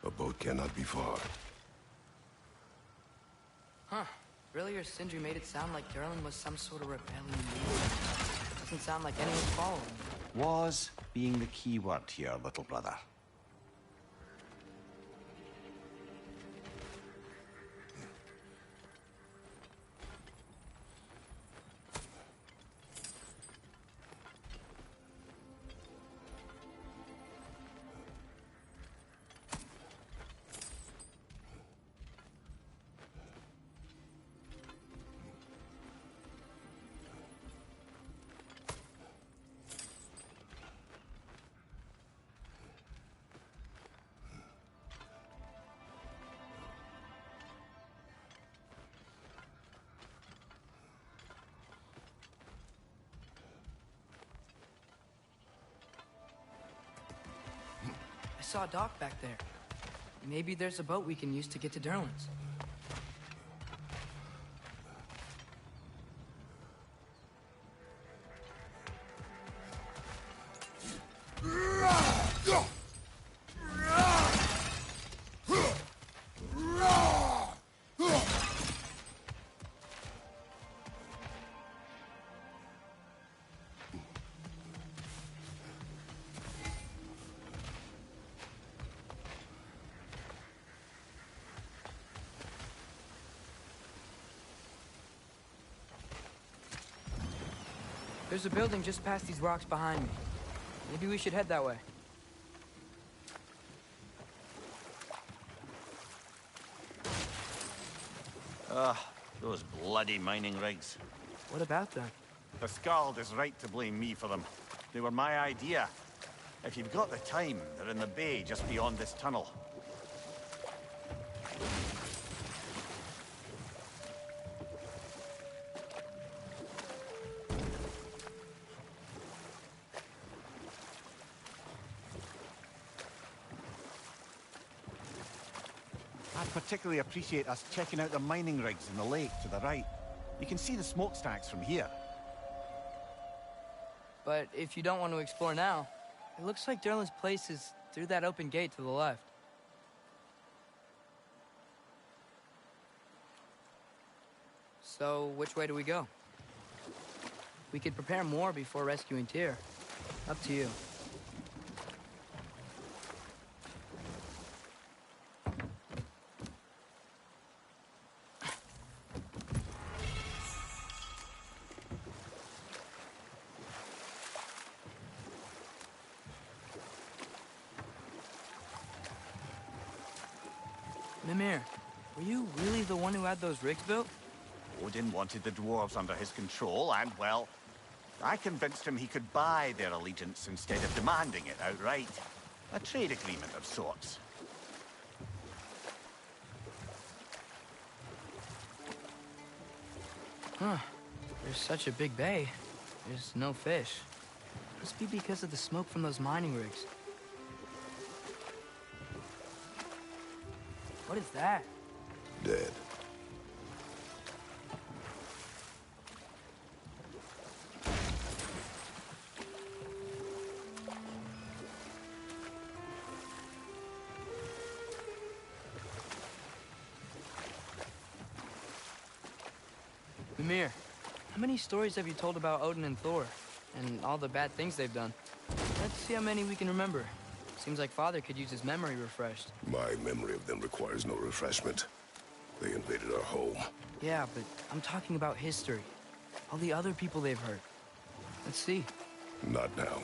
A boat cannot be far. Huh. Earlier, Sindri made it sound like Durlin was some sort of rebellion leader. Doesn't sound like anyone's following. Was being the key word here, little brother. I saw a dock back there. Maybe there's a boat we can use to get to Durlin's. There's a building just past these rocks behind me. Maybe we should head that way. Those bloody mining rigs. What about them? The Skald is right to blame me for them. They were my idea. If you've got the time, they're in the bay just beyond this tunnel. I'd particularly appreciate us checking out the mining rigs in the lake to the right. You can see the smokestacks from here. But if you don't want to explore now, it looks like Durlin's place is through that open gate to the left. So, which way do we go? We could prepare more before rescuing Tyr. Up to you. Mimir, were you really the one who had those rigs built? Odin wanted the dwarves under his control, and, well, I convinced him he could buy their allegiance instead of demanding it outright. A trade agreement of sorts. Huh. There's such a big bay. There's no fish. Must be because of the smoke from those mining rigs. What is that? Dead. Mimir, how many stories have you told about Odin and Thor? And all the bad things they've done? Let's see how many we can remember. Seems like Father could use his memory refreshed. My memory of them requires no refreshment. They invaded our home. Yeah, but I'm talking about history. All the other people they've hurt. Let's see. Not now.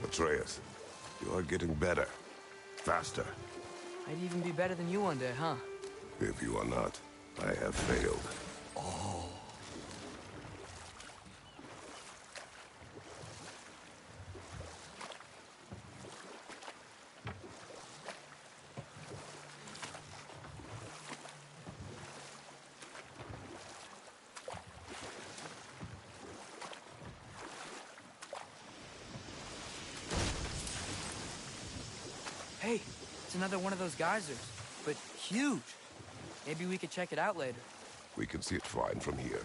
Atreus, you are getting better. Faster. I'd even be better than you one day, huh? If you are not, I have failed. Oh. Hey, It's another one of those geysers, but huge. Maybe we could check it out later. We can see it fine from here.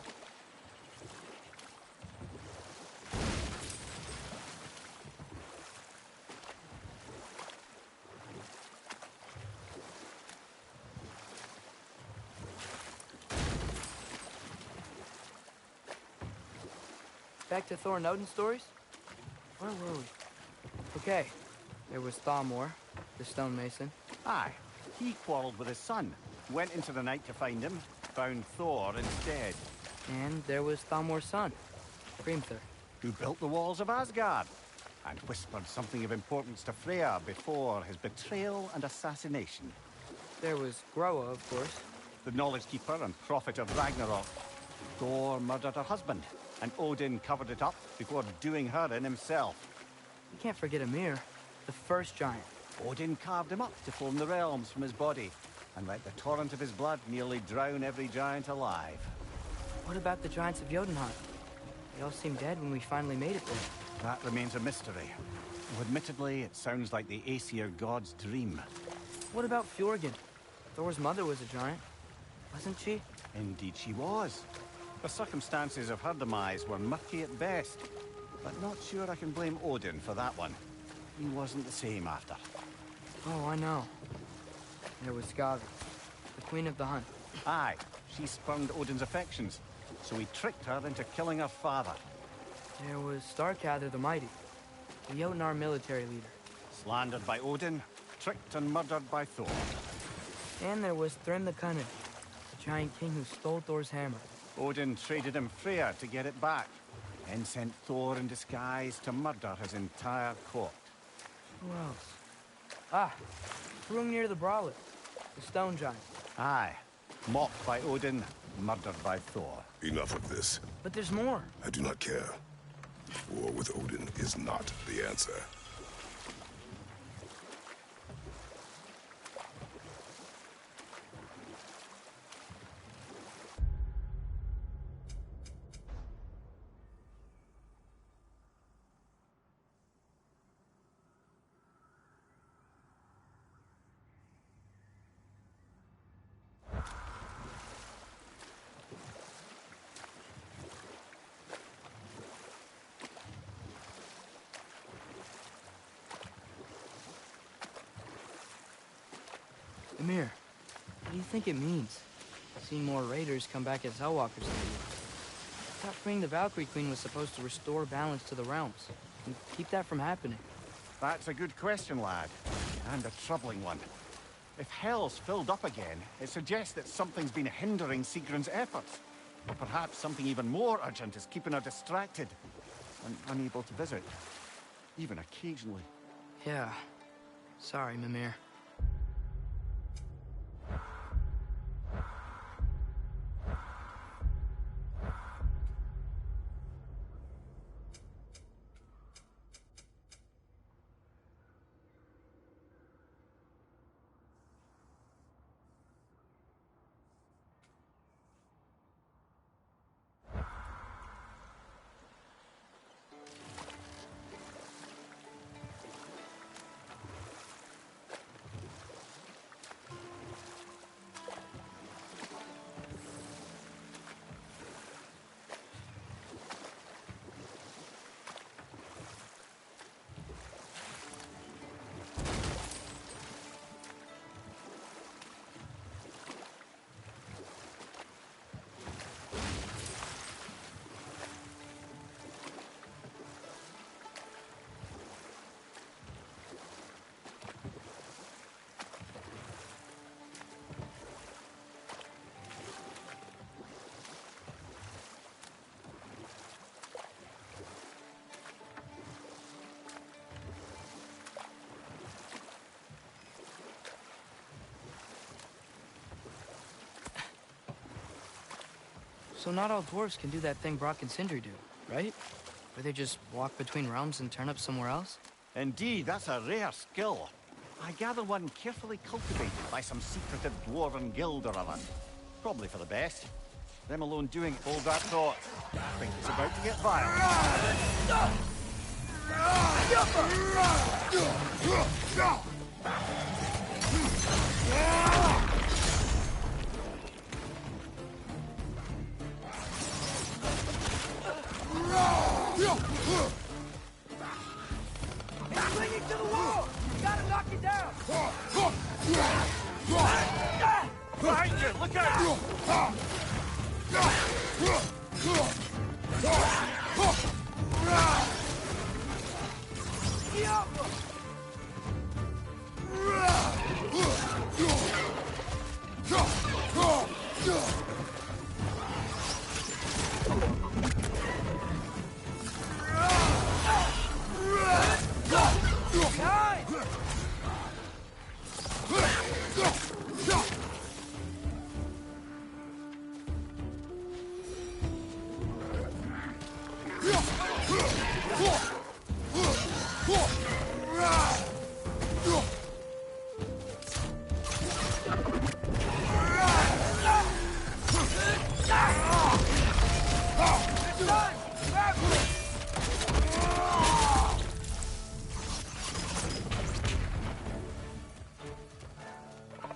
Back to Thor and Odin stories? Where were we? Okay, there was Thalmor, the stonemason. Aye, he quarreled with his son, went into the night to find him, found Thor instead. And there was Thalmor's son, Hrimthur. Who built the walls of Asgard, and whispered something of importance to Freya before his betrayal and assassination. There was Groa, of course. The knowledge keeper and prophet of Ragnarok. Thor murdered her husband, and Odin covered it up before doing her in himself. You can't forget Ymir, the first giant. Odin carved him up to form the realms from his body, and let the torrent of his blood nearly drown every giant alive. What about the giants of Jotunheim? They all seemed dead when we finally made it there. That remains a mystery. Though admittedly, it sounds like the Aesir god's dream. What about Fjorgyn? Thor's mother was a giant, wasn't she? Indeed she was. The circumstances of her demise were murky at best, but not sure I can blame Odin for that one. He wasn't the same after. Oh, I know. There was Skavi, the queen of the hunt. Aye, she spurned Odin's affections, so he tricked her into killing her father. There was Starkather the Mighty, the Jotnar military leader. Slandered by Odin, tricked and murdered by Thor. And there was Thrym the Cunning, the giant king who stole Thor's hammer. Odin traded him Freya to get it back, and sent Thor in disguise to murder his entire court. Who else? Ah, Hrungnir the Brawler, the stone giant. Aye, mocked by Odin, murdered by Thor. Enough of this. But there's more. I do not care. War with Odin is not the answer. Ymir, what do you think it means? Seeing more raiders come back as Hellwalkers than you. I thought freeing the Valkyrie Queen was supposed to restore balance to the realms, and keep that from happening. That's a good question, lad. And a troubling one. If Hell's filled up again, it suggests that something's been hindering Sigrun's efforts. Or perhaps something even more urgent is keeping her distracted and unable to visit. Even occasionally. Yeah. Sorry, Mimir. So not all dwarves can do that thing Brock and Sindri do, right? Where they just walk between realms and turn up somewhere else? Indeed, that's a rare skill. I gather one carefully cultivated by some secretive dwarven guild or other. Probably for the best. Them alone doing it, hold that thought. I think it's about to get violent. Behind you! Look out!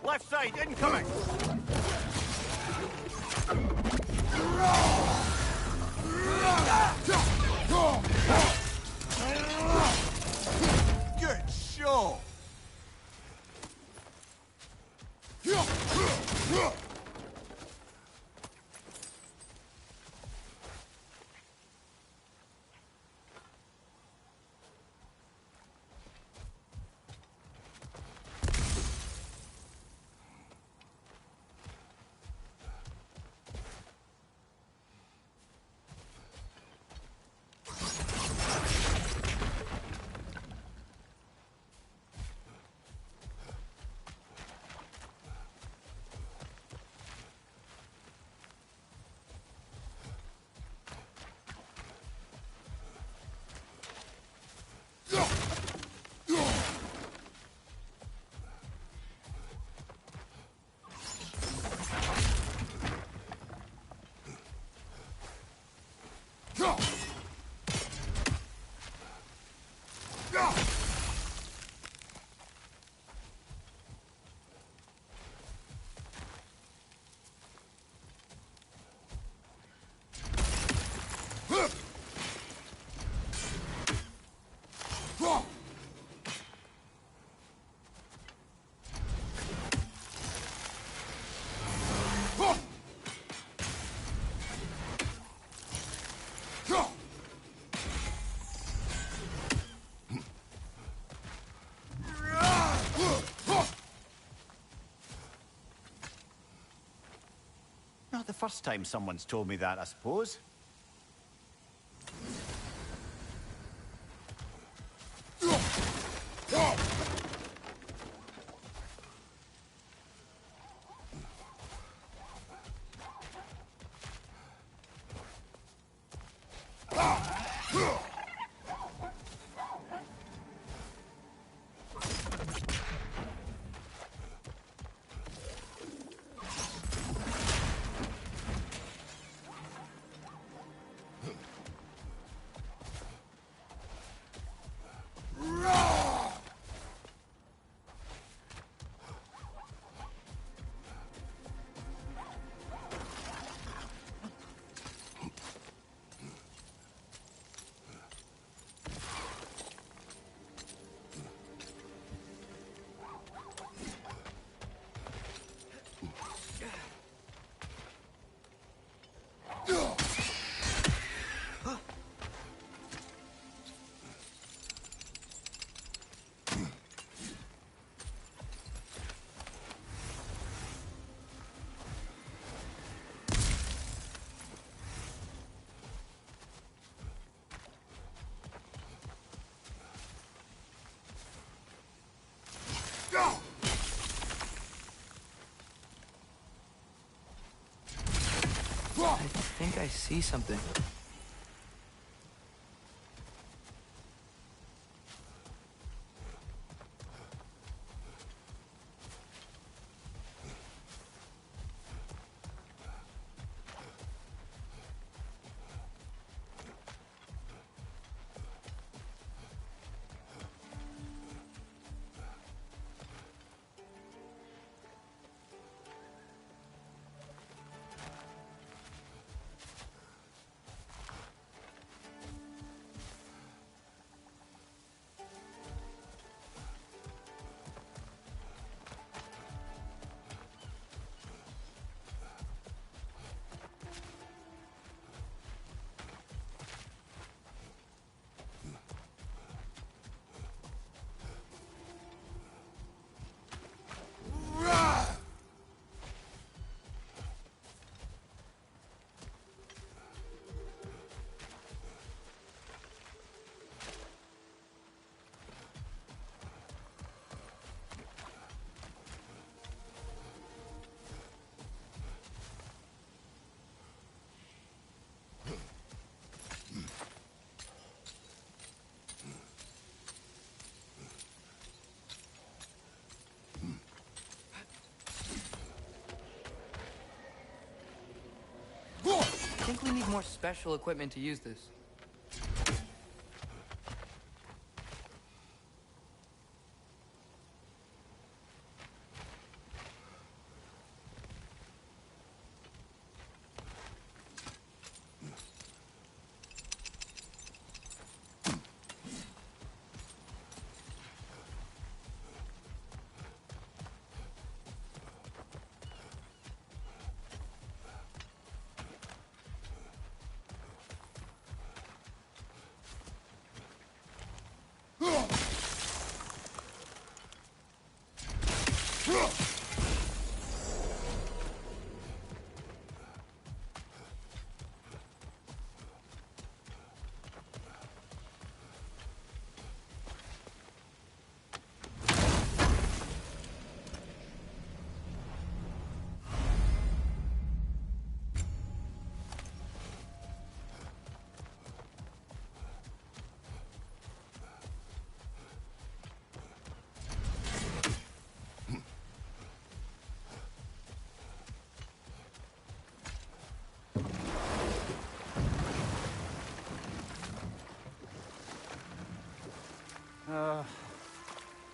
Left side, incoming! Good show! Not the first time someone's told me that, I suppose. I think I see something. need more special equipment to use this.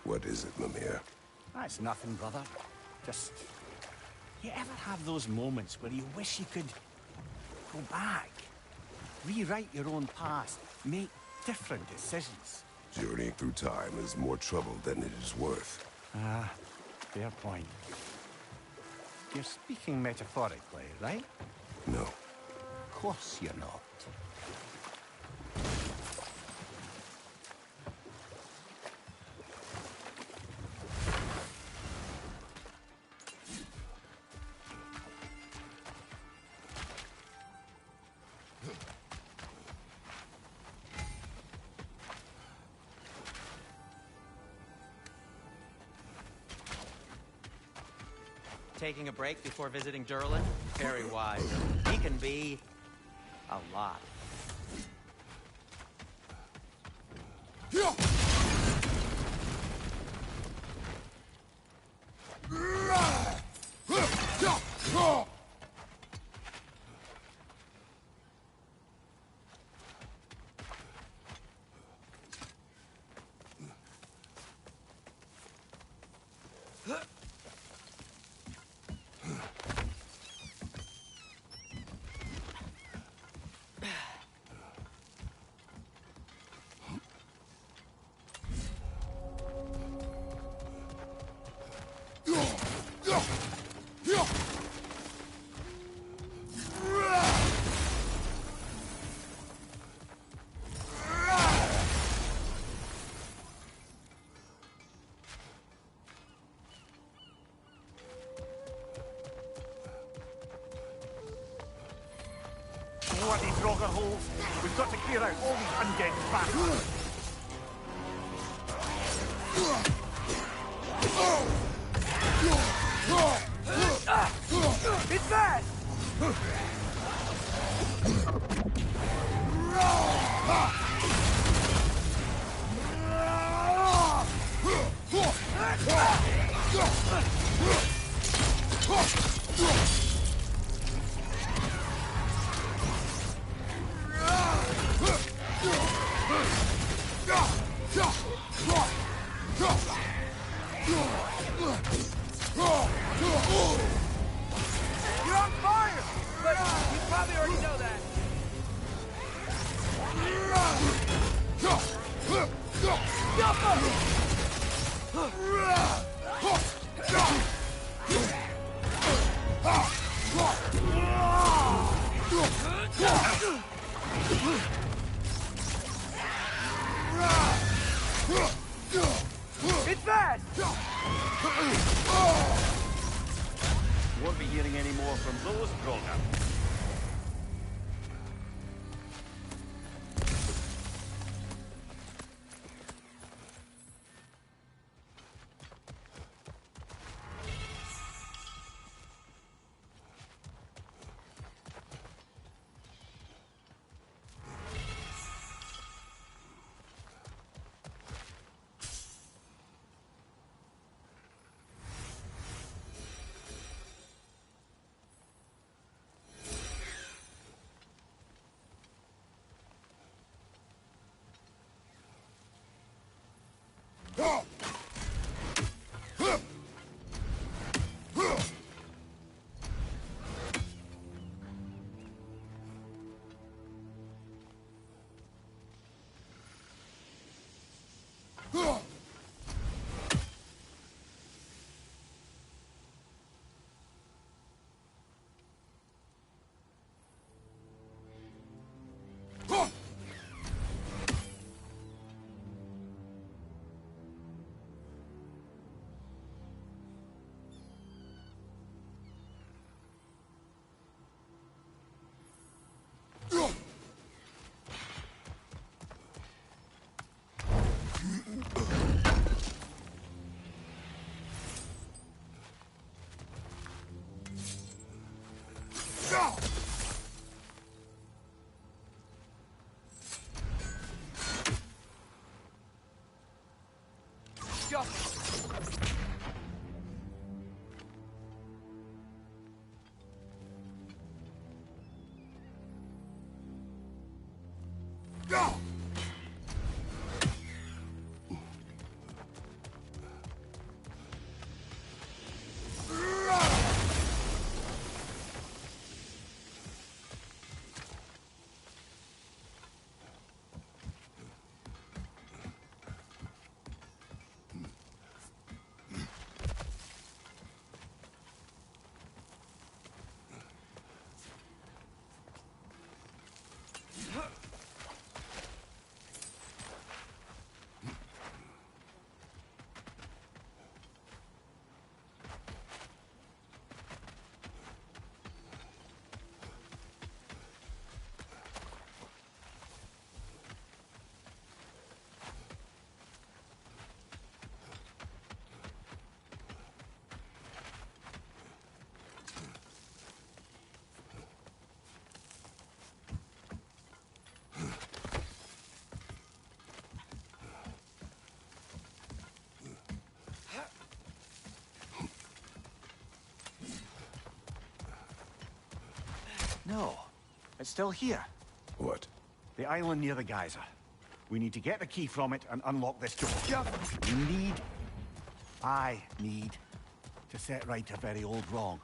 What is it, Mimir? That's nothing, brother. Just... You ever have those moments where you wish you could... go back? Rewrite your own past. Make different decisions. Journeying through time is more trouble than it is worth. Ah, fair point. You're speaking metaphorically, right? No. Of course you're not. Taking a break before visiting Durlin? Very wise. He can be... a lot. Bloody Draugr holes. We've got to clear out all these undead bastards. It's bad! You're on fire! But you probably already know that. It's fast! Won't be hearing any more from those Draugr. No, it's still here. What? The island near the geyser. We need to get the key from it and unlock this door. I need to set right a very old wrong.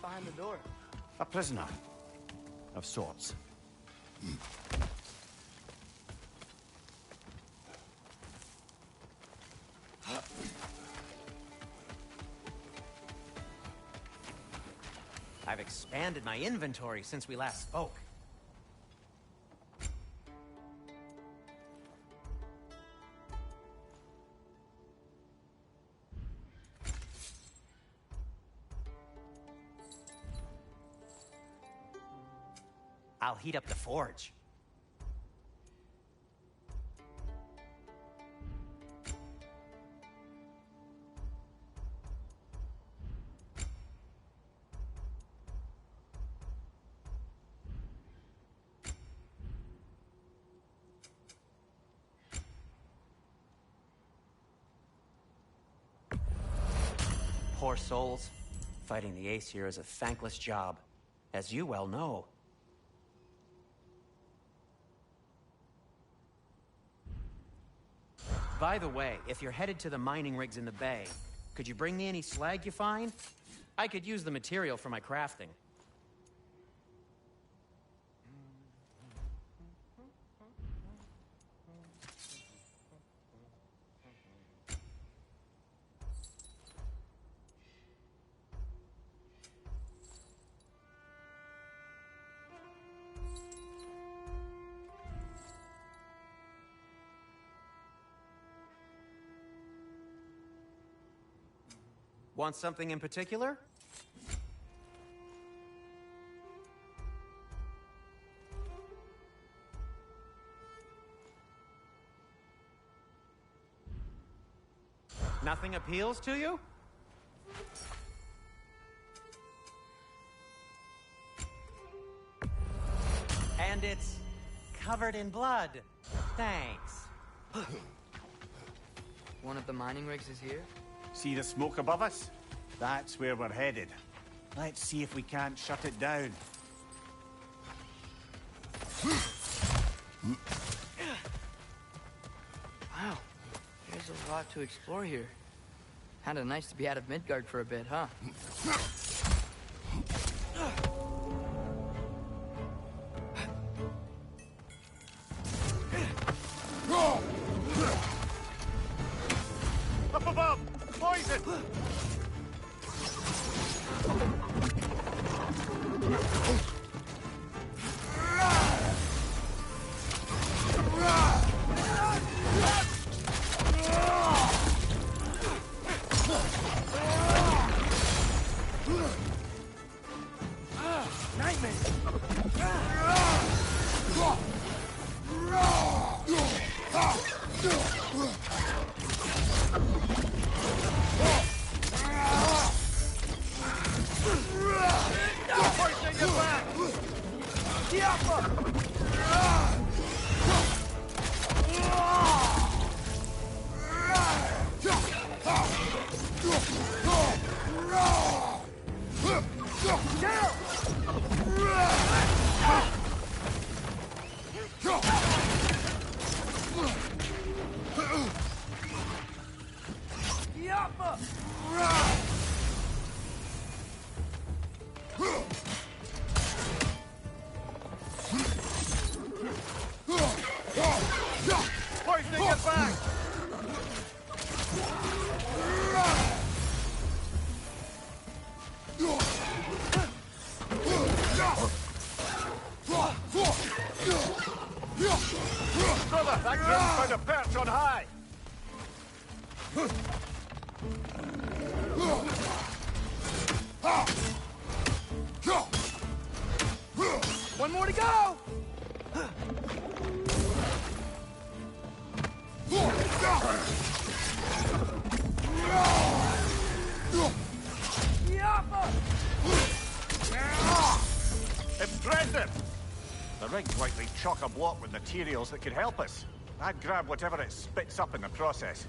Behind the door. A prisoner. Of sorts. I've expanded my inventory since we last spoke. I'll heat up the forge. Poor souls. Fighting the Aesir is a thankless job, as you well know. By the way, if you're headed to the mining rigs in the bay, could you bring me any slag you find? I could use the material for my crafting. Want something in particular? Nothing appeals to you? And it's covered in blood. Thanks. One of the mining rigs is here? See the smoke above us? That's where we're headed. Let's see if we can't shut it down. Wow, there's a lot to explore here. Kinda nice to be out of Midgard for a bit, huh? Up above! Poison! Poisoning it back! Brother, that grim's found a perch on high! One more to go! Impressive! The rig's likely chock-a-block with materials that could help us. I'd grab whatever it spits up in the process.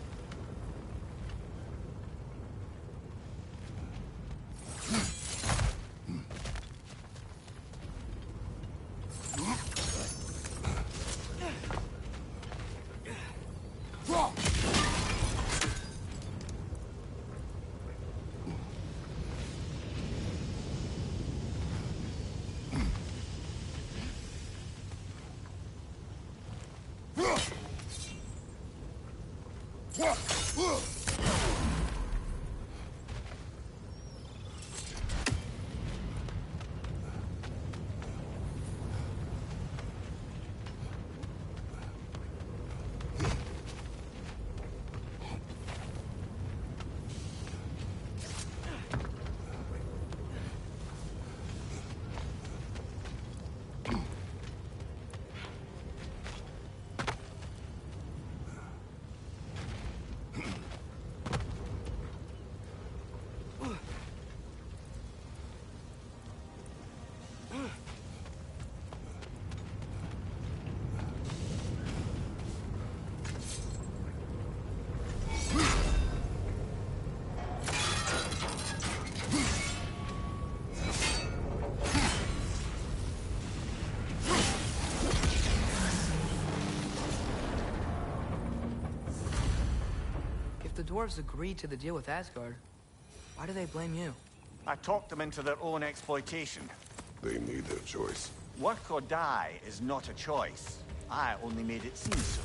If the dwarves agreed to the deal with Asgard, why do they blame you? I talked them into their own exploitation. They made their choice. Work or die is not a choice. I only made it seem so.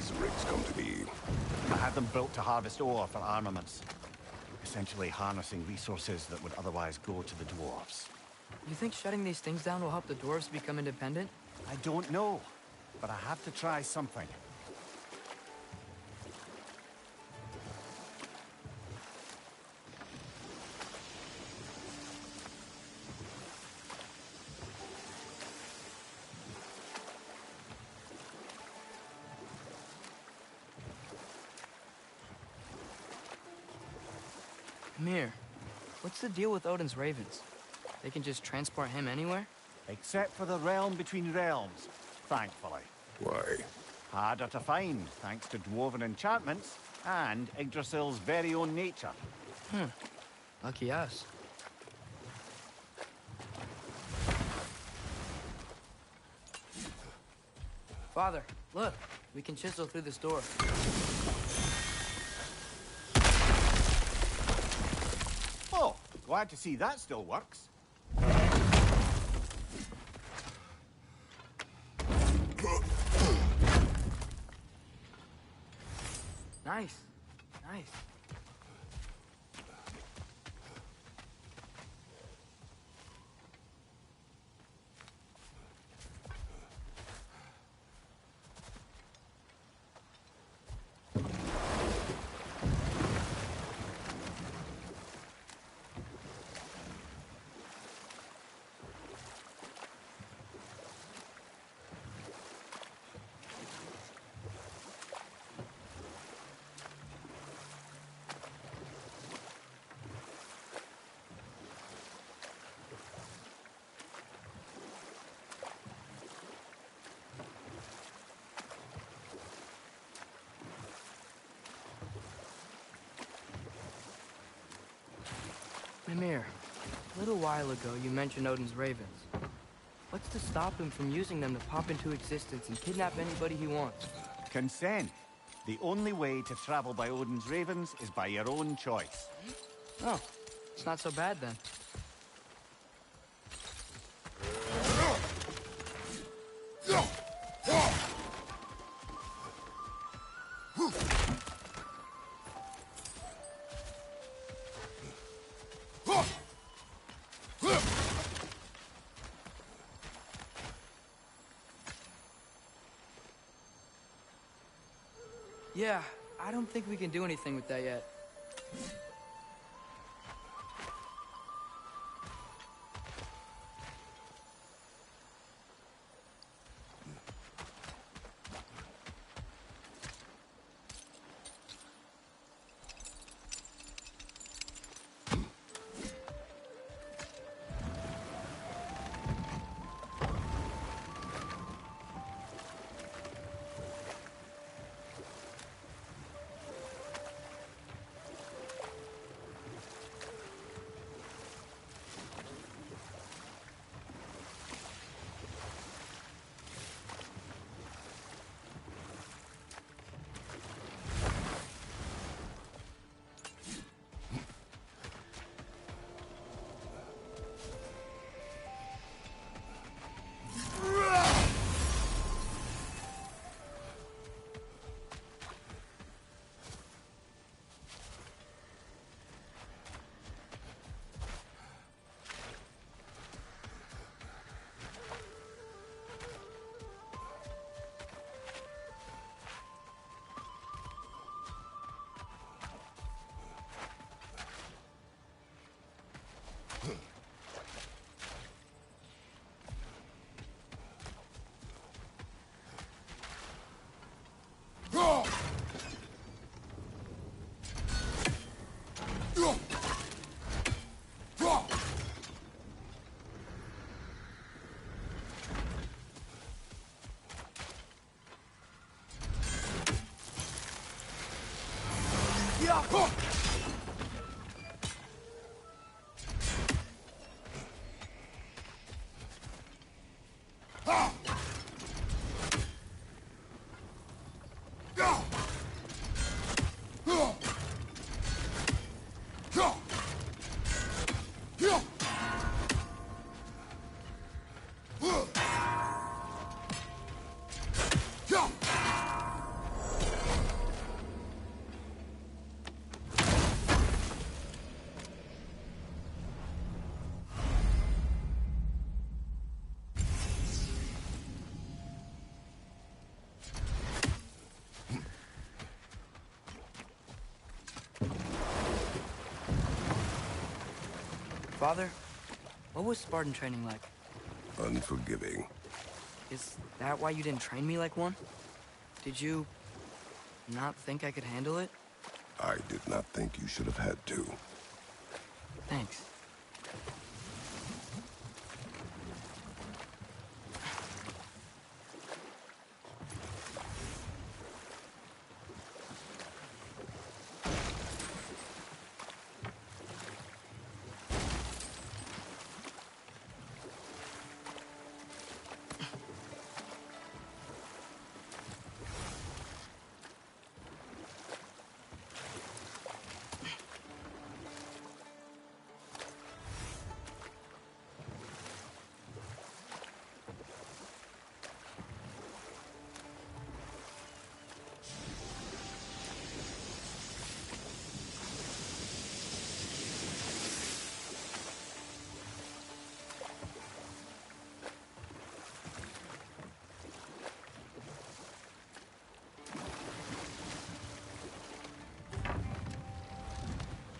these rigs come to be? I had them built to harvest ore for armaments. Essentially harnessing resources that would otherwise go to the dwarves. You think shutting these things down will help the dwarves become independent? I don't know, but I have to try something. Mir, what's the deal with Odin's ravens? They can just transport him anywhere? Except for the realm between realms, thankfully. Why? Harder to find, thanks to dwarven enchantments and Yggdrasil's very own nature. Lucky us. Father, look. We can chisel through this door. Oh, glad to see that still works. Nice. Nice. Mimir, a little while ago you mentioned Odin's ravens. What's to stop him from using them to pop into existence and kidnap anybody he wants? Consent. The only way to travel by Odin's ravens is by your own choice. Oh, it's not so bad then. Yeah, I don't think we can do anything with that yet. Father, what was Spartan training like? Unforgiving. Is that why you didn't train me like one? Did you not think I could handle it? I did not think you should have had to. Thanks.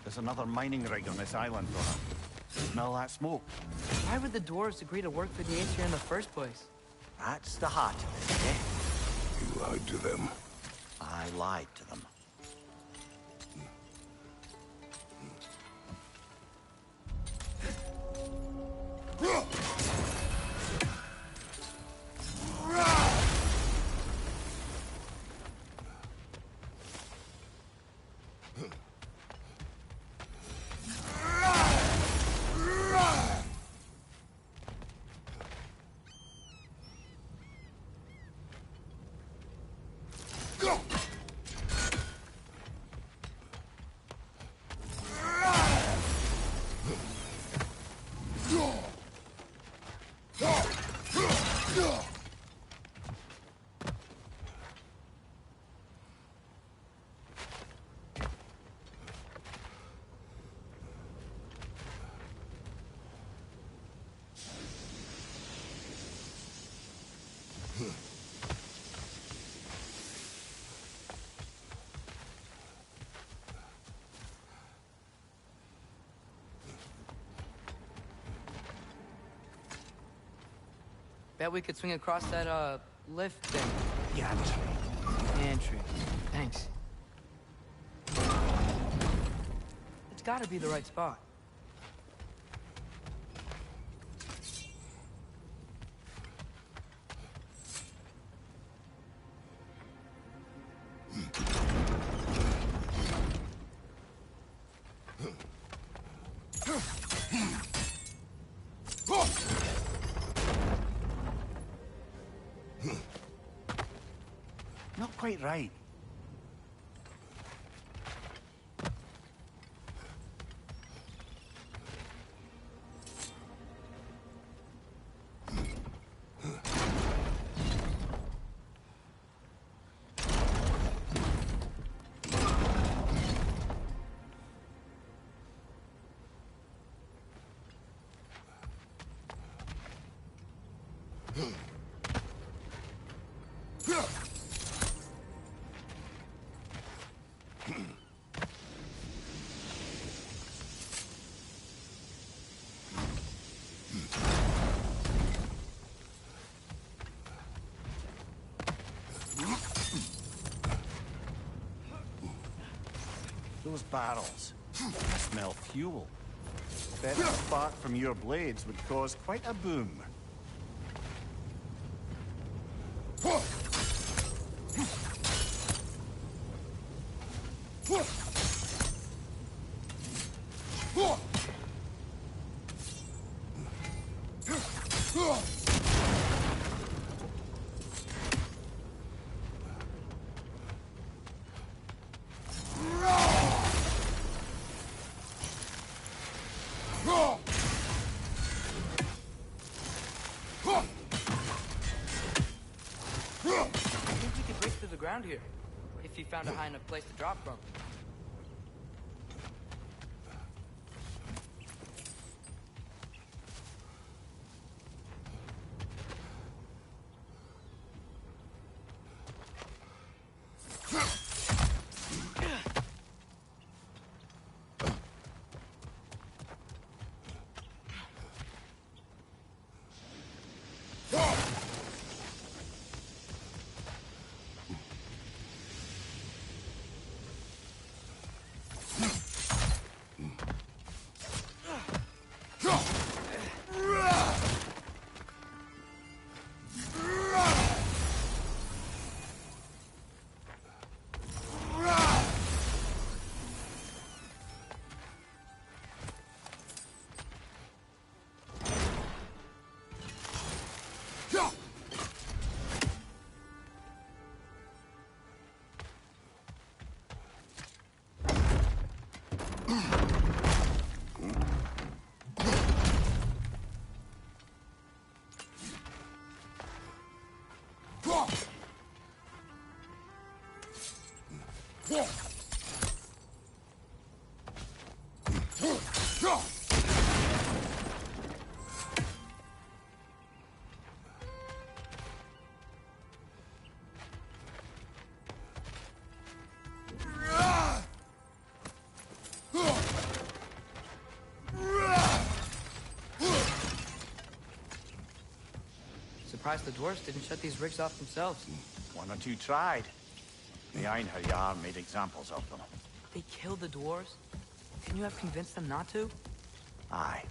There's another mining rig on this island, brother. Smell that smoke? Why would the dwarves agree to work for the Aesir in the first place? That's the heart of it, eh? You lied to them. I lied to them. Bet we could swing across that, lift thing. Yeah, Entry. Thanks. It's gotta be the right spot. Not quite right. Those barrels. I smell fuel. Bet a spark from your blades would cause quite a boom. Around here, if you found a high enough place to drop from. Surprised the dwarves didn't shut these rigs off themselves. One or two tried. The Einherjar made examples of them. They killed the dwarves? Can you have convinced them not to? Aye.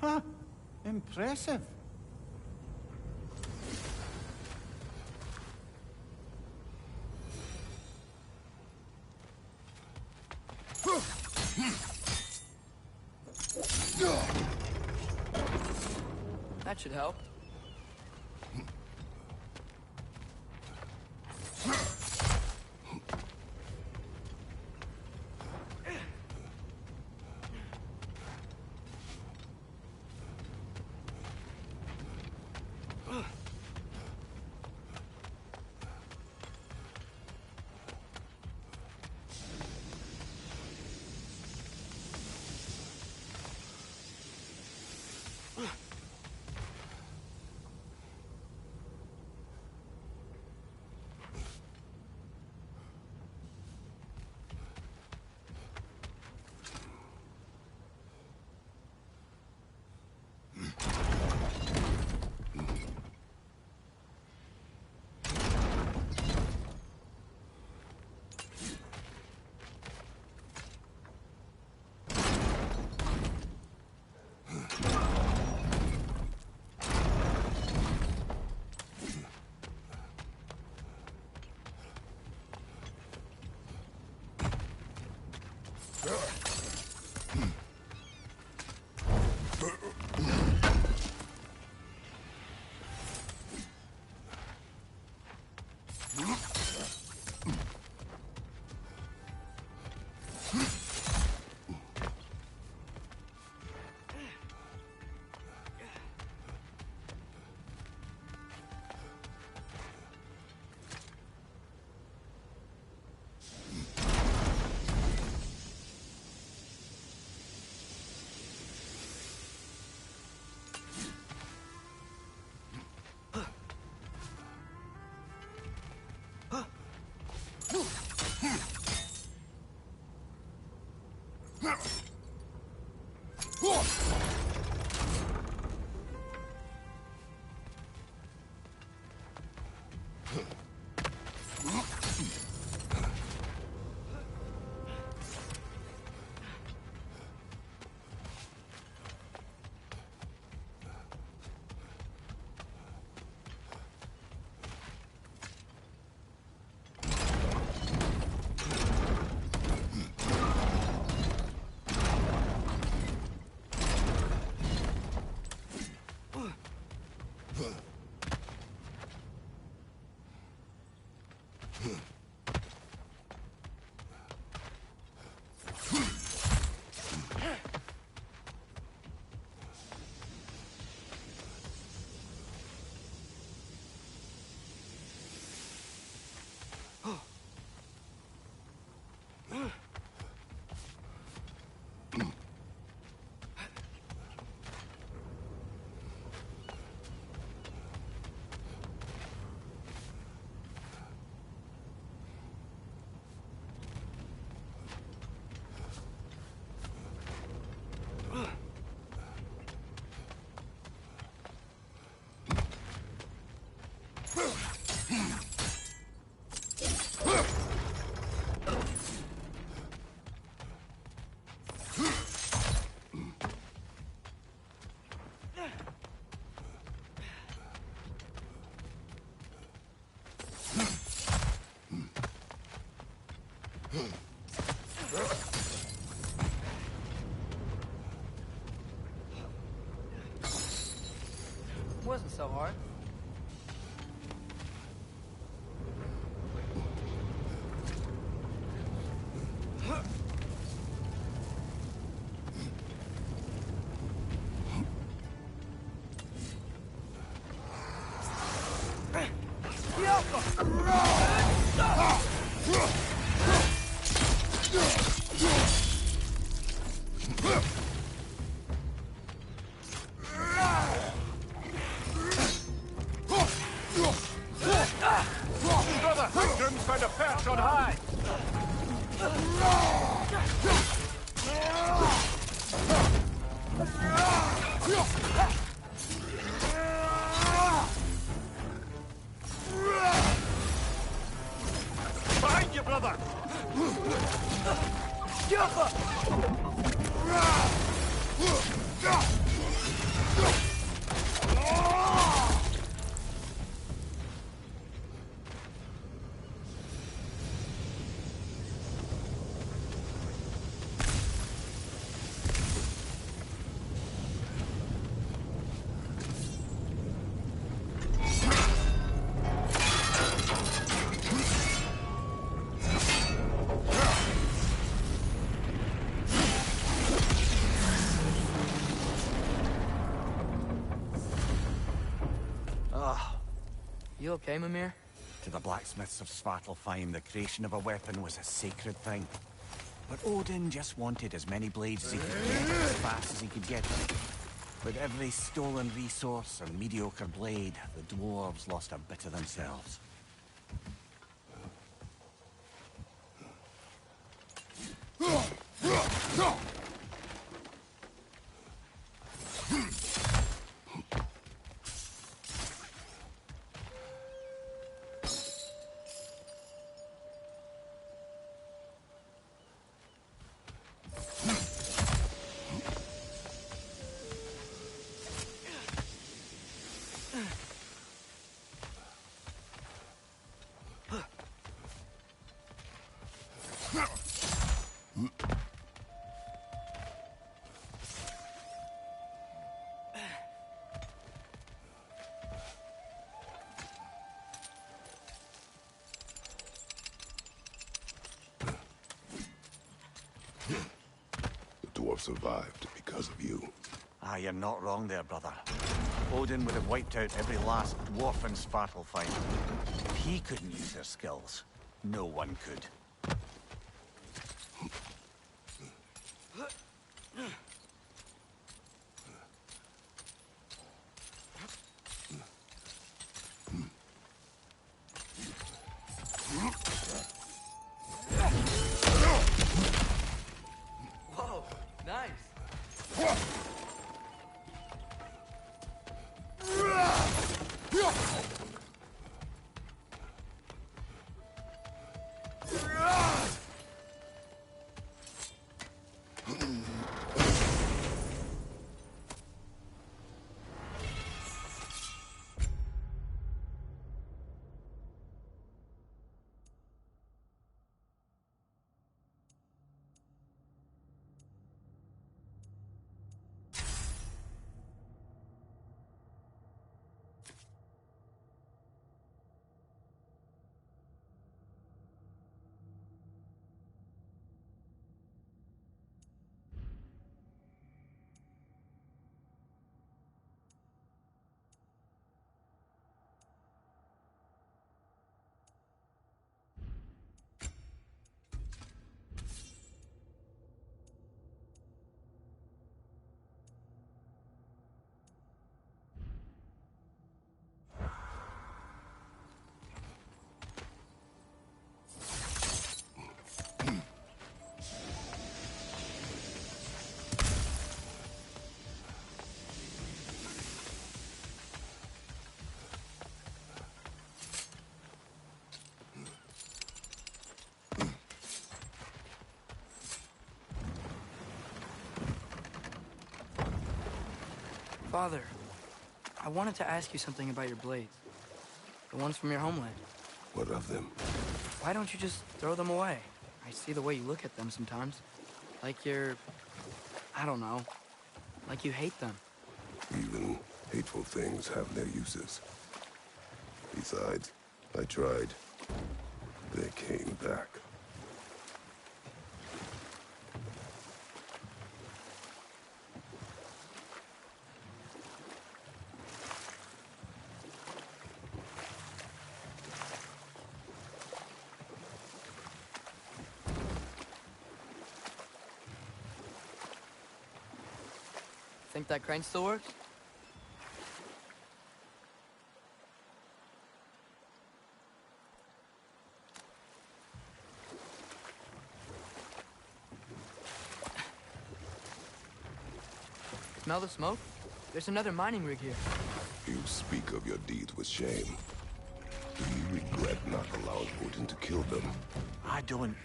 Huh. Impressive. That should help. Wasn't so hard. You okay, Mimir? To the blacksmiths of Svartalfheim, the creation of a weapon was a sacred thing. But Odin just wanted as many blades as he could get, as fast as he could get them. With every stolen resource and mediocre blade, the dwarves lost a bit of themselves. Survived because of you. Ah, you're not wrong there, brother. Odin would have wiped out every last dwarf in Svartalfheim. If he couldn't use their skills, no one could. Whoa, nice. Father, I wanted to ask you something about your blades. The ones from your homeland. What of them? Why don't you just throw them away? I see the way you look at them sometimes. Like you're... I don't know. Like you hate them. Even hateful things have their uses. Besides, I tried. They came back. Think that crane still works? Smell the smoke? There's another mining rig here. You speak of your deeds with shame. Do you regret not allowing Odin to kill them? I don't.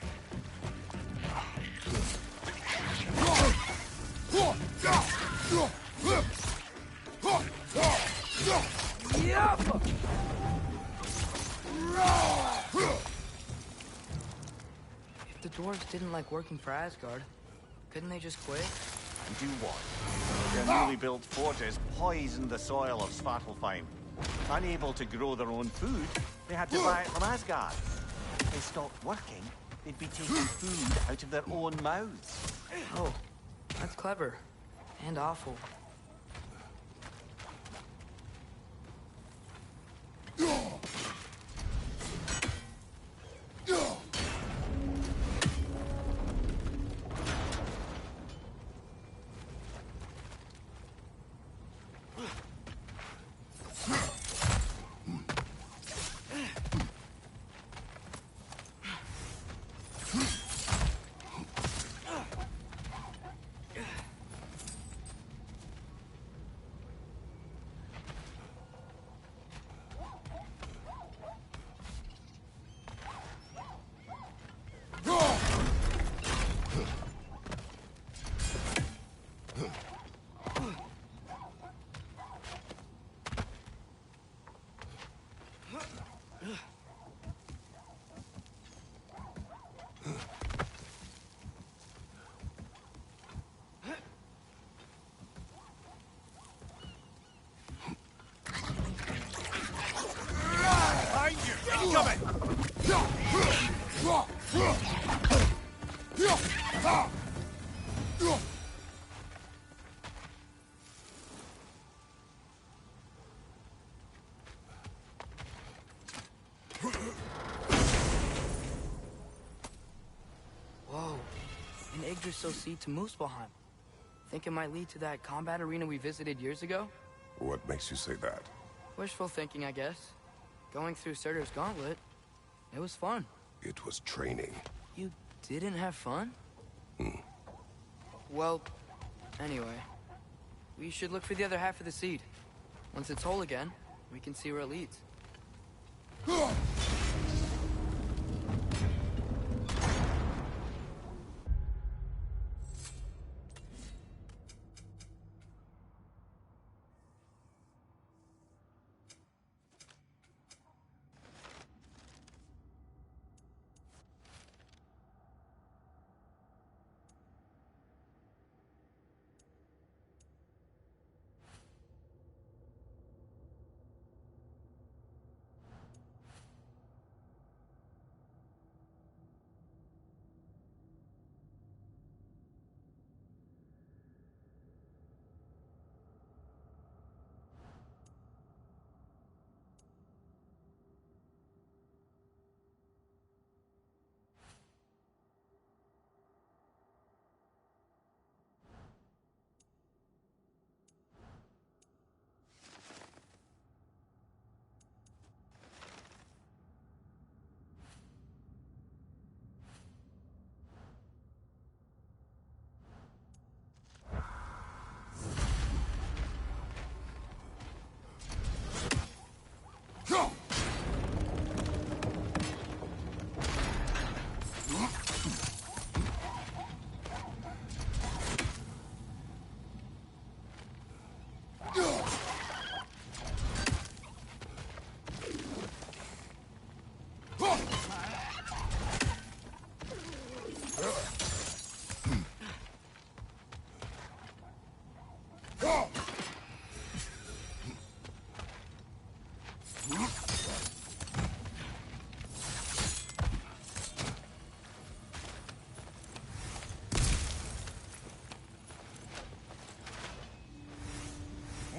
If the dwarves didn't like working for Asgard, couldn't they just quit? And do what? Their newly built forges poisoned the soil of Svartalfheim. Unable to grow their own food, they had to buy it from Asgard. If they stopped working, they'd be taking food out of their own mouths. Oh, that's clever. And awful. Whoa, an Yggdrasil seed to Muspelheim. Think it might lead to that combat arena we visited years ago? What makes you say that? Wishful thinking, I guess. Going through Surtur's gauntlet, it was fun. It was training. You didn't have fun? Well, anyway, we should look for the other half of the seed. Once it's whole again, we can see where it leads.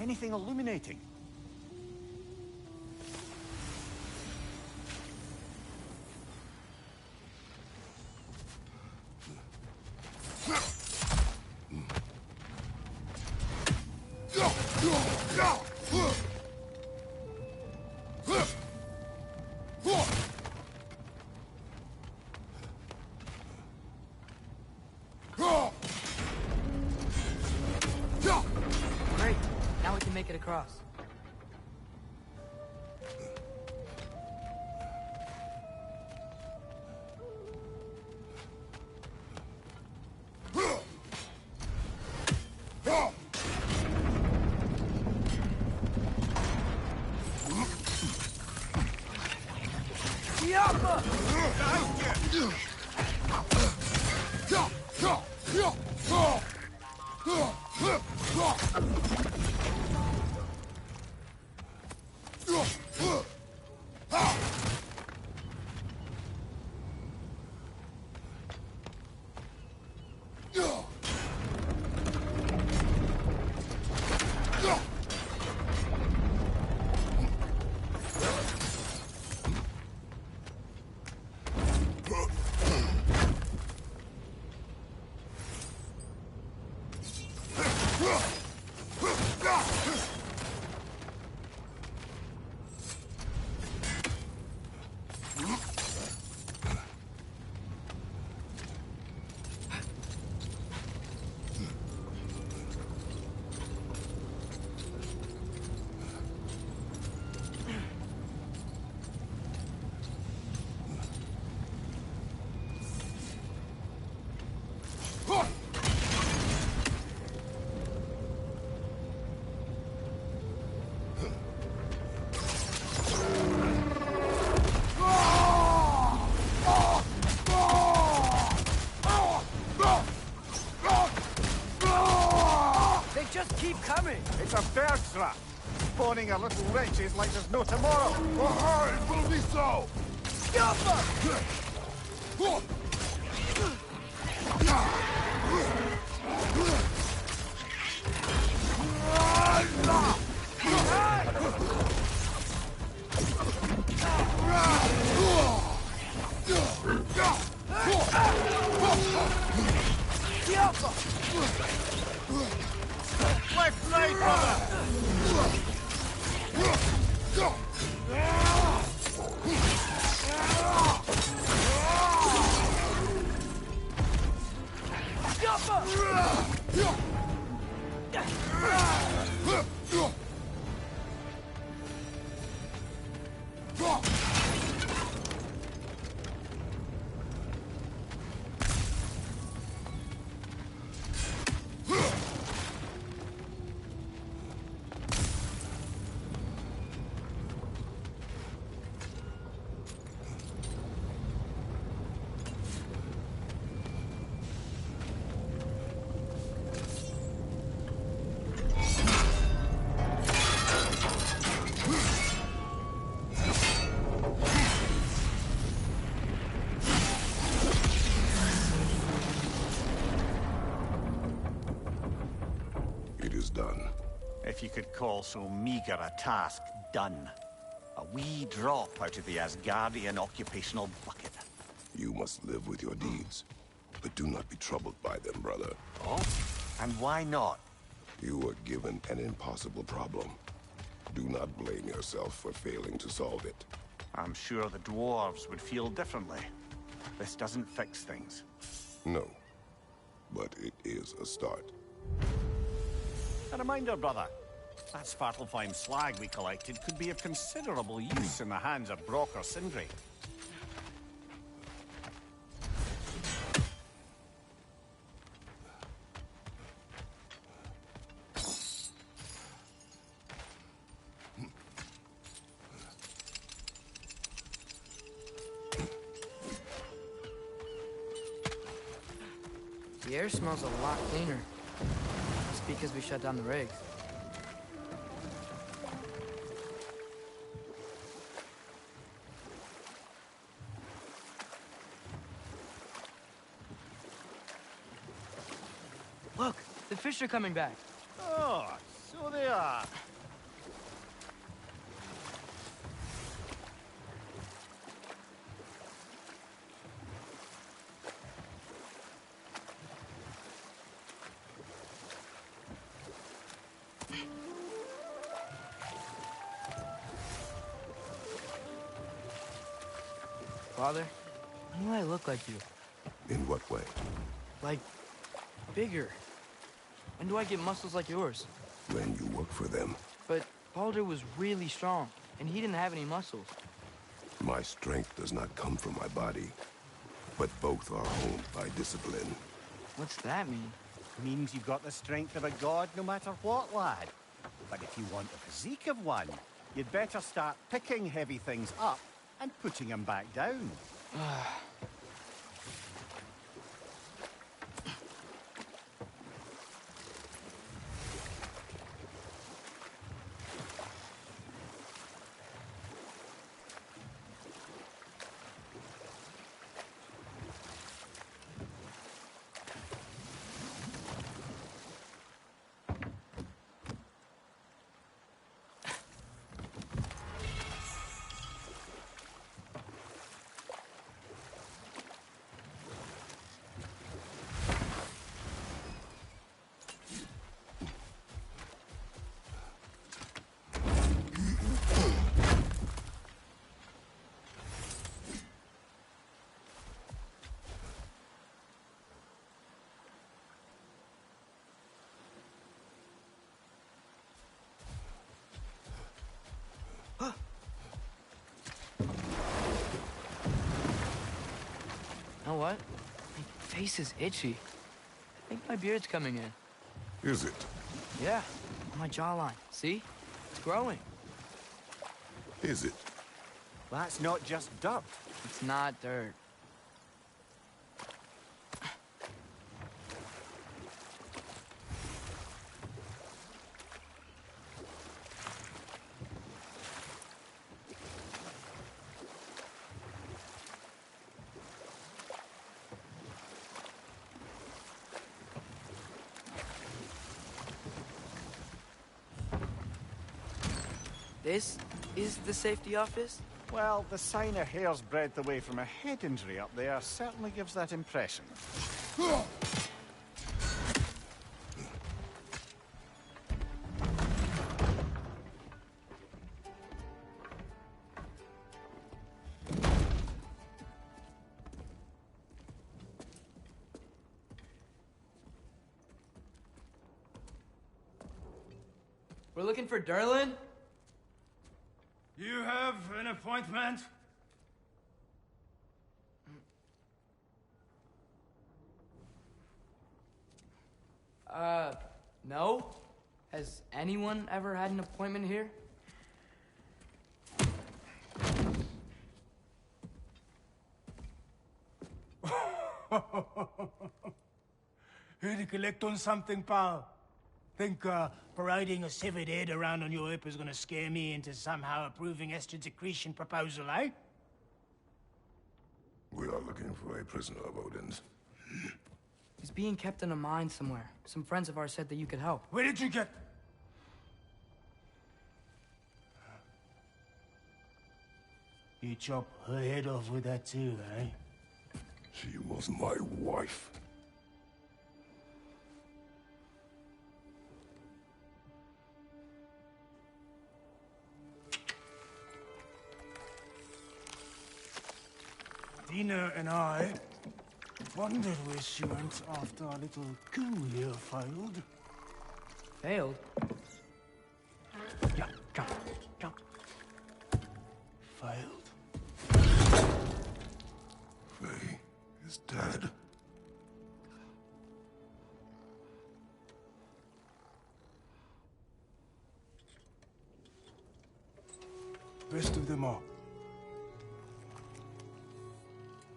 Anything illuminating? Great. Now we can make it across. It's a bird trap. Spawning a little wretches like there's no tomorrow. Oh, it will be so! Left, right, brother! Done. If you could call so meager a task done. A wee drop out of the Asgardian occupational bucket. You must live with your deeds, but do not be troubled by them, brother. Oh? And why not? You were given an impossible problem. Do not blame yourself for failing to solve it. I'm sure the dwarves would feel differently. This doesn't fix things. No, but it is a start. A reminder, brother. That Svartalfheim slag we collected could be of considerable use in the hands of Brock or Sindri. The air smells a lot cleaner. It's because we shut down the rigs. Look, the fish are coming back. Oh, so they are. Father, when do I look like you? In what way? Like, bigger. When do I get muscles like yours? When you work for them. But Baldur was really strong, and he didn't have any muscles. My strength does not come from my body, but both are honed by discipline. What's that mean? Means you've got the strength of a god no matter what, lad. But if you want the physique of one, you'd better start picking heavy things up and putting them back down. You know what? My face is itchy. I think my beard's coming in. Is it? Yeah, on my jawline. See? It's growing. Is it? That's not just dirt. It's not dirt. This is the safety office? Well, the sign a hair's breadth away from a head injury up there certainly gives that impression. We're looking for Durlin? You have an appointment? No. Has anyone ever had an appointment here? Here to collect on something, pal? Think, parading a severed head around on your hip is gonna scare me into somehow approving Estrid's accretion proposal, eh? We are looking for a prisoner of Odin's. He's being kept in a mine somewhere. Some friends of ours said that you could help. Where did you get... You chop her head off with that too, eh? She was my wife. Dina and I wondered where she went after our little coup here failed. Failed? Yeah, come. Failed. Faye is dead. Best of them all.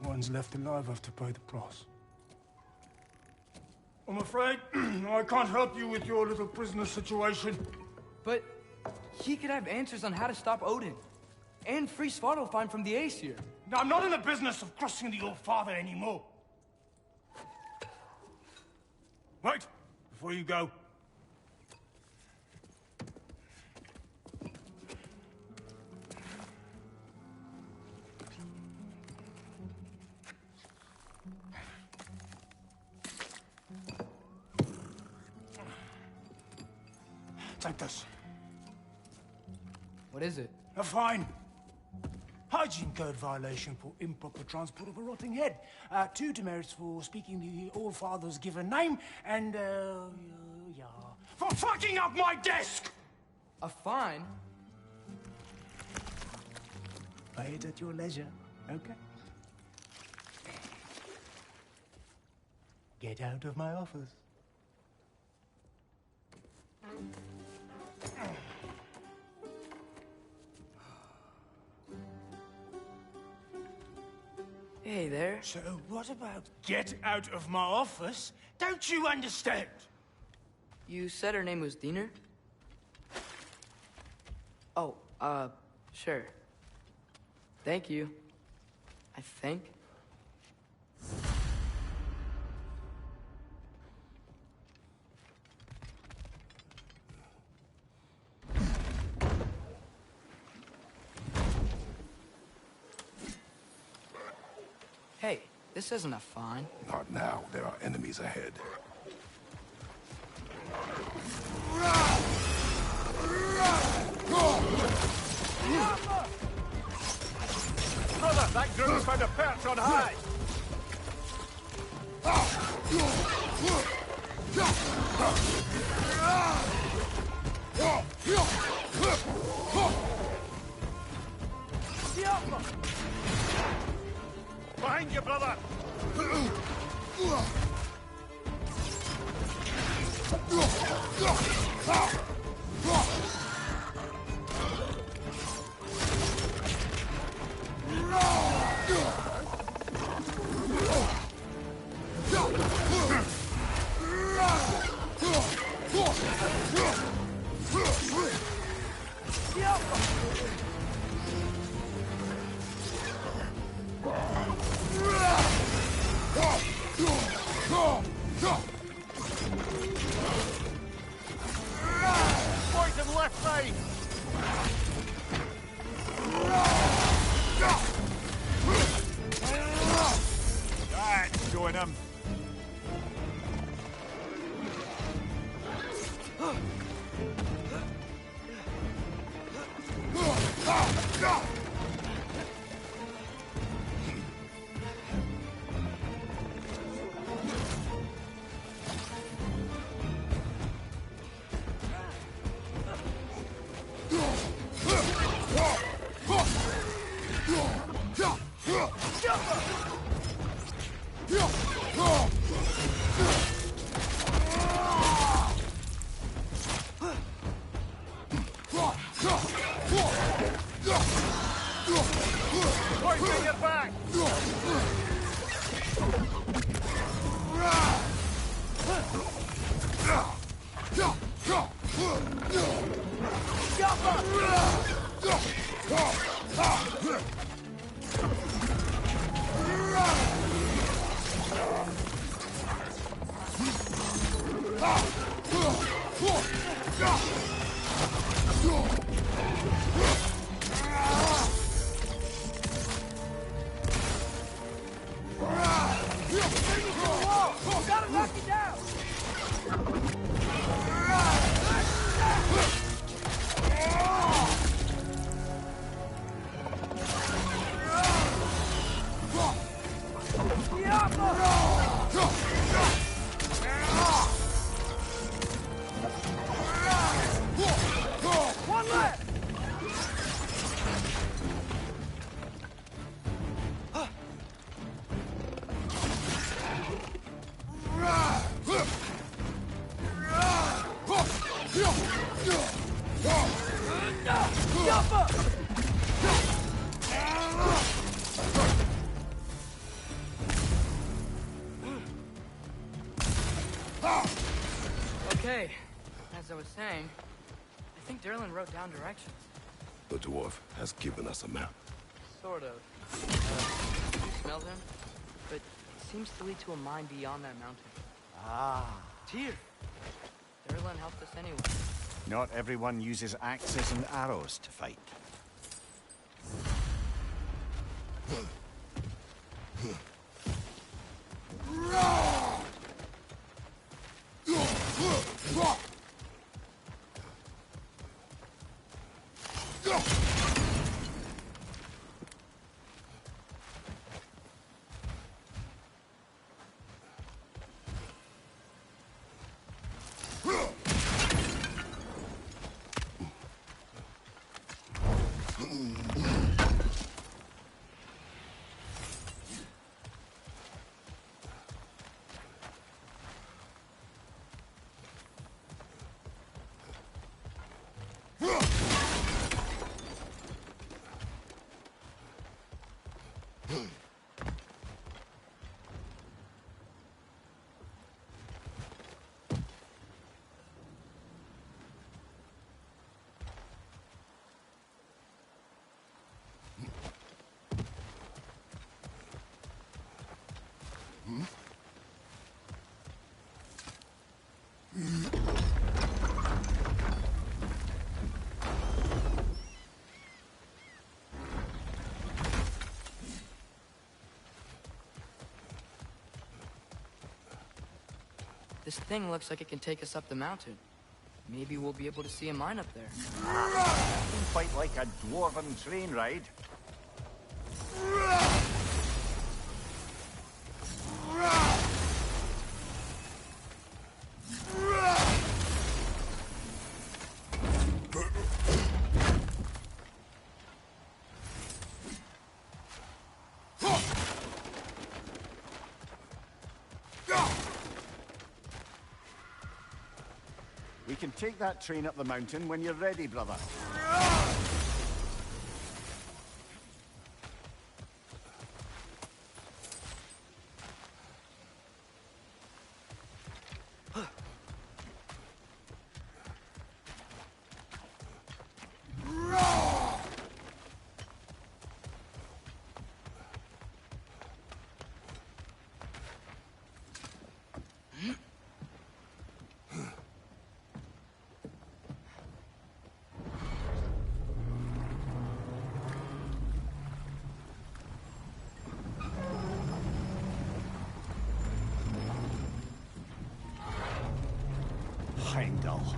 One's left alive have to pay the price. I'm afraid I can't help you with your little prisoner situation. But he could have answers on how to stop Odin. And free Svartalfheim from the Aesir. Now, I'm not in the business of crossing the All-Father anymore. Wait, before you go. sent us. What is it? A fine. Hygiene code violation for improper transport of a rotting head. 2 demerits for speaking the All-Father's given name, and, yeah, for fucking up my desk! A fine? Pay it at your leisure, okay? Get out of my office. Hey there. So what about get out of my office? Don't you understand? You said her name was Diener? Oh, sure. Thank you. I think. Hey, this isn't a fine. Not now. There are enemies ahead. Brother, that group's found a perch on high! Behind you, brother! Poison left side! That's showing him. Poison your back! Okay, as I was saying, I think Derlin wrote down directions. The dwarf has given us a map. Sort of. You smell him? But it seems to lead to a mine beyond that mountain. Ah. Tyr! Derlin helped us anyway. Not everyone uses axes and arrows to fight. This thing looks like it can take us up the mountain. Maybe we'll be able to see a mine up there. Quite like a dwarven train ride. We can take that train up the mountain when you're ready, brother. Heimdall.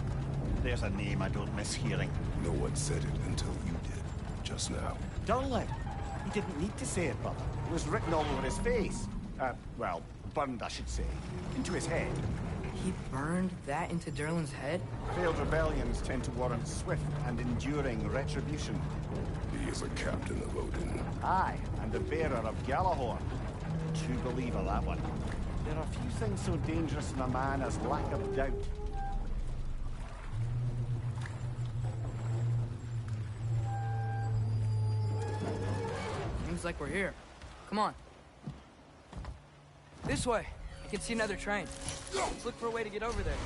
There's a name I don't miss hearing. No one said it until you did, just now. Durlin. He didn't need to say it, brother. It was written all over his face. Well, burned, I should say. Into his head. He burned that into Durlin's head? Failed rebellions tend to warrant swift and enduring retribution. He is a captain of Odin. Aye, and the bearer of Galahorn. True believer, that one. There are few things so dangerous in a man as lack of doubt. Seems like we're here. Come on. This way. I can see another train. Let's look for a way to get over there.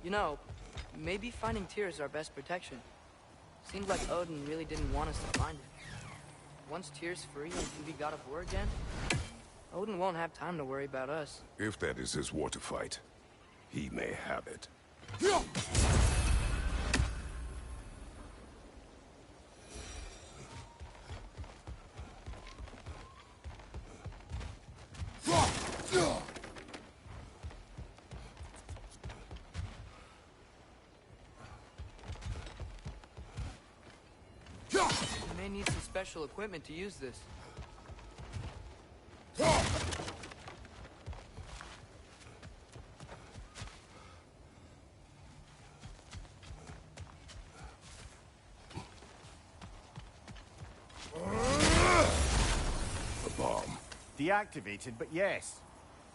You know, maybe finding Tyr is our best protection. Seems like Odin really didn't want us to find it. Once Tyr's free and can be god of war again, Odin won't have time to worry about us. If that is his war to fight, he may have it. We may need some special equipment to use this. A bomb. Deactivated, but yes.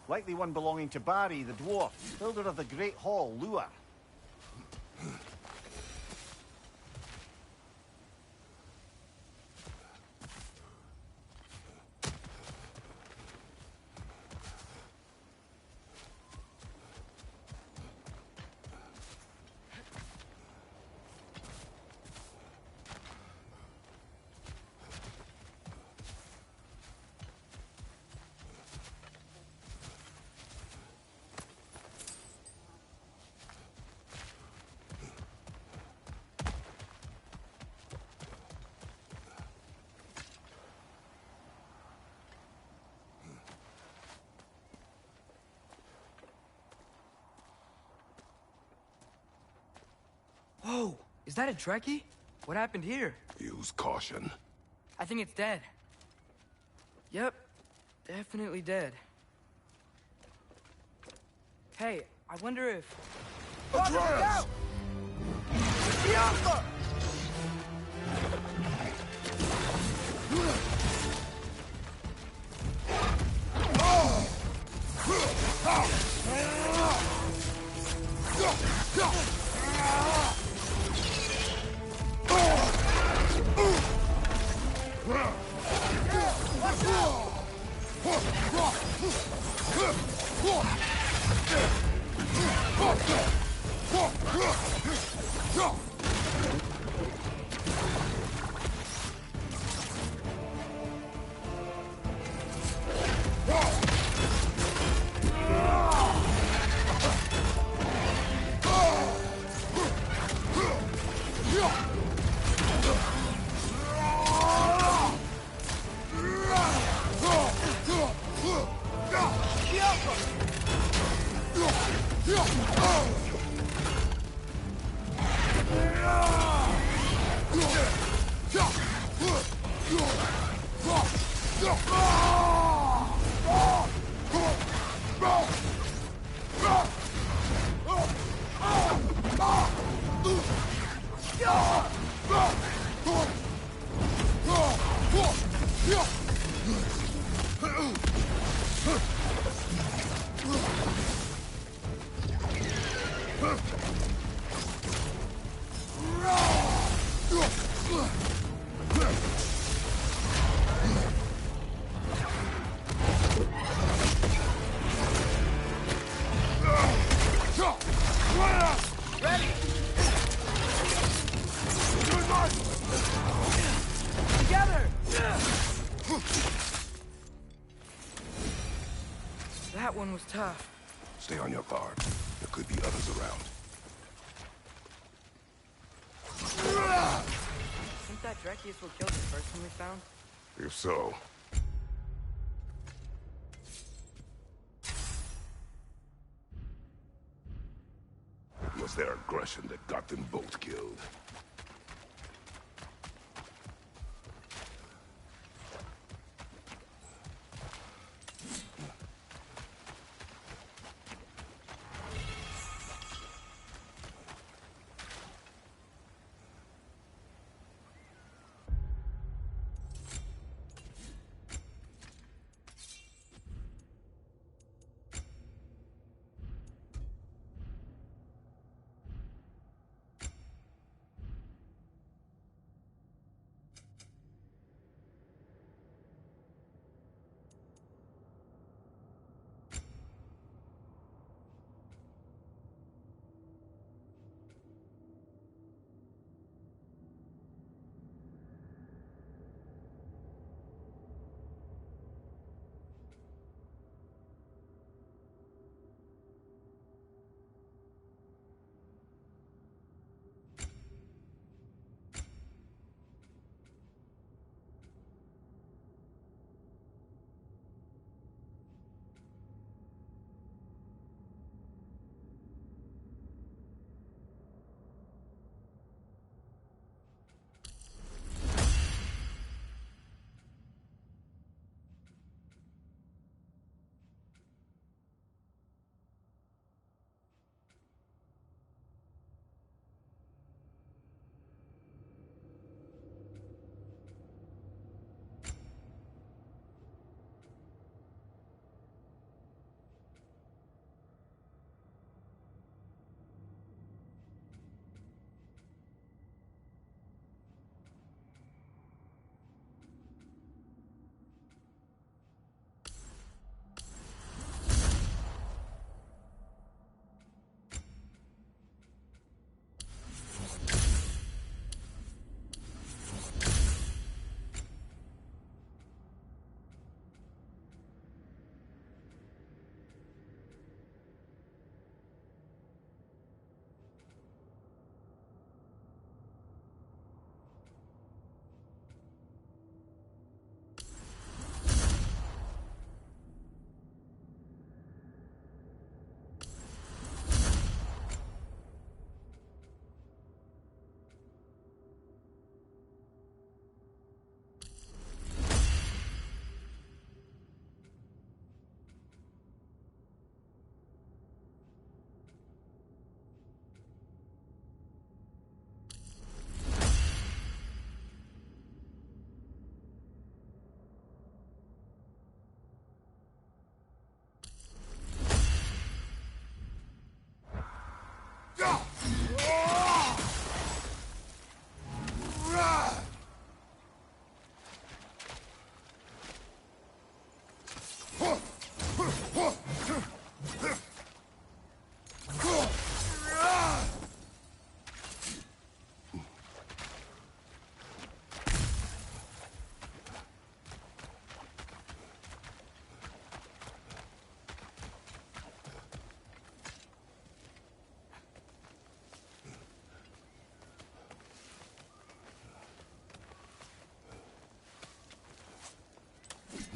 Like the one belonging to Barry, the dwarf, builder of the Great Hall, Lua. Whoa, is that a Trekkie? What happened here? Use caution. I think it's dead. Yep, definitely dead. Hey, I wonder if... Atreus! Bianca! That one was tough. Stay on your guard. There could be others around. Think that Trekkie is what killed the first one we found? If so... it was their aggression that got them both killed.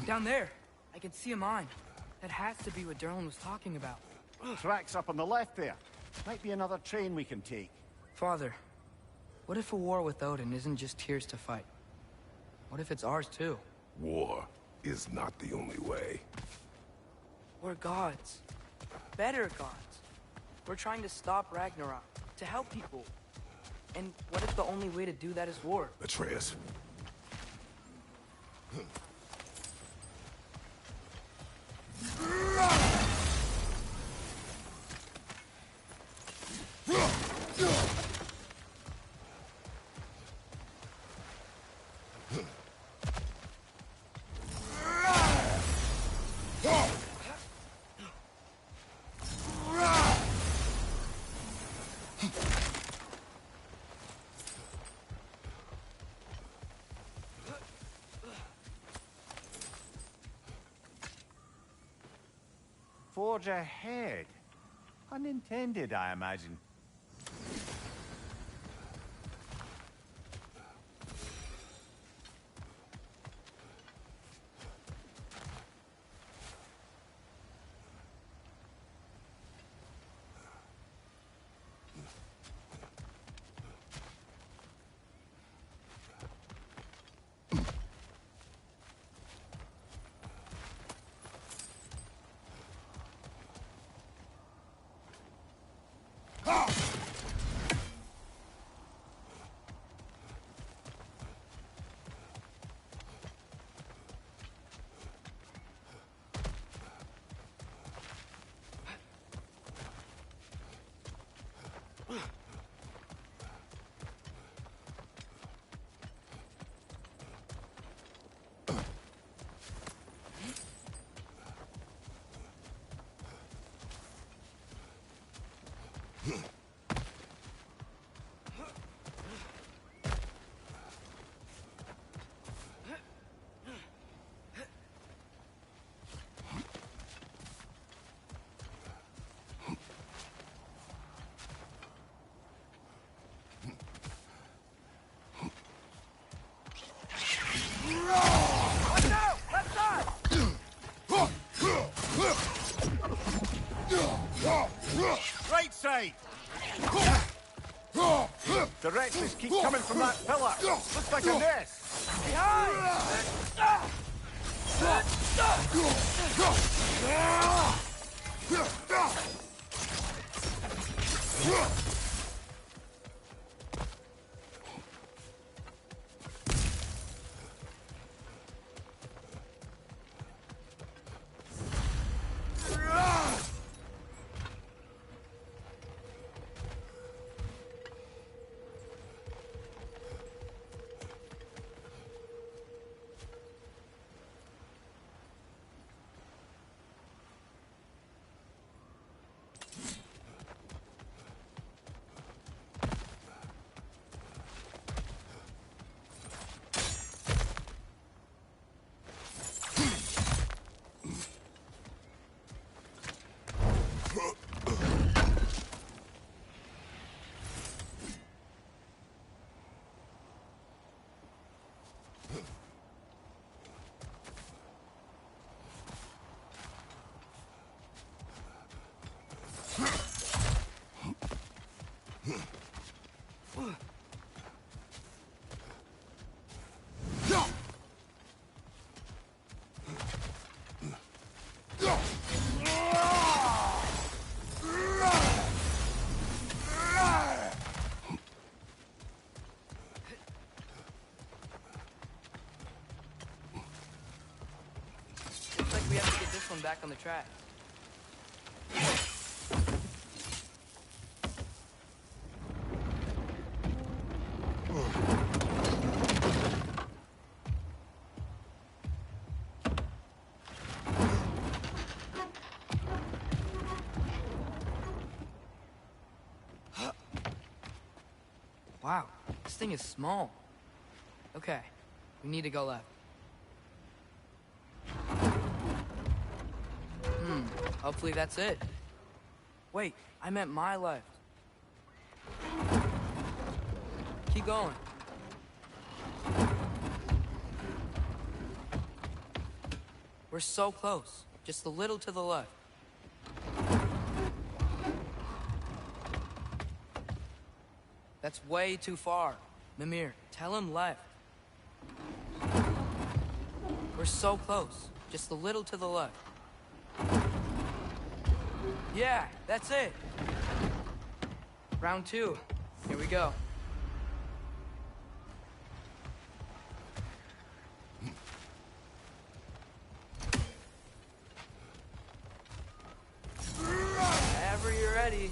Down there. I can see a mine. That has to be what Durlin was talking about. Tracks up on the left there. Might be another train we can take. Father, what if a war with Odin isn't just tears to fight? What if it's ours too? War is not the only way. We're gods. Better gods. We're trying to stop Ragnarok, to help people. And what if the only way to do that is war? Atreus. Forge ahead. Unintended, I imagine. Right side! The wretches keep coming from that pillar. Looks like a nest. Looks like we have to get this one back on the track. Wow, this thing is small. Okay, we need to go left. Hopefully that's it. Wait, I meant my left. Keep going. We're so close. Just a little to the left. That's way too far. Mimir, tell him left. We're so close. Just a little to the left. Yeah, that's it. Round 2. Here we go. Whenever you're ready.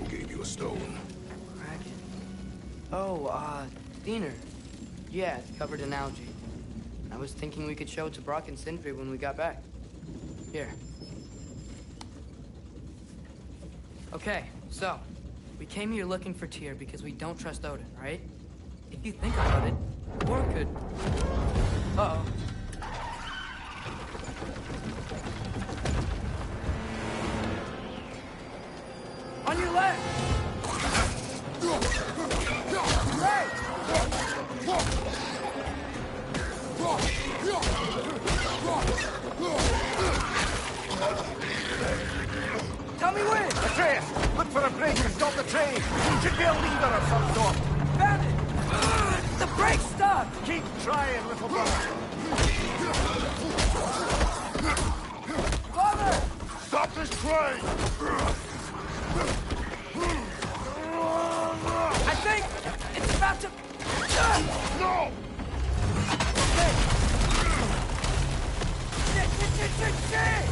Gave you a stone. Kraken. Oh, Diener. Yeah, it's covered in algae. I was thinking we could show it to Brock and Sindri when we got back. Here. Okay, so, we came here looking for Tyr because we don't trust Odin, right? If you think about it, Thor could... Uh-oh. On your left! Right! Tell me when! Atreus! Look for a break and stop the train! Should be a leader of some sort! Found it! The brake's stuck! Keep trying, little brother! Father! Stop this train! I think it's about to... No! Okay. Shit!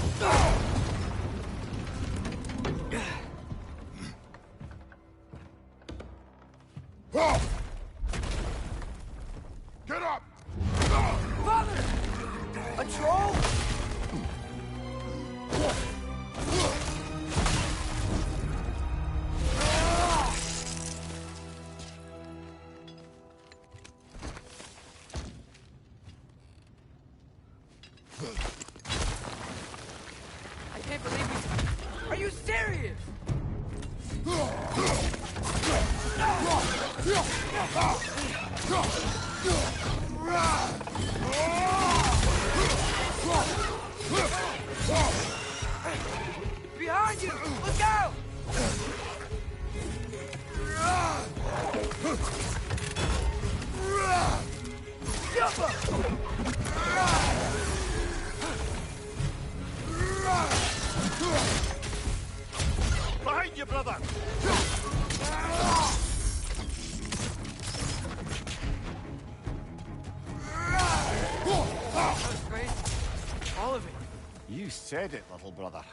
Get up! Father! A troll? I can't believe you... Are you serious? Behind you! Look out! Behind you, brother! That was great. All of it. You said it, little brother.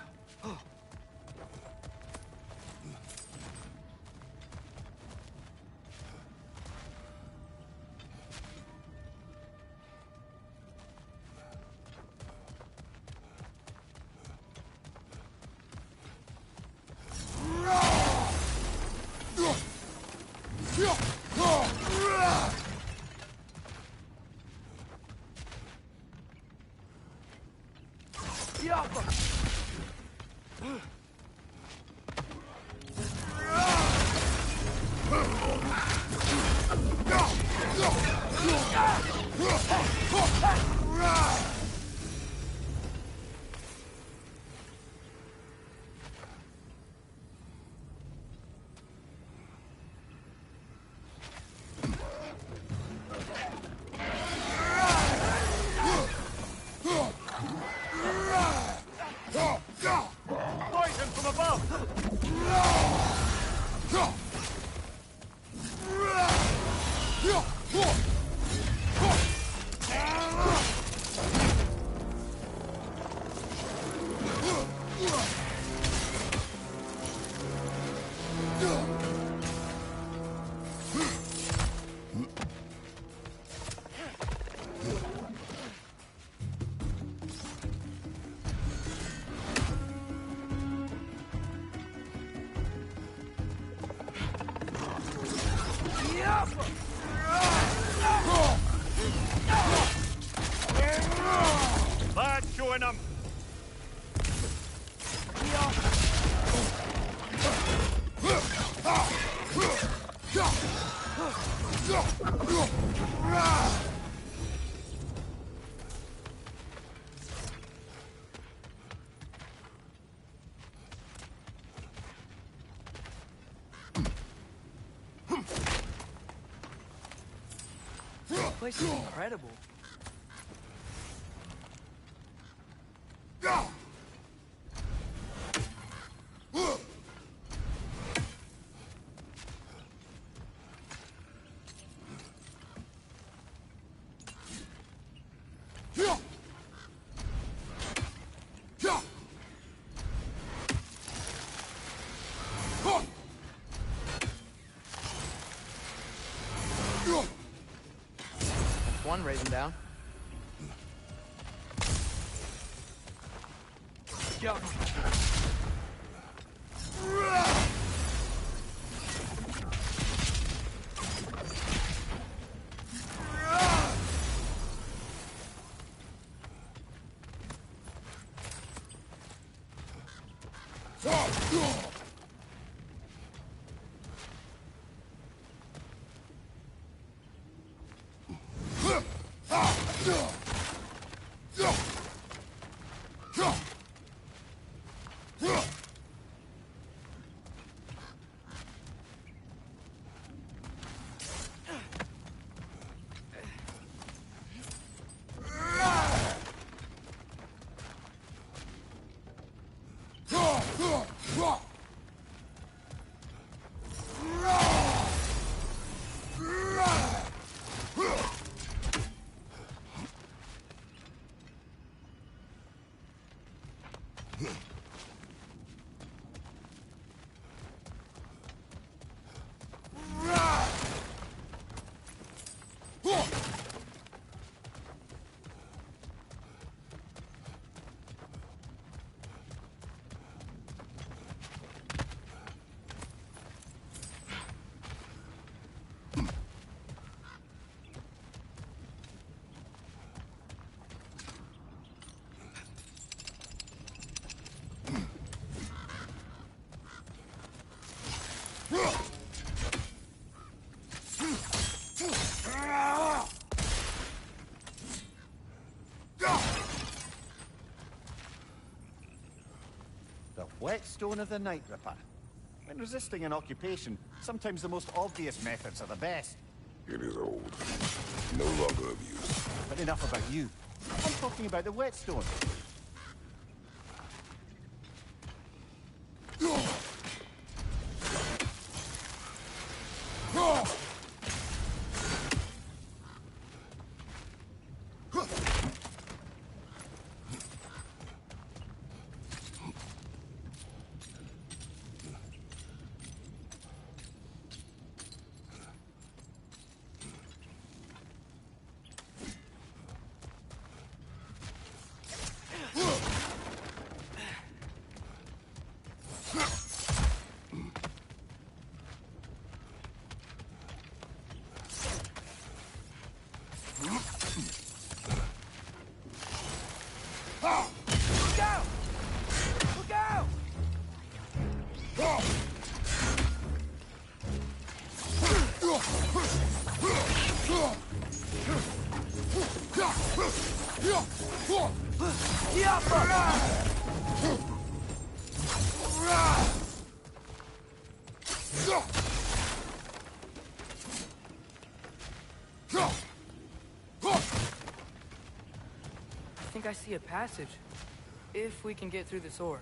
place is incredible. One raising down. Yo. Whetstone of the Night Ripper. When resisting an occupation, sometimes the most obvious methods are the best. It is old. No longer of use. But enough about you. I'm talking about the whetstone. I think I see a passage. If we can get through this door.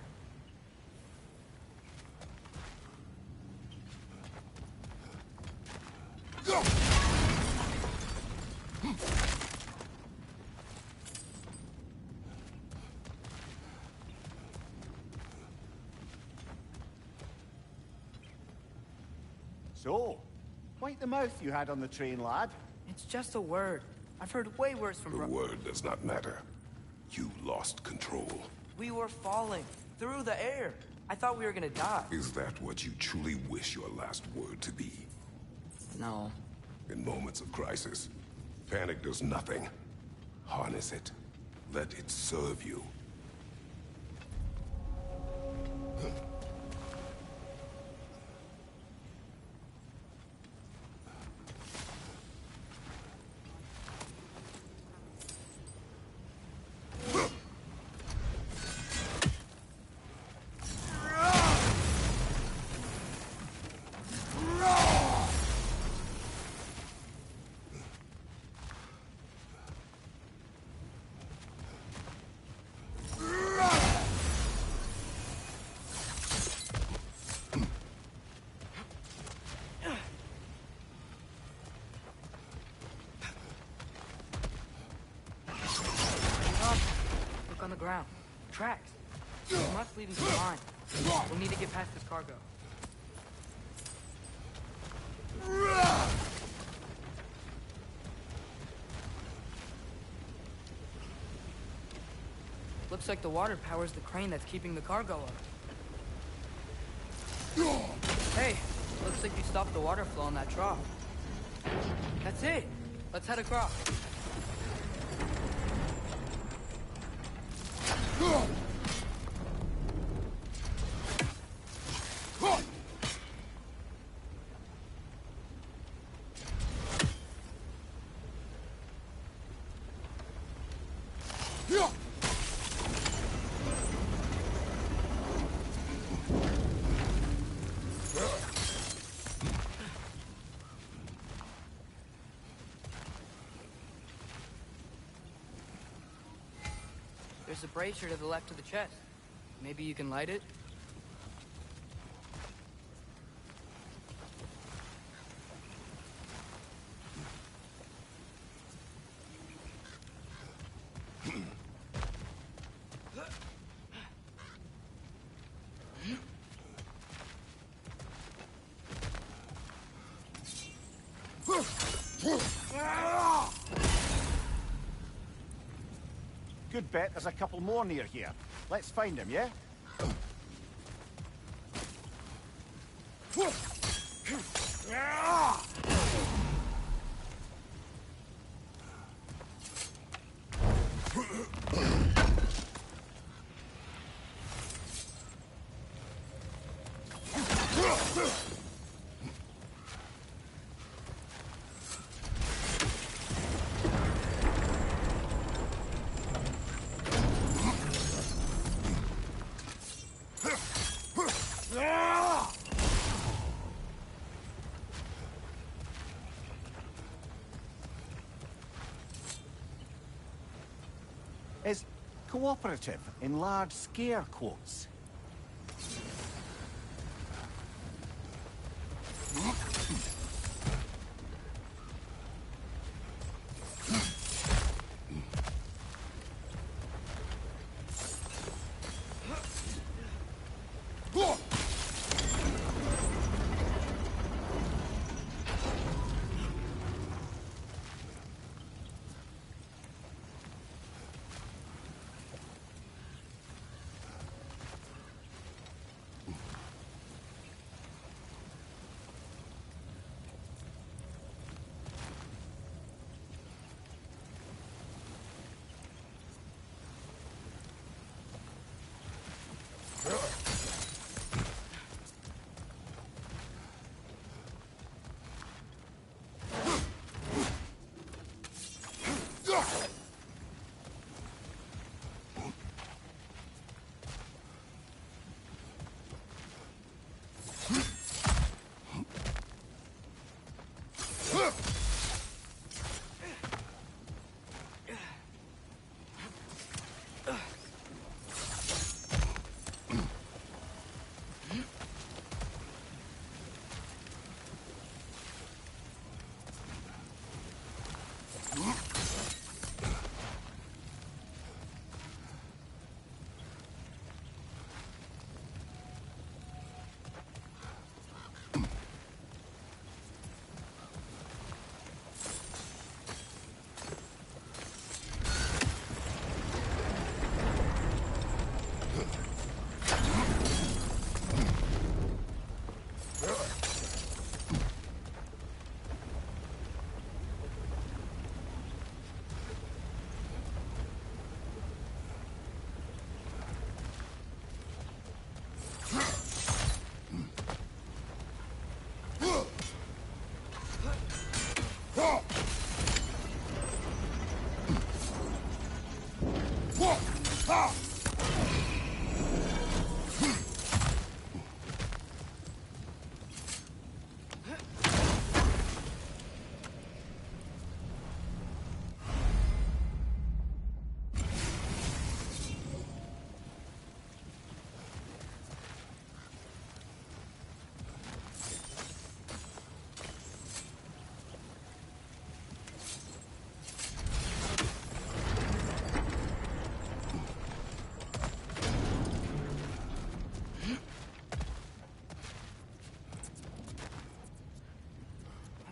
So, quite the mouth you had on the train, lad. It's just a word. I've heard way worse from The word does not matter. You lost control. We were falling through the air. I thought we were gonna die. Is that what you truly wish your last word to be? No. In moments of crisis, panic does nothing. Harness it. Let it serve you. ground. Tracks. They must lead into the mine. We'll need to get past this cargo. Looks like the water powers the crane that's keeping the cargo up. Hey, looks like you stopped the water flow in that trough. That's it. Let's head across. There's a brazier to the left of the chest. Maybe you can light it? Good bet there's a couple more near here. Let's find him, yeah? Is cooperative in large scare quotes.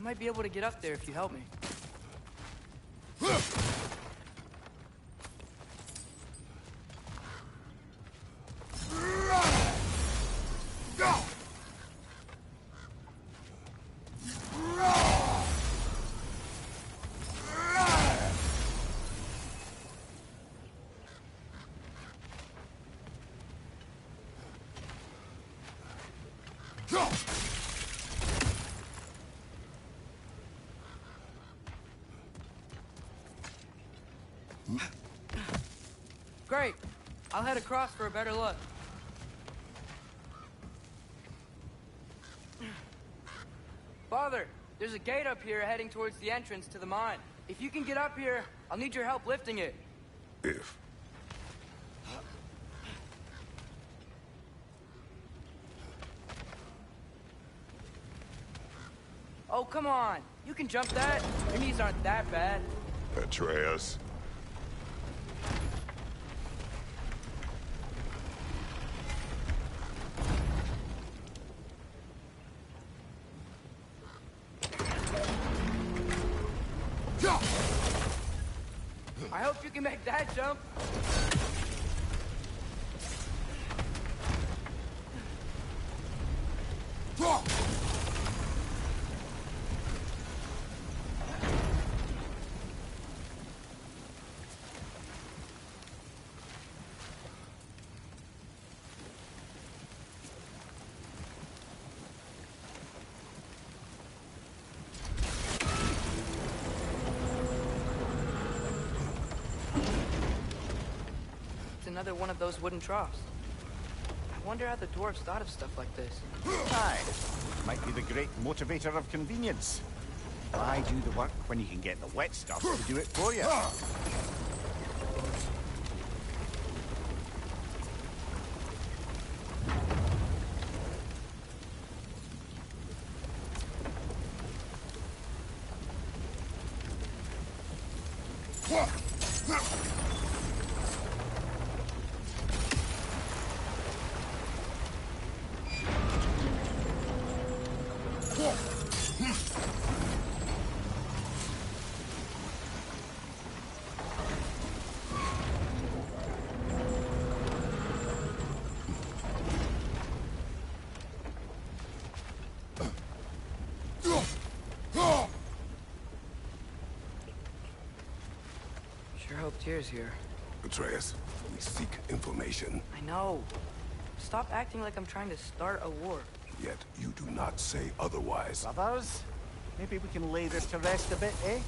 I might be able to get up there if you help me. Great. I'll head across for a better look. Father, there's a gate up here heading towards the entrance to the mine. If you can get up here, I'll need your help lifting it. If. Oh, come on. You can jump that. Your knees aren't that bad. Atreus. I hope you can make that jump. Another one of those wooden troughs. I wonder how the dwarves thought of stuff like this. Aye, might be the great motivator of convenience. Why do the work when you can get the wet stuff to do it for you? Sure hope Tyr's here. Atreus, we seek information. I know. Stop acting like I'm trying to start a war. Yet you do not say otherwise. Brothers, maybe we can lay this to rest a bit, eh?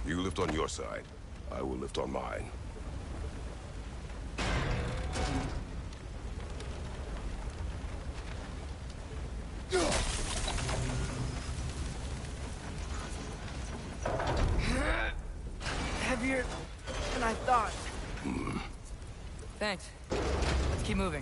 You lift on your side. I will lift on mine. Heavier than I thought. Thanks. Let's keep moving.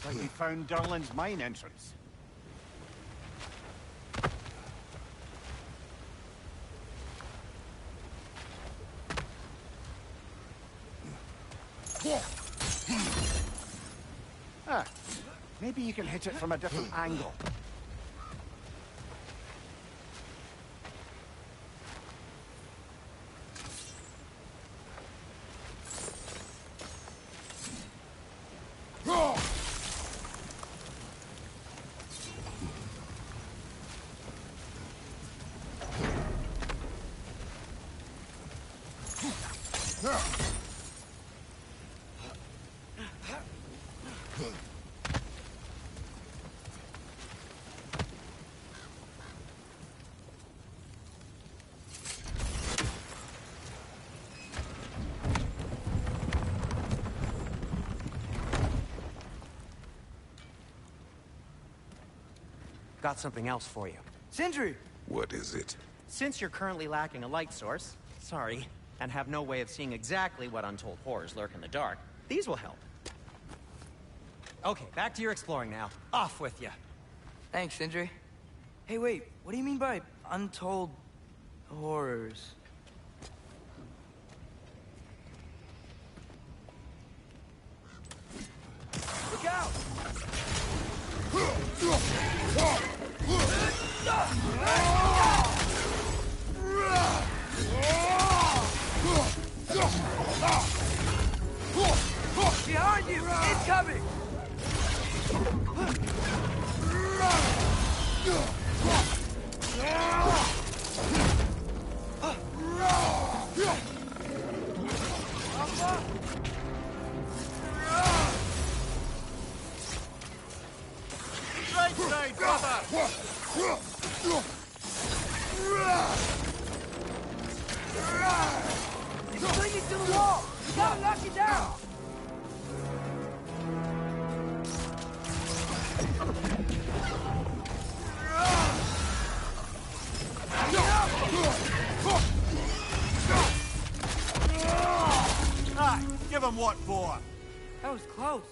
Looks like we found Durlin's mine entrance. Ah, maybe you can hit it from a different angle. Got something else for you. Sindri! What is it? Since you're currently lacking a light source, sorry, and have no way of seeing exactly what untold horrors lurk in the dark, these will help. Okay, back to your exploring now. Off with you. Thanks, Sindri. Hey, wait, what do you mean by untold horrors? Look out! Behind you! Incoming! Right side, brother! It's clinging to the wall! You gotta knock it down! Ah, give him what for? That was close.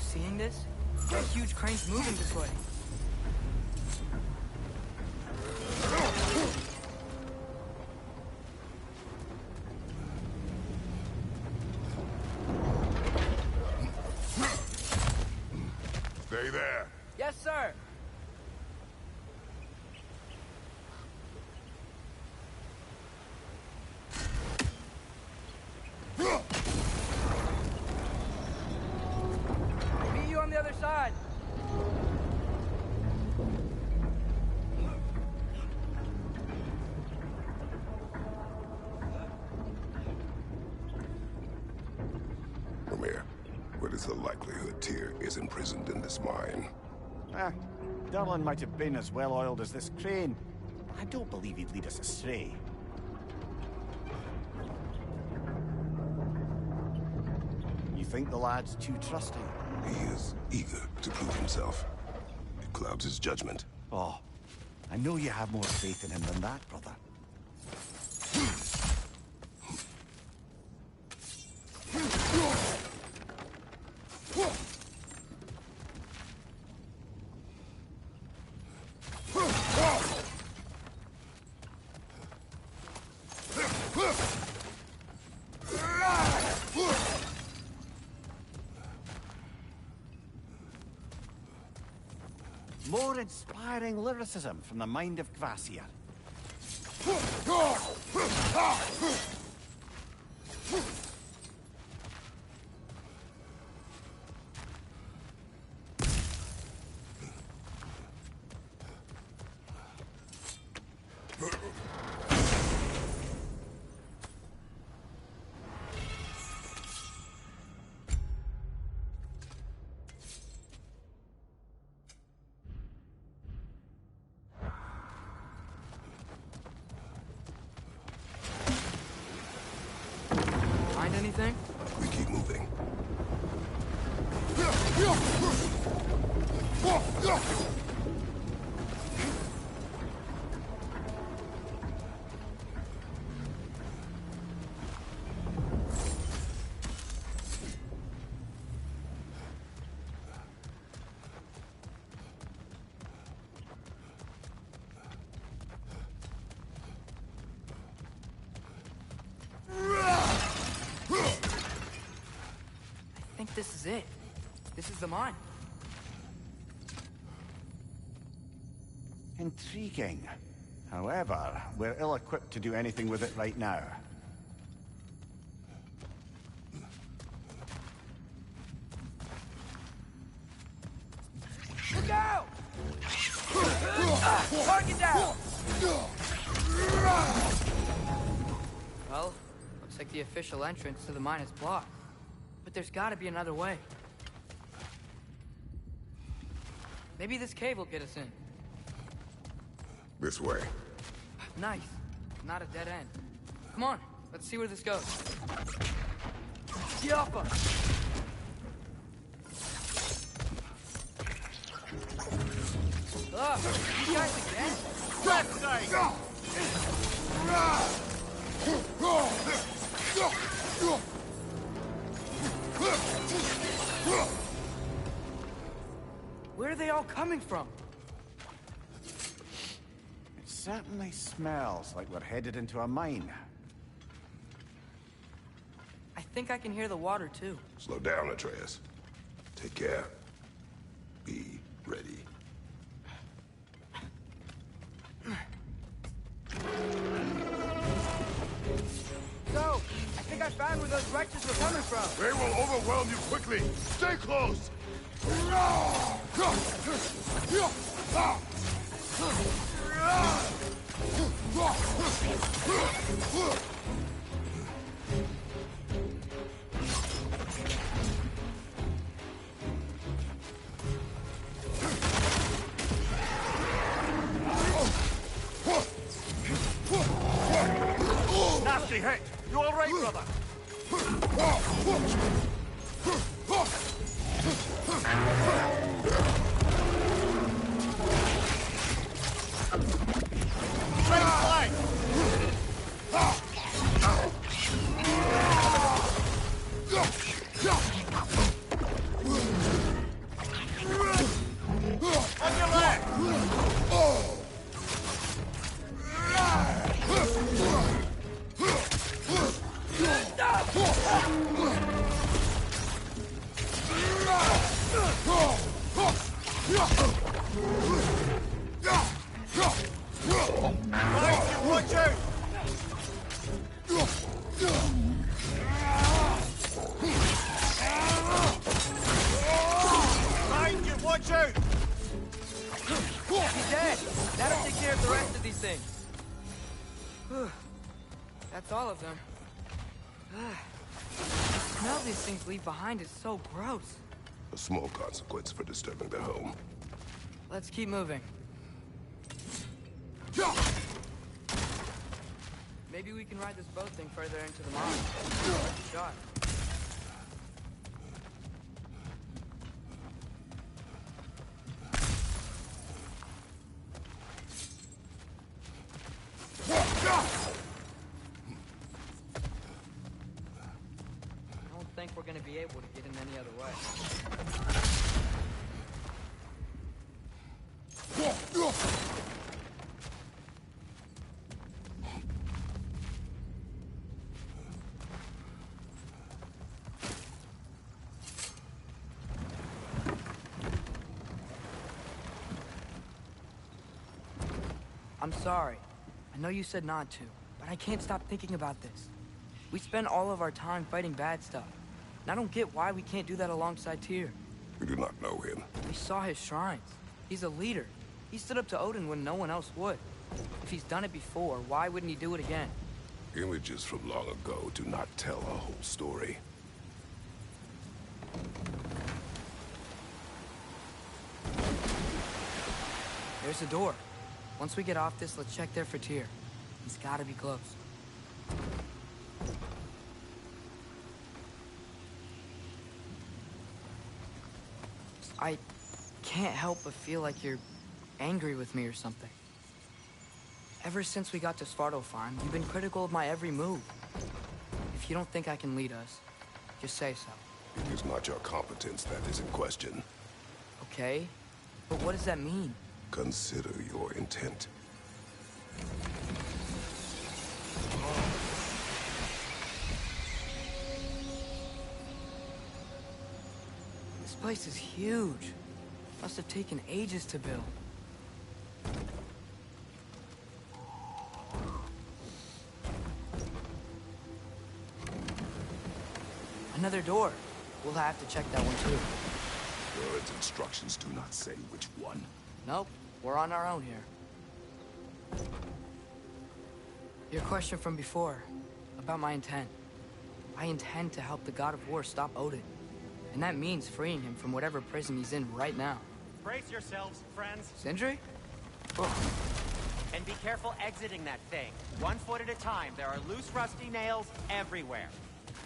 Seeing this? That huge crane's moving this way. Stay there. Yes, sir. Meet you on the other side. Ramir, what is the likelihood Tyr is imprisoned in this mine? Ah, Durlin might have been as well-oiled as this crane. I don't believe he'd lead us astray. You think the lad's too trusting? He is eager to prove himself. It clouds his judgment. Oh, I know you have more faith in him than that, brother. More inspiring lyricism from the mind of Kvasir. Find anything? We keep moving. I think this is it. This is the mine. Intriguing. However, we're ill-equipped to do anything with it right now. Look out! Target down! Well, looks like the official entrance to the mine is blocked. But there's gotta be another way. Maybe this cave will get us in. This way. Nice. Not a dead end. Come on, let's see where this goes. Yappa! Ugh, you guys again? Left side! Where are they all coming from? It certainly smells like we're headed into a mine. I think I can hear the water, too. Slow down, Atreus. Take care. Be ready. So, I think I found where those wretches were coming from. They will overwhelm you quickly. Stay close. Nasty hit! You all right, brother? Right flank! On your left! Watch out! Mind you, watch out! He's dead. That'll take care of the rest of these things. That's all of them. The smell these things leave behind is so gross. A small consequence for disturbing their home. Let's keep moving. Maybe we can ride this boat thing further into the mine. Worth a shot. I don't think we're gonna be able to get in any other way. I'm sorry. I know you said not to, but I can't stop thinking about this. We spend all of our time fighting bad stuff, and I don't get why we can't do that alongside Tyr. We do not know him. We saw his shrines. He's a leader. He stood up to Odin when no one else would. If he's done it before, why wouldn't he do it again? Images from long ago do not tell a whole story. There's a door. Once we get off this, let's check there for Tyr. He's gotta be close. I can't help but feel like you're angry with me or something. Ever since we got to Svartalfheim, you've been critical of my every move. If you don't think I can lead us, just say so. It is not your competence that is in question. Okay, but what does that mean? Consider your intent. This place is huge. Must have taken ages to build. Another door. We'll have to check that one too. Word's instructions do not say which one. Nope, we're on our own here. Your question from before, about my intent. I intend to help the God of War stop Odin. And that means freeing him from whatever prison he's in right now. Brace yourselves, friends. Sindri? And be careful exiting that thing. 1 foot at a time. There are loose, rusty nails everywhere.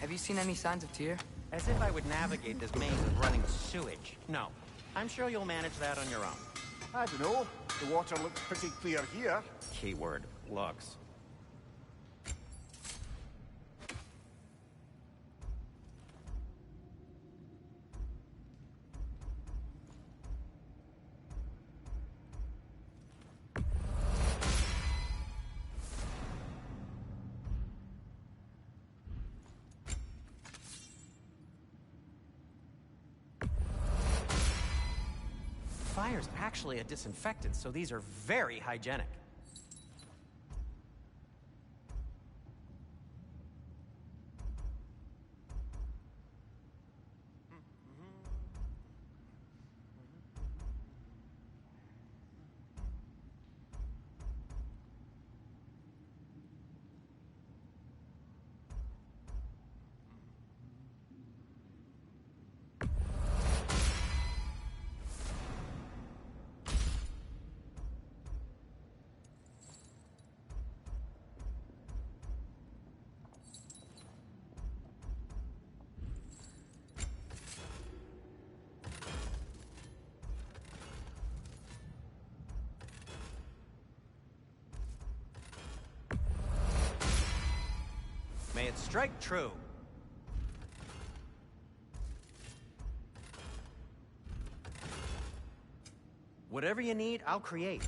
Have you seen any signs of Tyr? As if I would navigate this maze of running sewage. No. I'm sure you'll manage that on your own. I don't know. The water looks pretty clear here. Keyword, looks. Fire's actually a disinfectant, so these are very hygienic. May it strike true. Whatever you need, I'll create.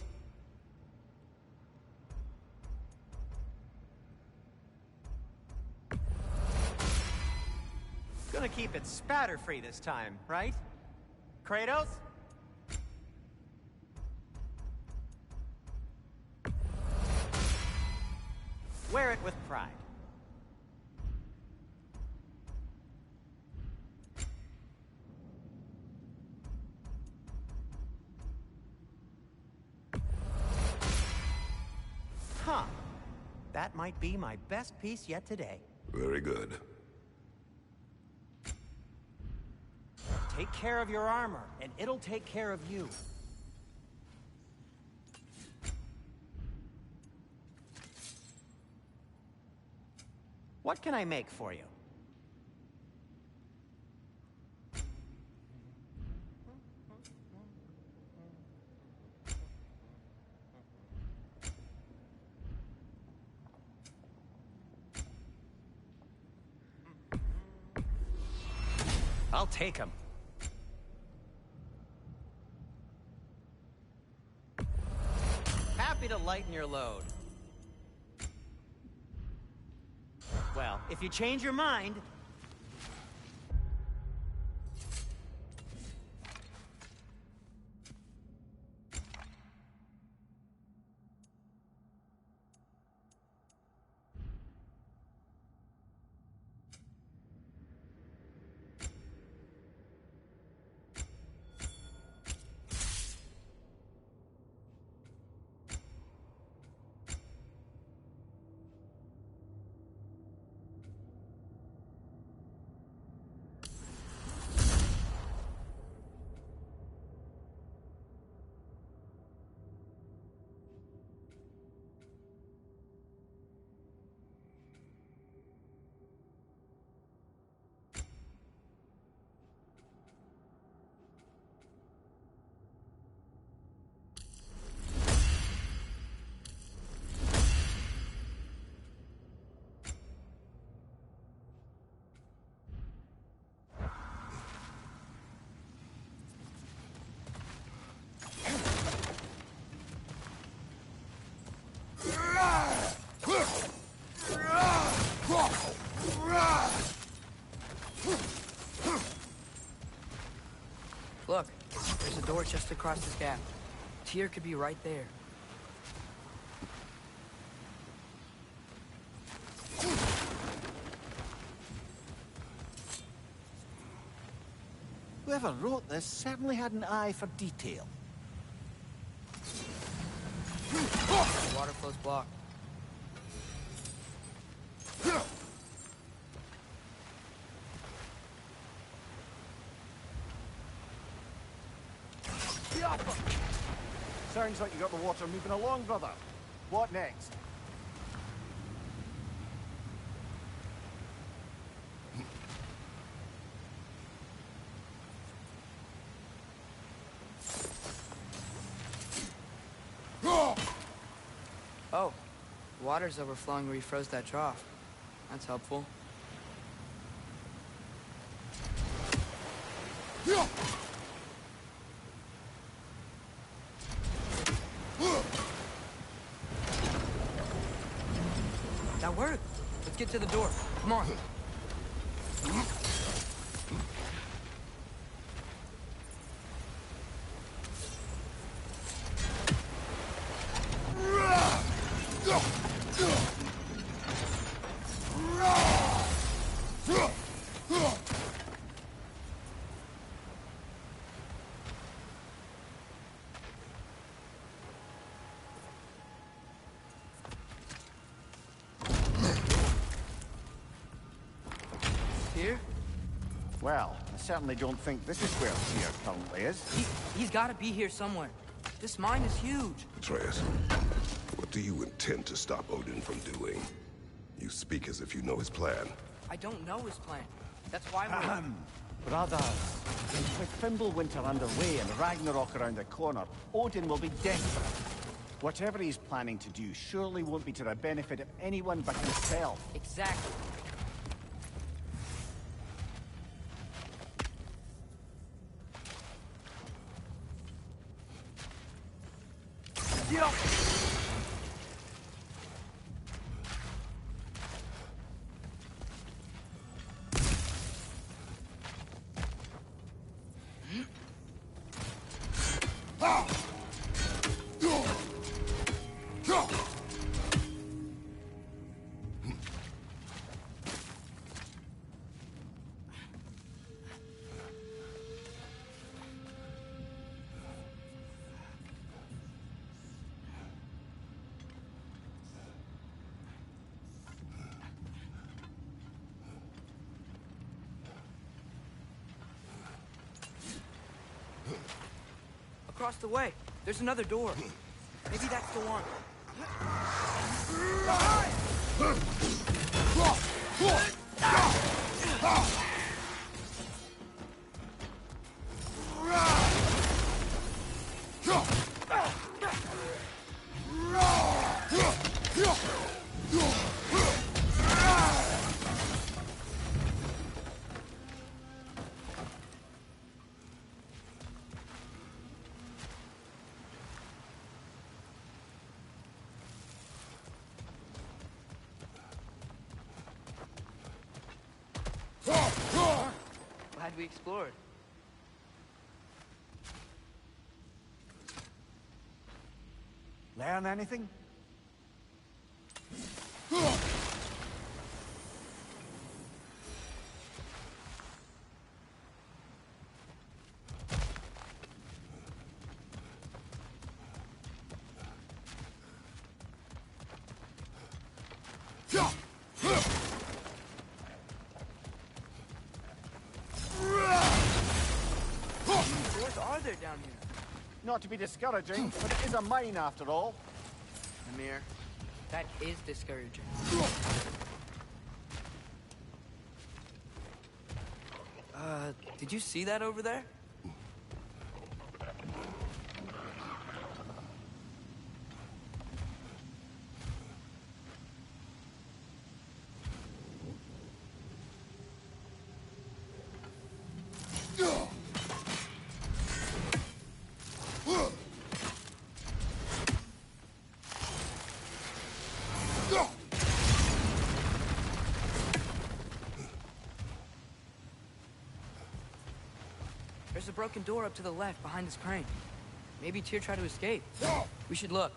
Gonna keep it spatter-free this time, right? Kratos? Wear it with pride. Huh. That might be my best piece yet today. Very good. Take care of your armor, and it'll take care of you. What can I make for you? I'll take him. Happy to lighten your load. Well, if you change your mind... just across this gap. Tyr could be right there. Whoever wrote this certainly had an eye for detail. The water flow's blocked. Sounds like you got the water moving along, brother. What next? Oh, water's overflowing where you froze that trough. That's helpful. That worked. Let's get to the door. Come on. Here? Well, I certainly don't think this is where Tyr currently is. He's got to be here somewhere. This mine is huge. Atreus, what do you intend to stop Odin from doing? You speak as if you know his plan. I don't know his plan. That's why we're... Brothers, with Fimbulwinter underway and Ragnarok around the corner, Odin will be desperate. Whatever he's planning to do surely won't be to the benefit of anyone but himself. Exactly. Across the way. There's another door. Maybe that's the one. Glad we explored. Learn anything? Down here. Not to be discouraging, but it is a mine after all. Amir, that is discouraging. Did you see that over there? There's a broken door up to the left behind this crane. Maybe Tyr tried to escape. We should look.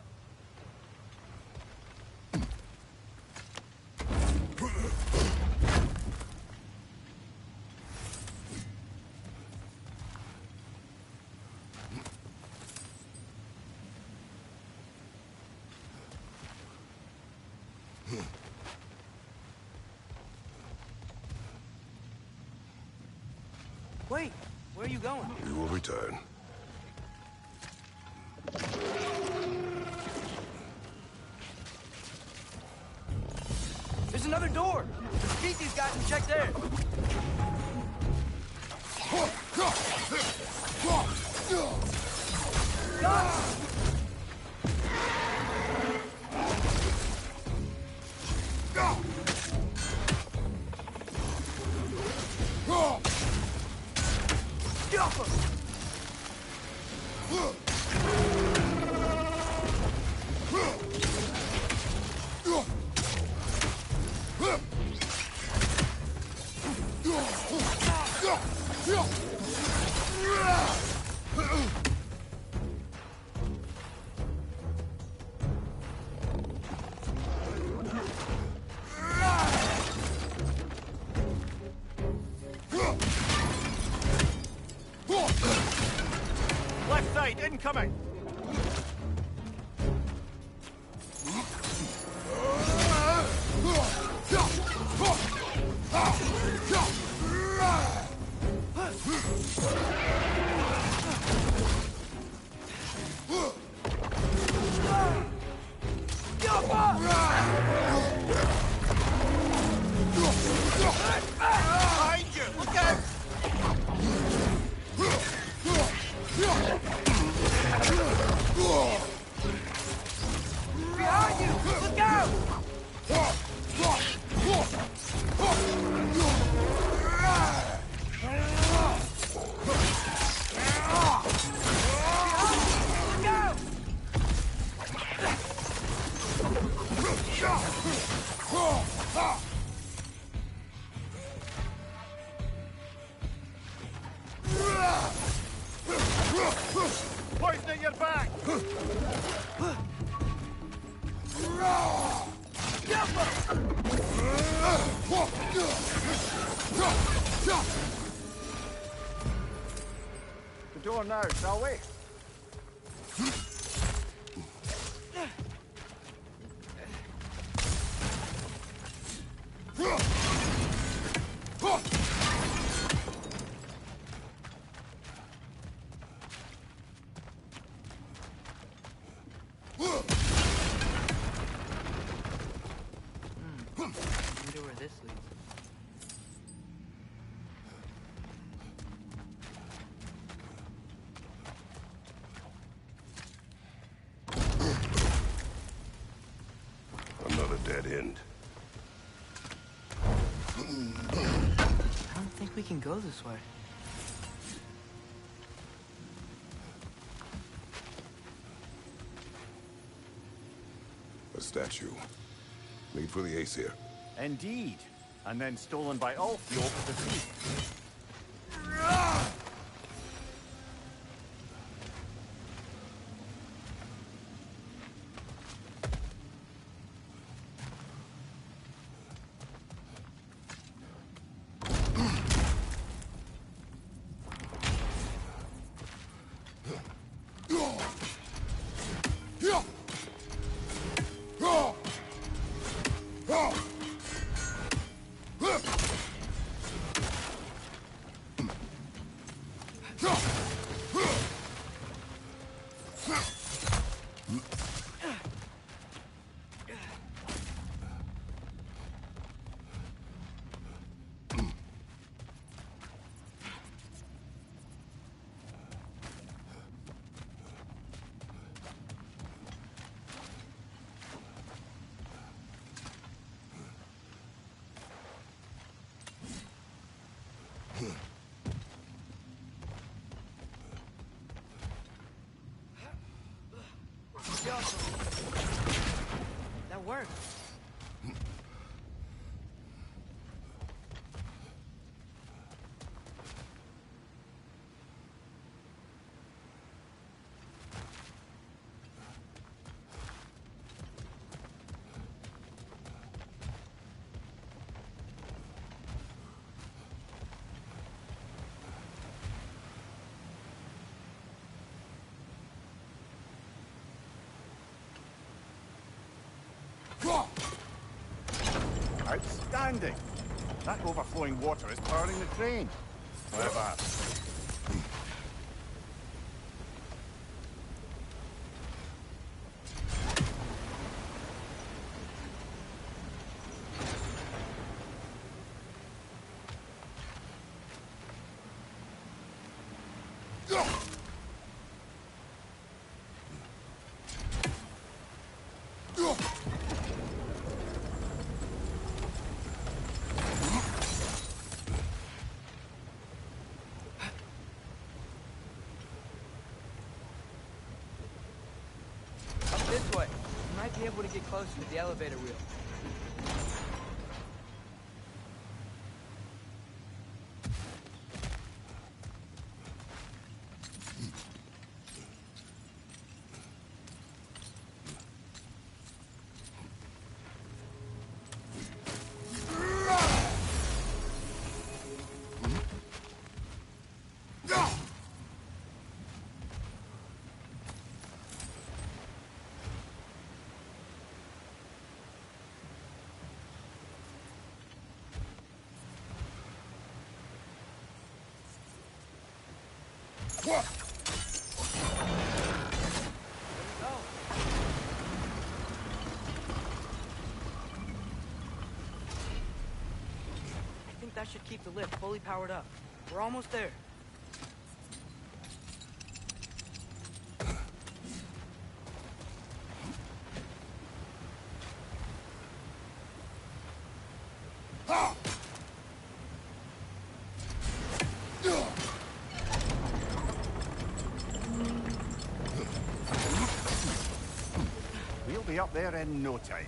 Wait, where are you going? We will return. There's another door! Let's beat these guys and check there! Left side, incoming! Behind you! Look out! Behind you! Look out! Poison at your back! The door now, shall we? Wonder where this leads. Another dead end. I don't think we can go this way. A statue. Made for the Aesir. Indeed. And then stolen by Ulfjord at the sea. That worked. Outstanding! That overflowing water is powering the crane. Clever. This way. You might be able to get closer to the elevator wheel. I think that should keep the lift fully powered up. We're almost there. We'll be up there in no time.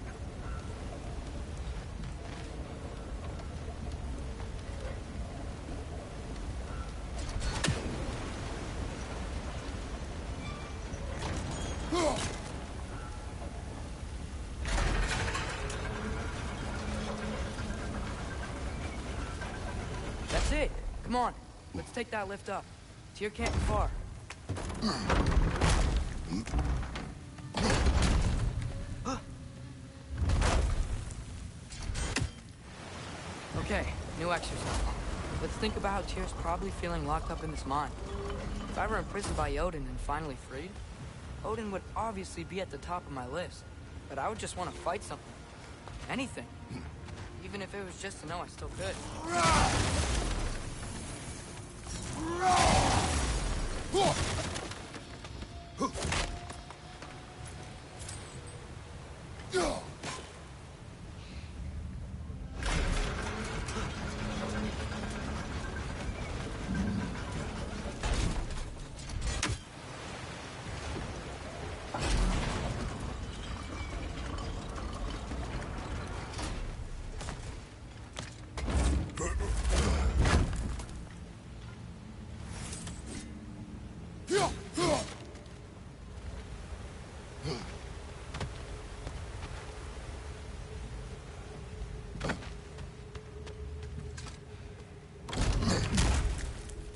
That's it. Come on. Let's take that lift up. Tyr can't be far. Okay, new exercise. Let's think about how Tyr's probably feeling locked up in this mine. If I were imprisoned by Odin and finally freed, Odin would obviously be at the top of my list. But I would just want to fight something. Anything. Even if it was just to know I still could.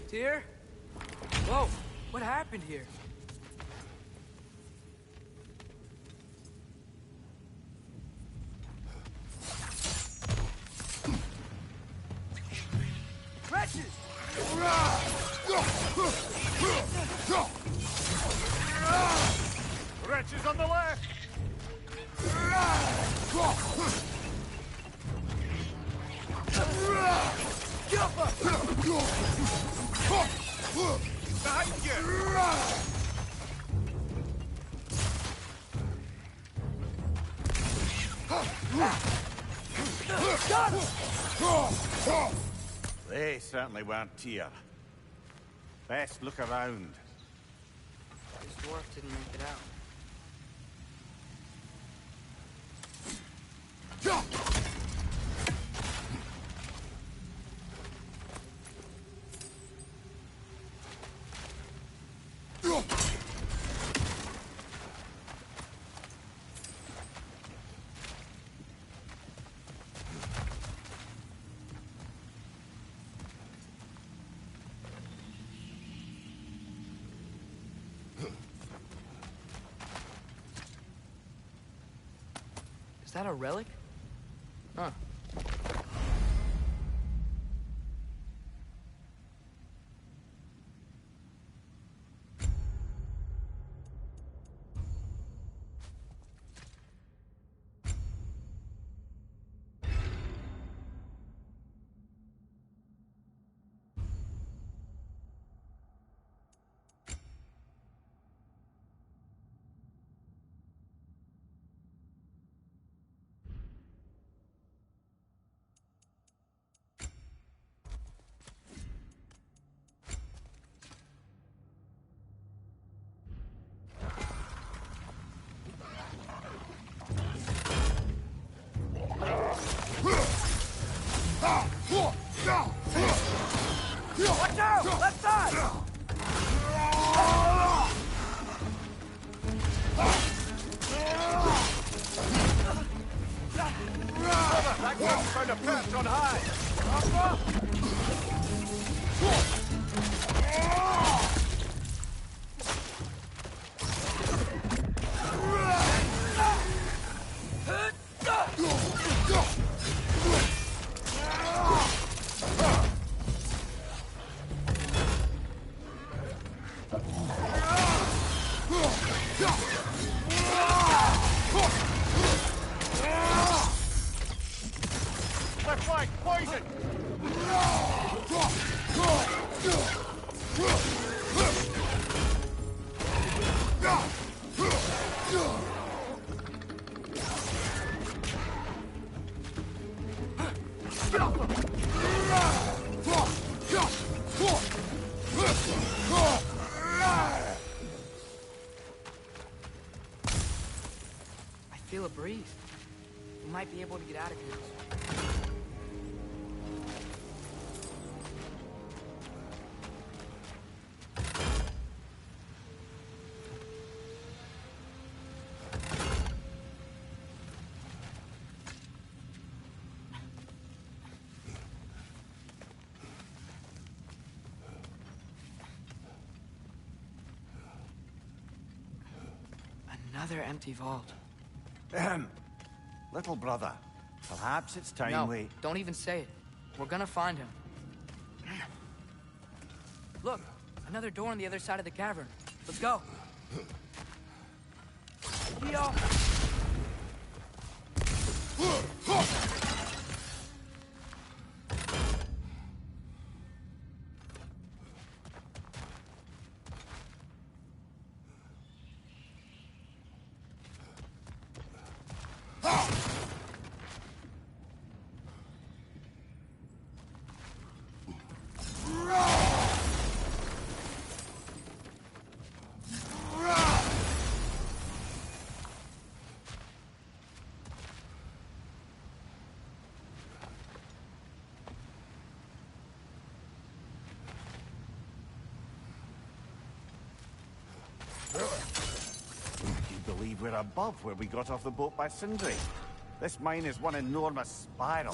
Tyr? Whoa, what happened here? Wretches! Wretches on the left! Behind you! They certainly weren't Tyr. Best look around. This dwarf didn't make it out. that a relic? Huh. Watch out! Left side! That one found a perch on high! Left flank, poison! I feel a breeze. We might be able to get out of here. Another empty vault. Little brother, perhaps it's time No, we... don't even say it. We're gonna find him. Look, another door on the other side of the cavern. Let's go. Yo! You believe we're above where we got off the boat by Sindri? This mine is one enormous spiral.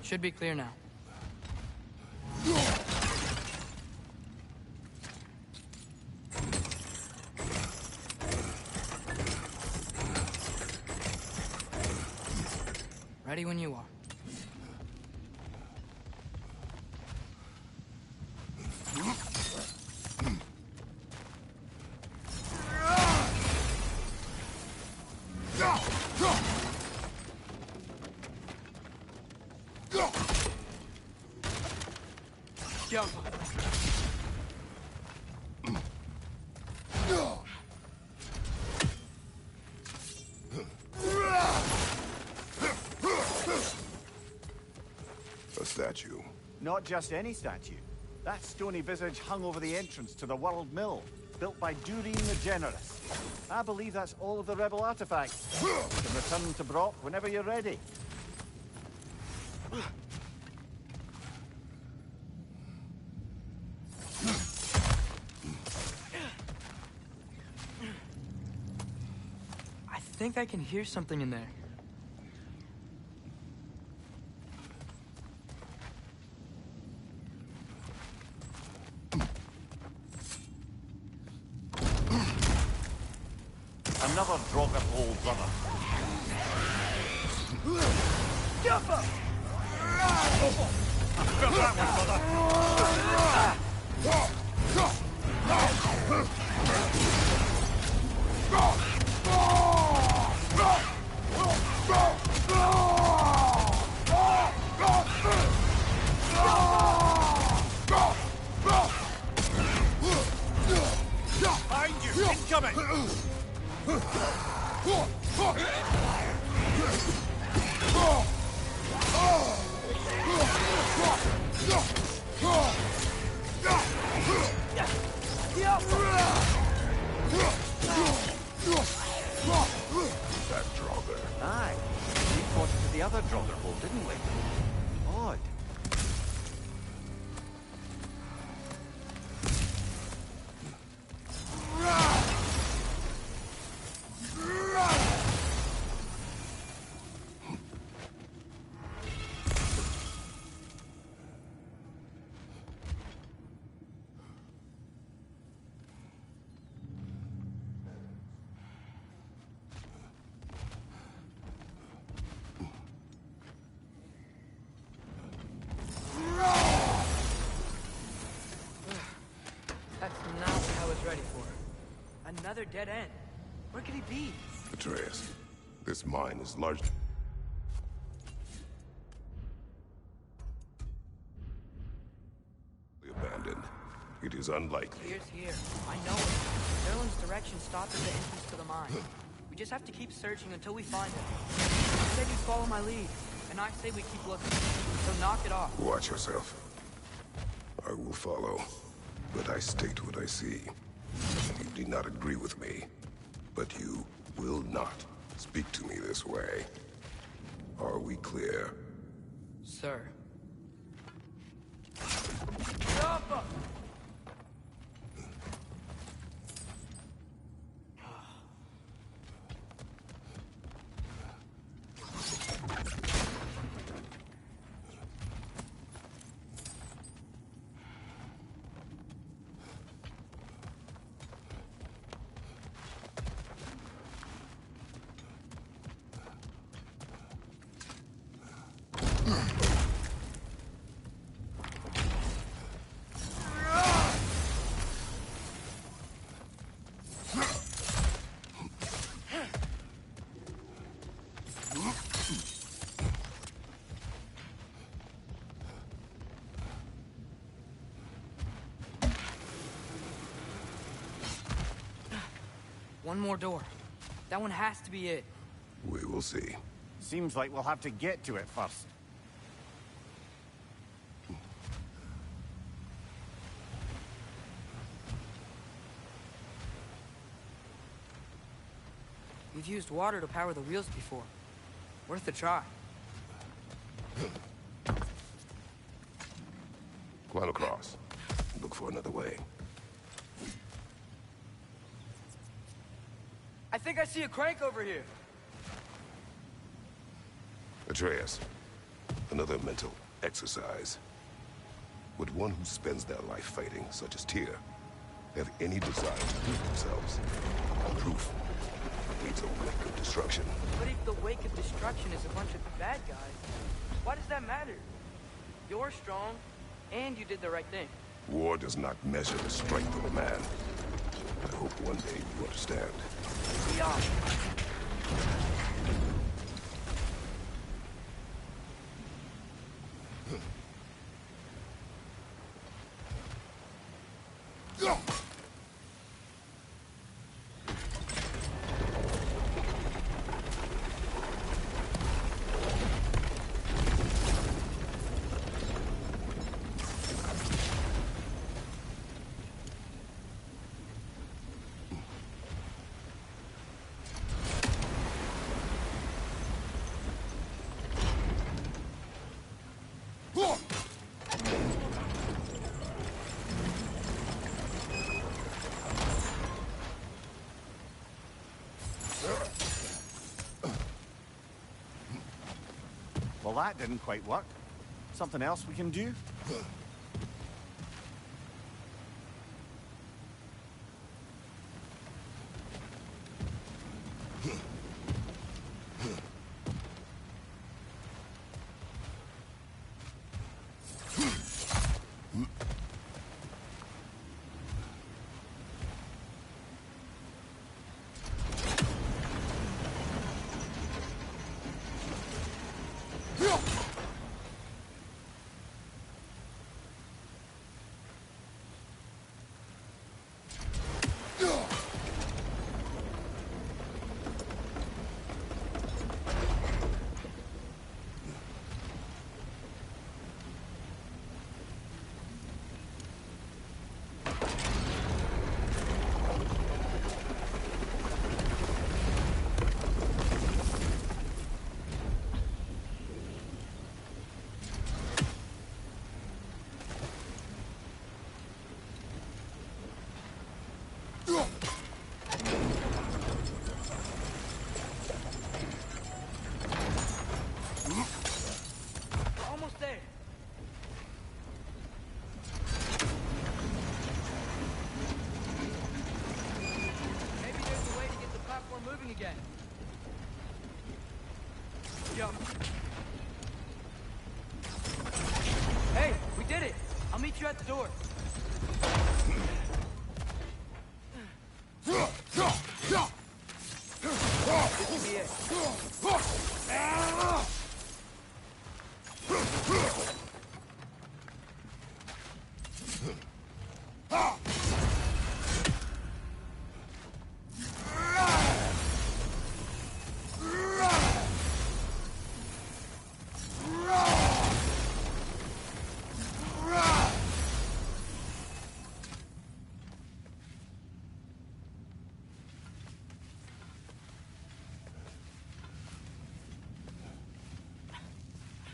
Should be clear now. Ready when you are. A statue. Not just any statue. That stony visage hung over the entrance to the World Mill. built by Durin the Generous. I believe that's all of the rebel artifacts. You can return them to Brock whenever you're ready. I think I can hear something in there. Another Draugr hole, brother. Jump up! Grab that one, Behind you! Incoming! That Draugr. Aye. We fought to the other Draugr hole, didn't we? Odd. That's not what I was ready for. Another dead end. Where could he be? Atreus, this mine is largely abandoned. It is unlikely. Here's here. I know it. Erlen's direction stopped at the entrance to the mine. We just have to keep searching until we find it. You said you'd follow my lead, and I say we keep looking. So knock it off. Watch yourself. I will follow, but I state what I see. You do not agree with me, but you will not speak to me this way. Are we clear? Sir. Jump up! One more door. That one has to be it. We will see. Seems like we'll have to get to it first. We've used water to power the wheels before. Worth a try. Climb across. Look for another way. I think I see a crank over here. Atreus, another mental exercise. Would one who spends their life fighting, such as Tyr, have any desire to prove themselves? Proof leads a wake of destruction. But if the wake of destruction is a bunch of bad guys, why does that matter? You're strong, and you did the right thing. War does not measure the strength of a man. I hope one day you understand. Yeah. Well, that didn't quite work. Something else we can do? Almost there. Maybe there's a way to get the platform moving again. Jump. Hey, we did it! I'll meet you at the door. This will be it.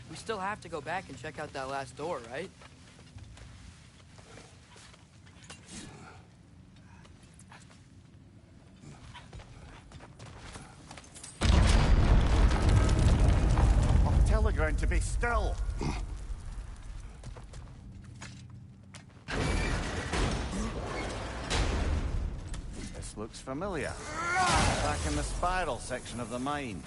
We still have to go back and check out that last door, right? I'll tell the ground to be still. This looks familiar. Back in the spiral section of the mine.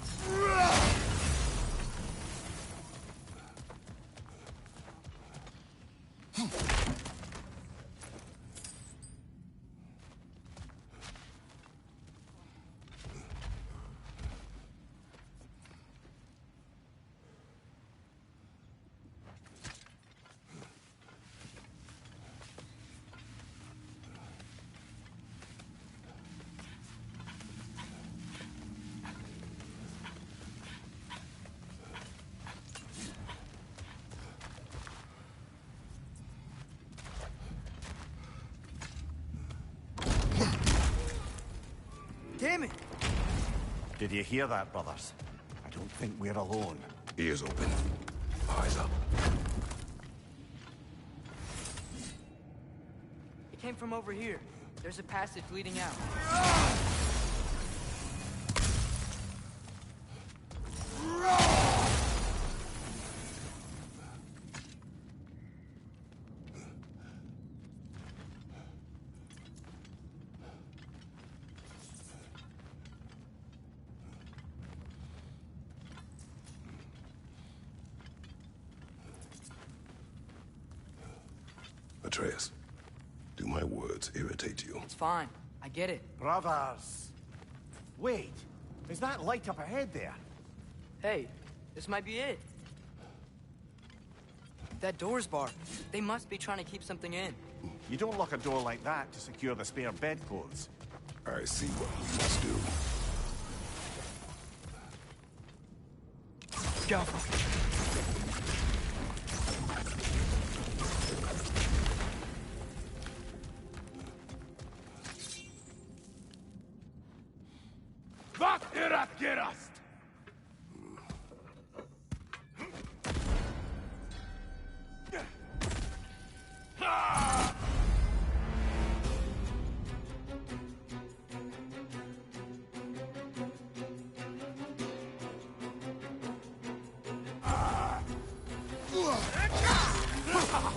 Damn it! Did you hear that, brothers? I don't think we're alone. Ears open. Eyes up. It came from over here. There's a passage leading out. Atreus, do my words irritate you? It's fine. I get it. Brothers! Wait, is that light up ahead there? Hey, this might be it. That door's barred. They must be trying to keep something in. You don't lock a door like that to secure the spare bedclothes. I see what we must do. Go.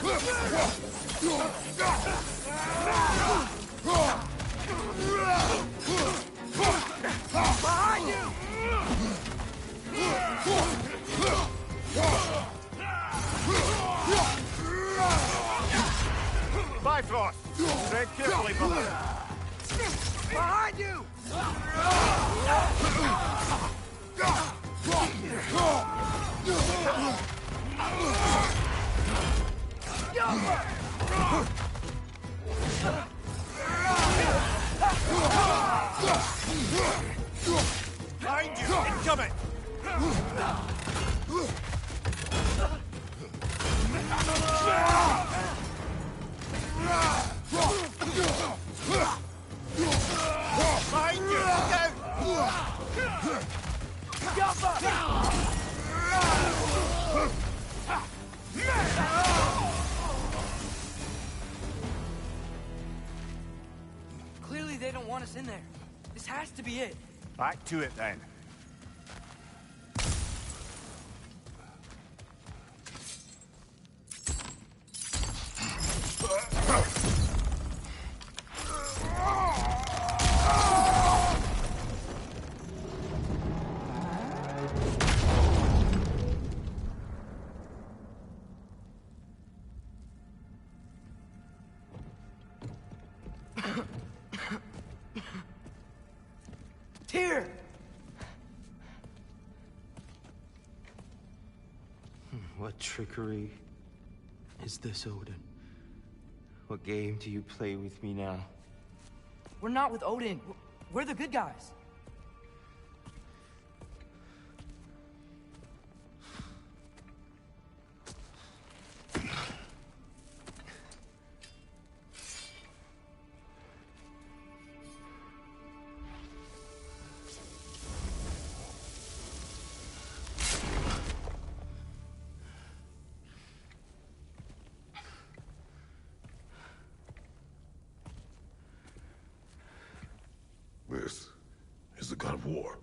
Behind you! Bifrost! Tread carefully, brother. Behind you! Behind you! Incoming! Behind you! Look out! Clearly they don't want us in there. This has to be it. Back to it then. Tyr! What trickery is this, Odin? What game do you play with me now? We're not with Odin. We're the good guys. This is the god of war.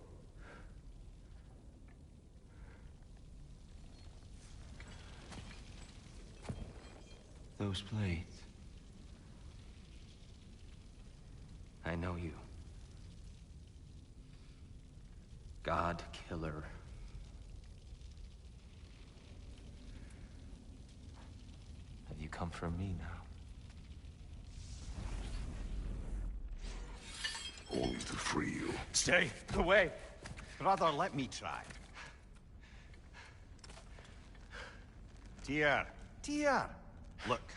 Those blades. I know you. God Killer. Have you come for me now? Only to free you. Stay away. Brother, let me try. Tyr. Tyr. Look,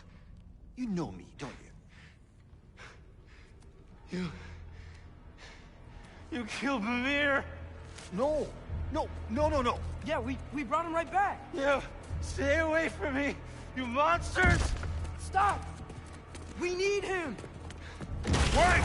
you know me, don't you? You killed Mimir! No. No. Yeah, we brought him right back. You stay away from me, you monsters! Stop! We need him! Wait!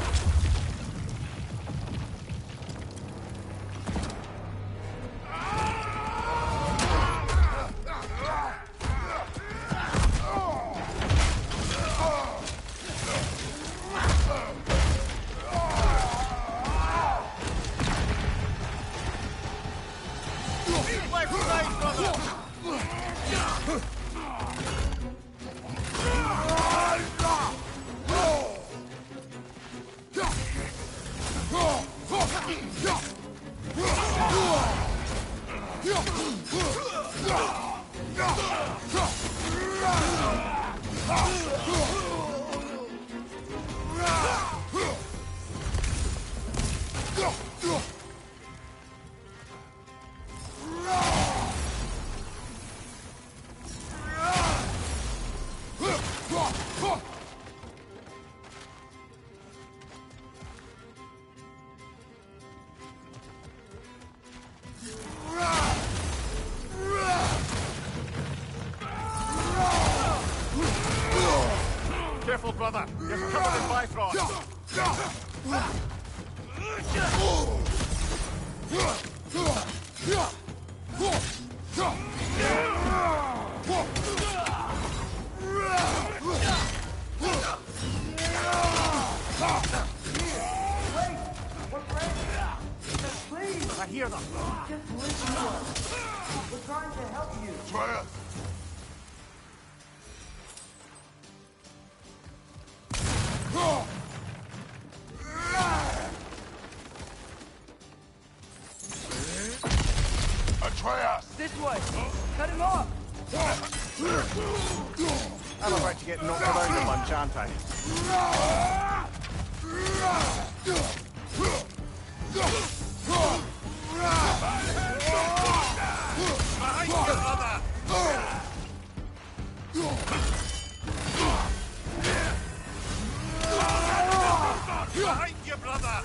Careful, brother. You're covered in Bifrost. I hear them. Just listen to us. We're trying to help you. Try it. Atreus! This way! Cut him off! I'm about to get knocked around a bunch, aren't I? Behind you, brother!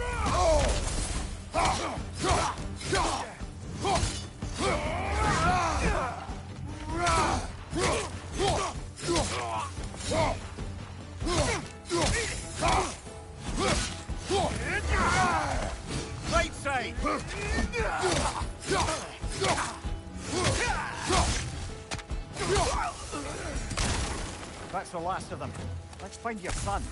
Right side! That's the last of them. Let's find your son.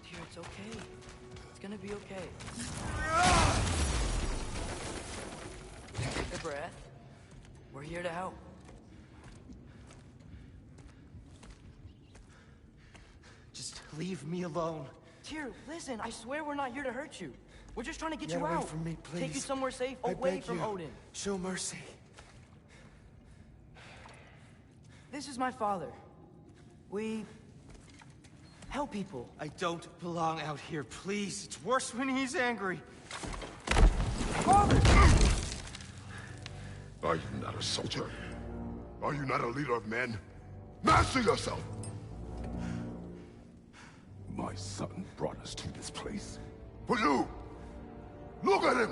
Dear, it's okay. It's gonna be okay. Take a breath. We're here to help. Just leave me alone. Tyr, listen, I swear we're not here to hurt you. We're just trying to get Get you away out. from me, please. Take you somewhere safe, I away beg from you. Odin. Show mercy. This is my father. We help people. I don't belong out here, please. It's worse when he's angry. Father! Are you not a soldier? Are you not a leader of men? Master yourself! My son brought us to this place. For you! Look at him!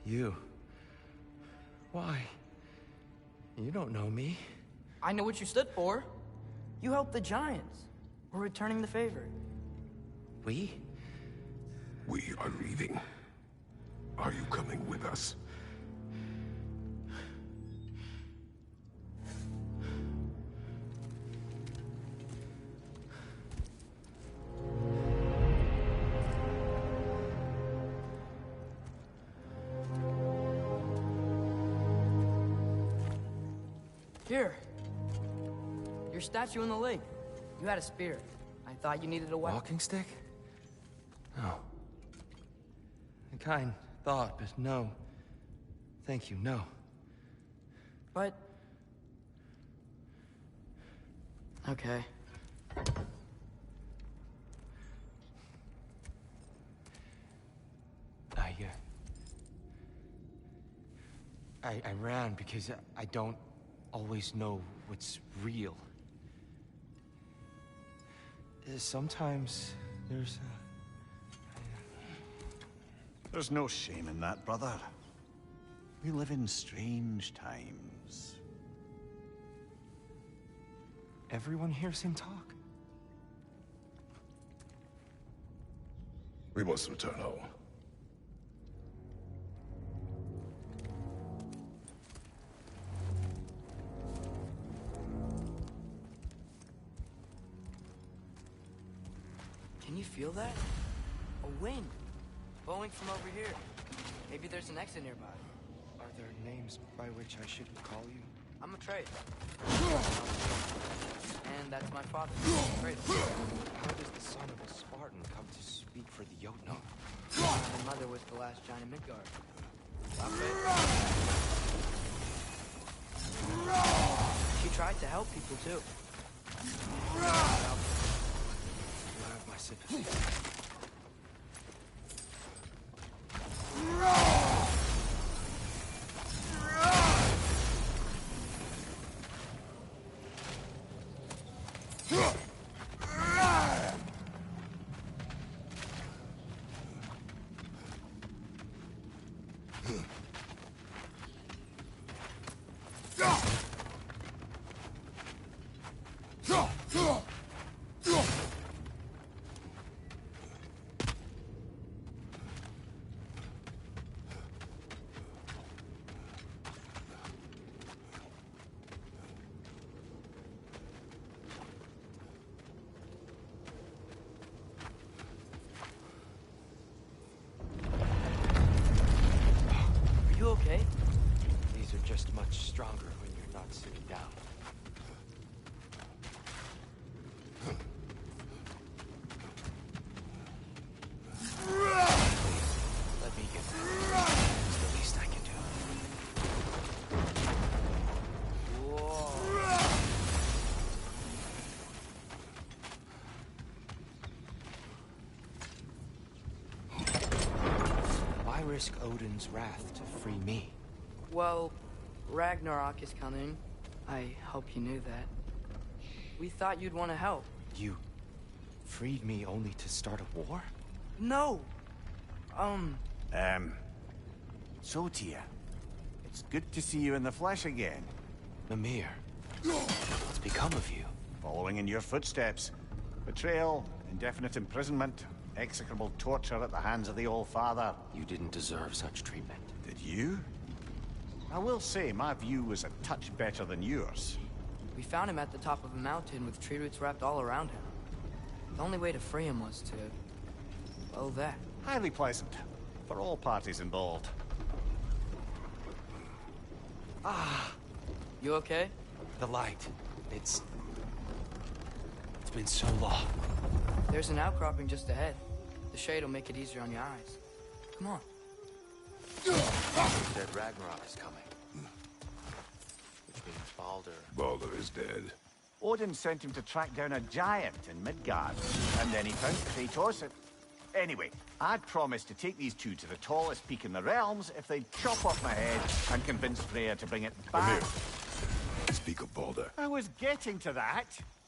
You. Why? You don't know me. I know what you stood for. You helped the giants. We're returning the favor. We? We are leaving. Are you coming with us? Here. Your statue in the lake. You had a spear. I thought you needed a weapon. Walking stick? No. A kind thought, but no. Thank you, no. But... okay. I ran because I don't always know what's real. Sometimes There's no shame in that, brother. We live in strange times. Everyone hears him talk. We must return home. Can you feel that? A wind. Blowing from over here. Maybe there's an exit nearby. Are there names by which I should call you? I'm Atreus. And that's my father, Kratos. How does the son of a Spartan come to speak for the Jotun? My mother was the last giant in Midgard. She tried to help people too. You have my sympathy. okay? These are just much stronger when you're not sitting down. Let me get that. It's the least I can do. Why risk Odin's wrath to free me? Well, Ragnarok is coming. I hope you knew that. We thought you'd want to help. You freed me only to start a war? No! So, Tia, it's good to see you in the flesh again. Mimir, what's become of you? Following in your footsteps. Betrayal, indefinite imprisonment, execrable torture at the hands of the Old Father. You didn't deserve such treatment. Did you? I will say, my view was a touch better than yours. We found him at the top of a mountain with tree roots wrapped all around him. The only way to free him was to... well, that. Highly pleasant. For all parties involved. Ah! You okay? The light. It's been so long. There's an outcropping just ahead. The shade will make it easier on your eyes. Come on. That Ragnarok is coming. Which means Baldur... Baldur is dead. Odin sent him to track down a giant in Midgard. And then he found Kratos at... Anyway, I'd promised to take these two to the tallest peak in the realms if they'd chop off my head and convince Freya to bring it back. Come here. Speak of Baldur. I was getting to that.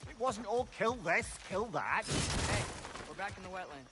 It wasn't all kill this, kill that. Hey, we're back in the wetlands.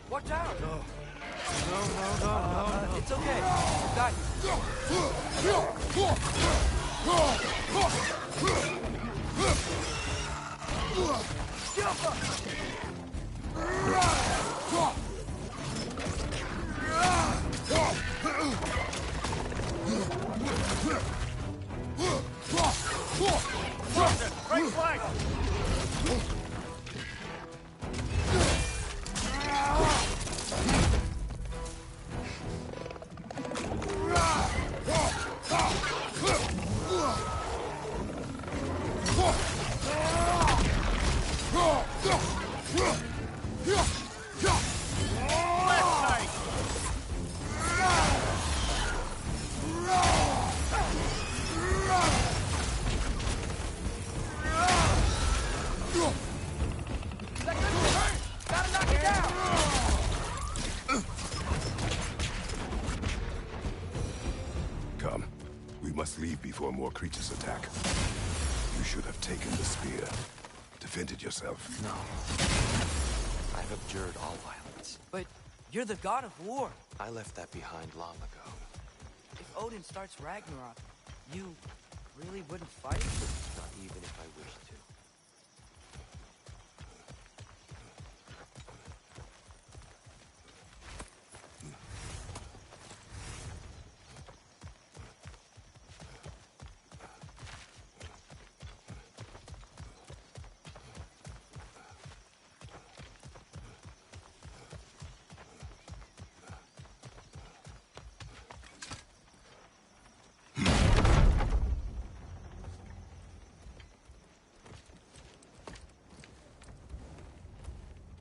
Watch out! No. No. It's okay. Got Right flag! Come. We must leave before more creatures attack. You should have taken the spear. Defended yourself. No. I've abjured all violence. But you're the god of war. I left that behind long ago. If Odin starts Ragnarok, you really wouldn't fight? Not even if I wished to.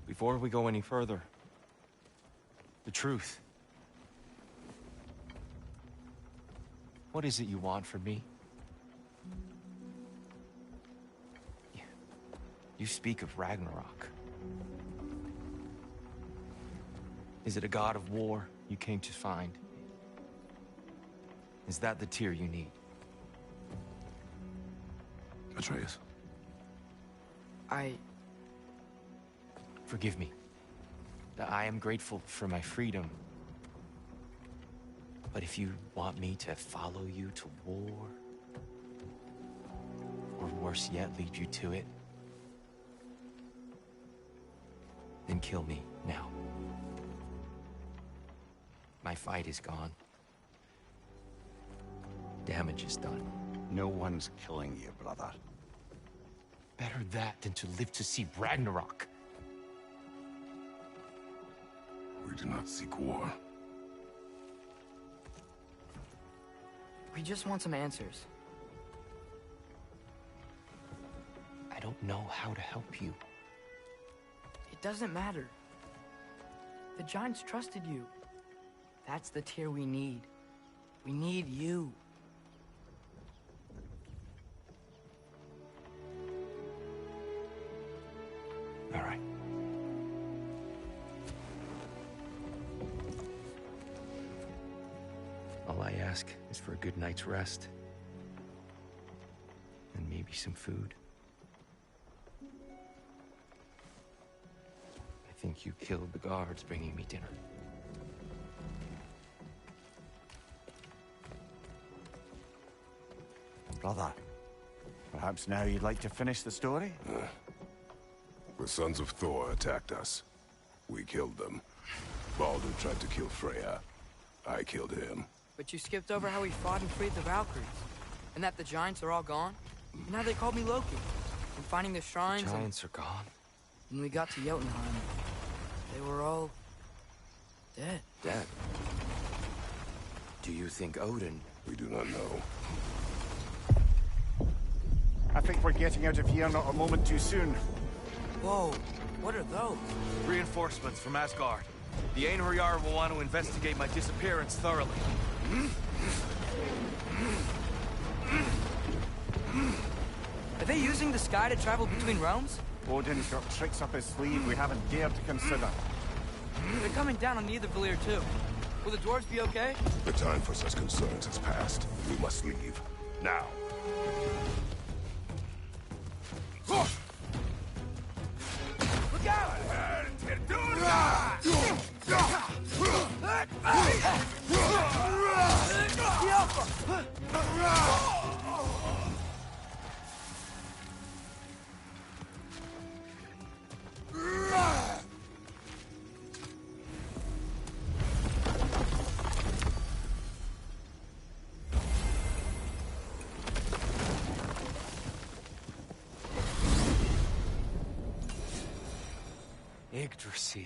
Before we go any further, the truth. What is it you want from me? You speak of Ragnarok. Is it a god of war you came to find? Is that the tear you need? Atreus. I... Forgive me. I am grateful for my freedom. But if you want me to follow you to war, or worse yet, lead you to it, then kill me now. My fight is gone. Damage is done. No one's killing you, brother. Better that than to live to see Ragnarok. We do not seek war. We just want some answers. I don't know how to help you. It doesn't matter. The Giants trusted you. That's the Tyr we need. We need you. All right. All I ask is for a good night's rest. And maybe some food. I think you killed the guards bringing me dinner. Brother, perhaps now you'd like to finish the story? The sons of Thor attacked us. We killed them. Baldur tried to kill Freya. I killed him. But you skipped over how we fought and freed the Valkyries. And that the Giants are all gone. And now they called me Loki. And finding the shrines. The Giants are gone? When we got to Jotunheim, they were all... dead. Dead? Do you think Odin... We do not know. I think we're getting out of here not a moment too soon. Whoa, what are those? Reinforcements from Asgard. The Einherjar will want to investigate my disappearance thoroughly. Are they using the sky to travel between realms? Odin's got tricks up his sleeve we haven't dared to consider. They're coming down on Nidavellir too. Will the dwarves be okay? The time for such concerns has passed. We must leave. Now. Look out! Yggdrasil.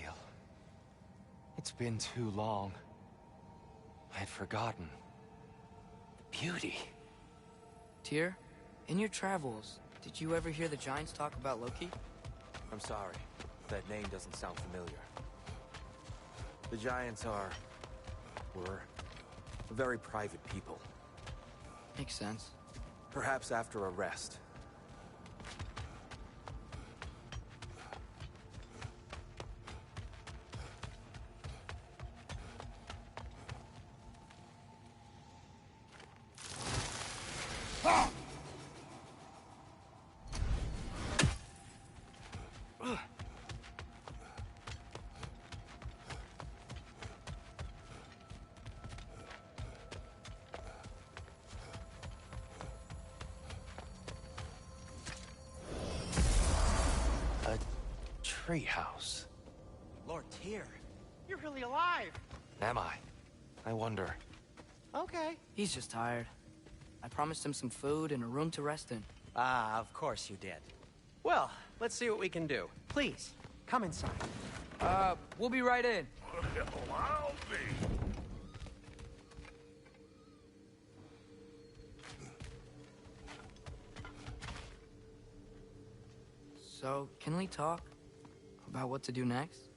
It's been too long. I'd forgotten. The beauty. Tyr, in your travels, did you ever hear the Giants talk about Loki? I'm sorry. That name doesn't sound familiar. The Giants were a very private people. Makes sense. Perhaps after a rest. Treehouse. Lord Tyr, you're really alive. Am I? I wonder. Okay. He's just tired. I promised him some food and a room to rest in. Ah, of course you did. Well, let's see what we can do. Please, come inside. We'll be right in. I'll be. So, can we talk about what to do next?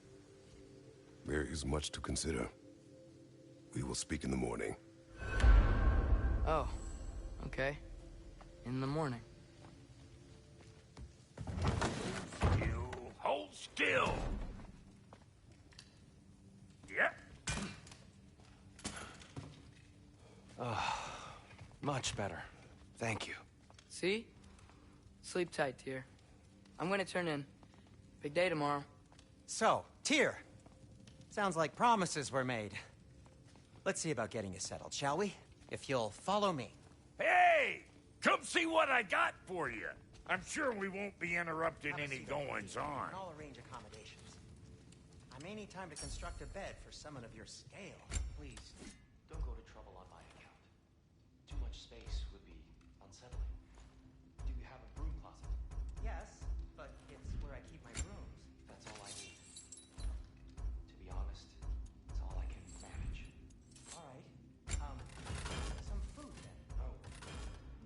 There is much to consider. We will speak in the morning. Oh, okay. In the morning. You hold still. Yep. Much better. Thank you. See? Sleep tight, Tyr. I'm gonna turn in. Big day tomorrow. So, Tyr, Sounds like promises were made. Let's see about getting you settled, shall we? If you'll follow me. Hey! Come see what I got for you. I'm sure we won't be interrupting any goings-on. I'll arrange accommodations. I may need time to construct a bed for someone of your scale. Please, don't go to trouble on my account. Too much space would be unsettling. Do you have a broom closet? Yes, but it's where I keep my brooms. That's all I need. To be honest, it's all I can manage. All right. Some food then. Oh,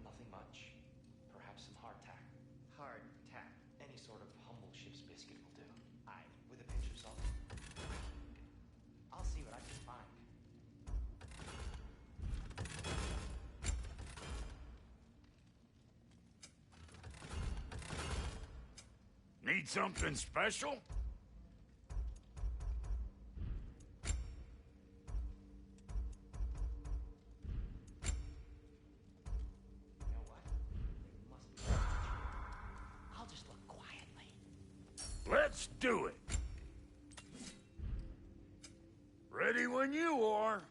nothing much. Perhaps some hardtack. Hardtack. Any sort of humble ship's biscuit will do. Aye, with a pinch of salt. I'll see what I can find. Need something special? I'll just look quietly. Let's do it. Ready when you are.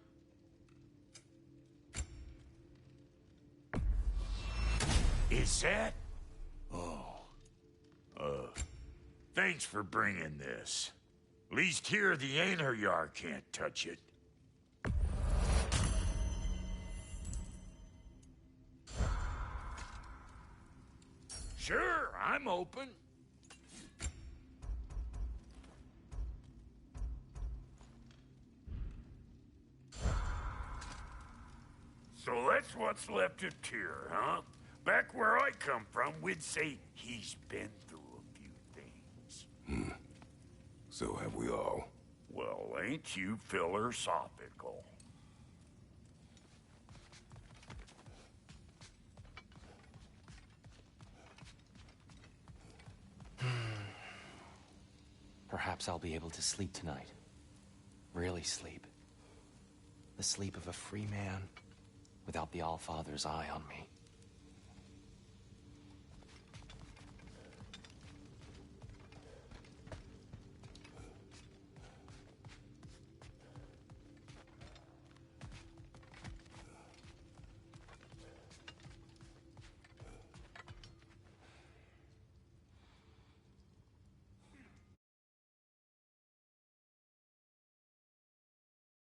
Is that? Oh. Thanks for bringing this. Least here the Einherjar can't touch it. Sure, I'm open. So that's what's left of Tyr, huh? Back where I come from, we'd say he's been through a few things. So have we all. Well, ain't you philosophical? Perhaps I'll be able to sleep tonight. Really sleep. The sleep of a free man without the Allfather's eye on me.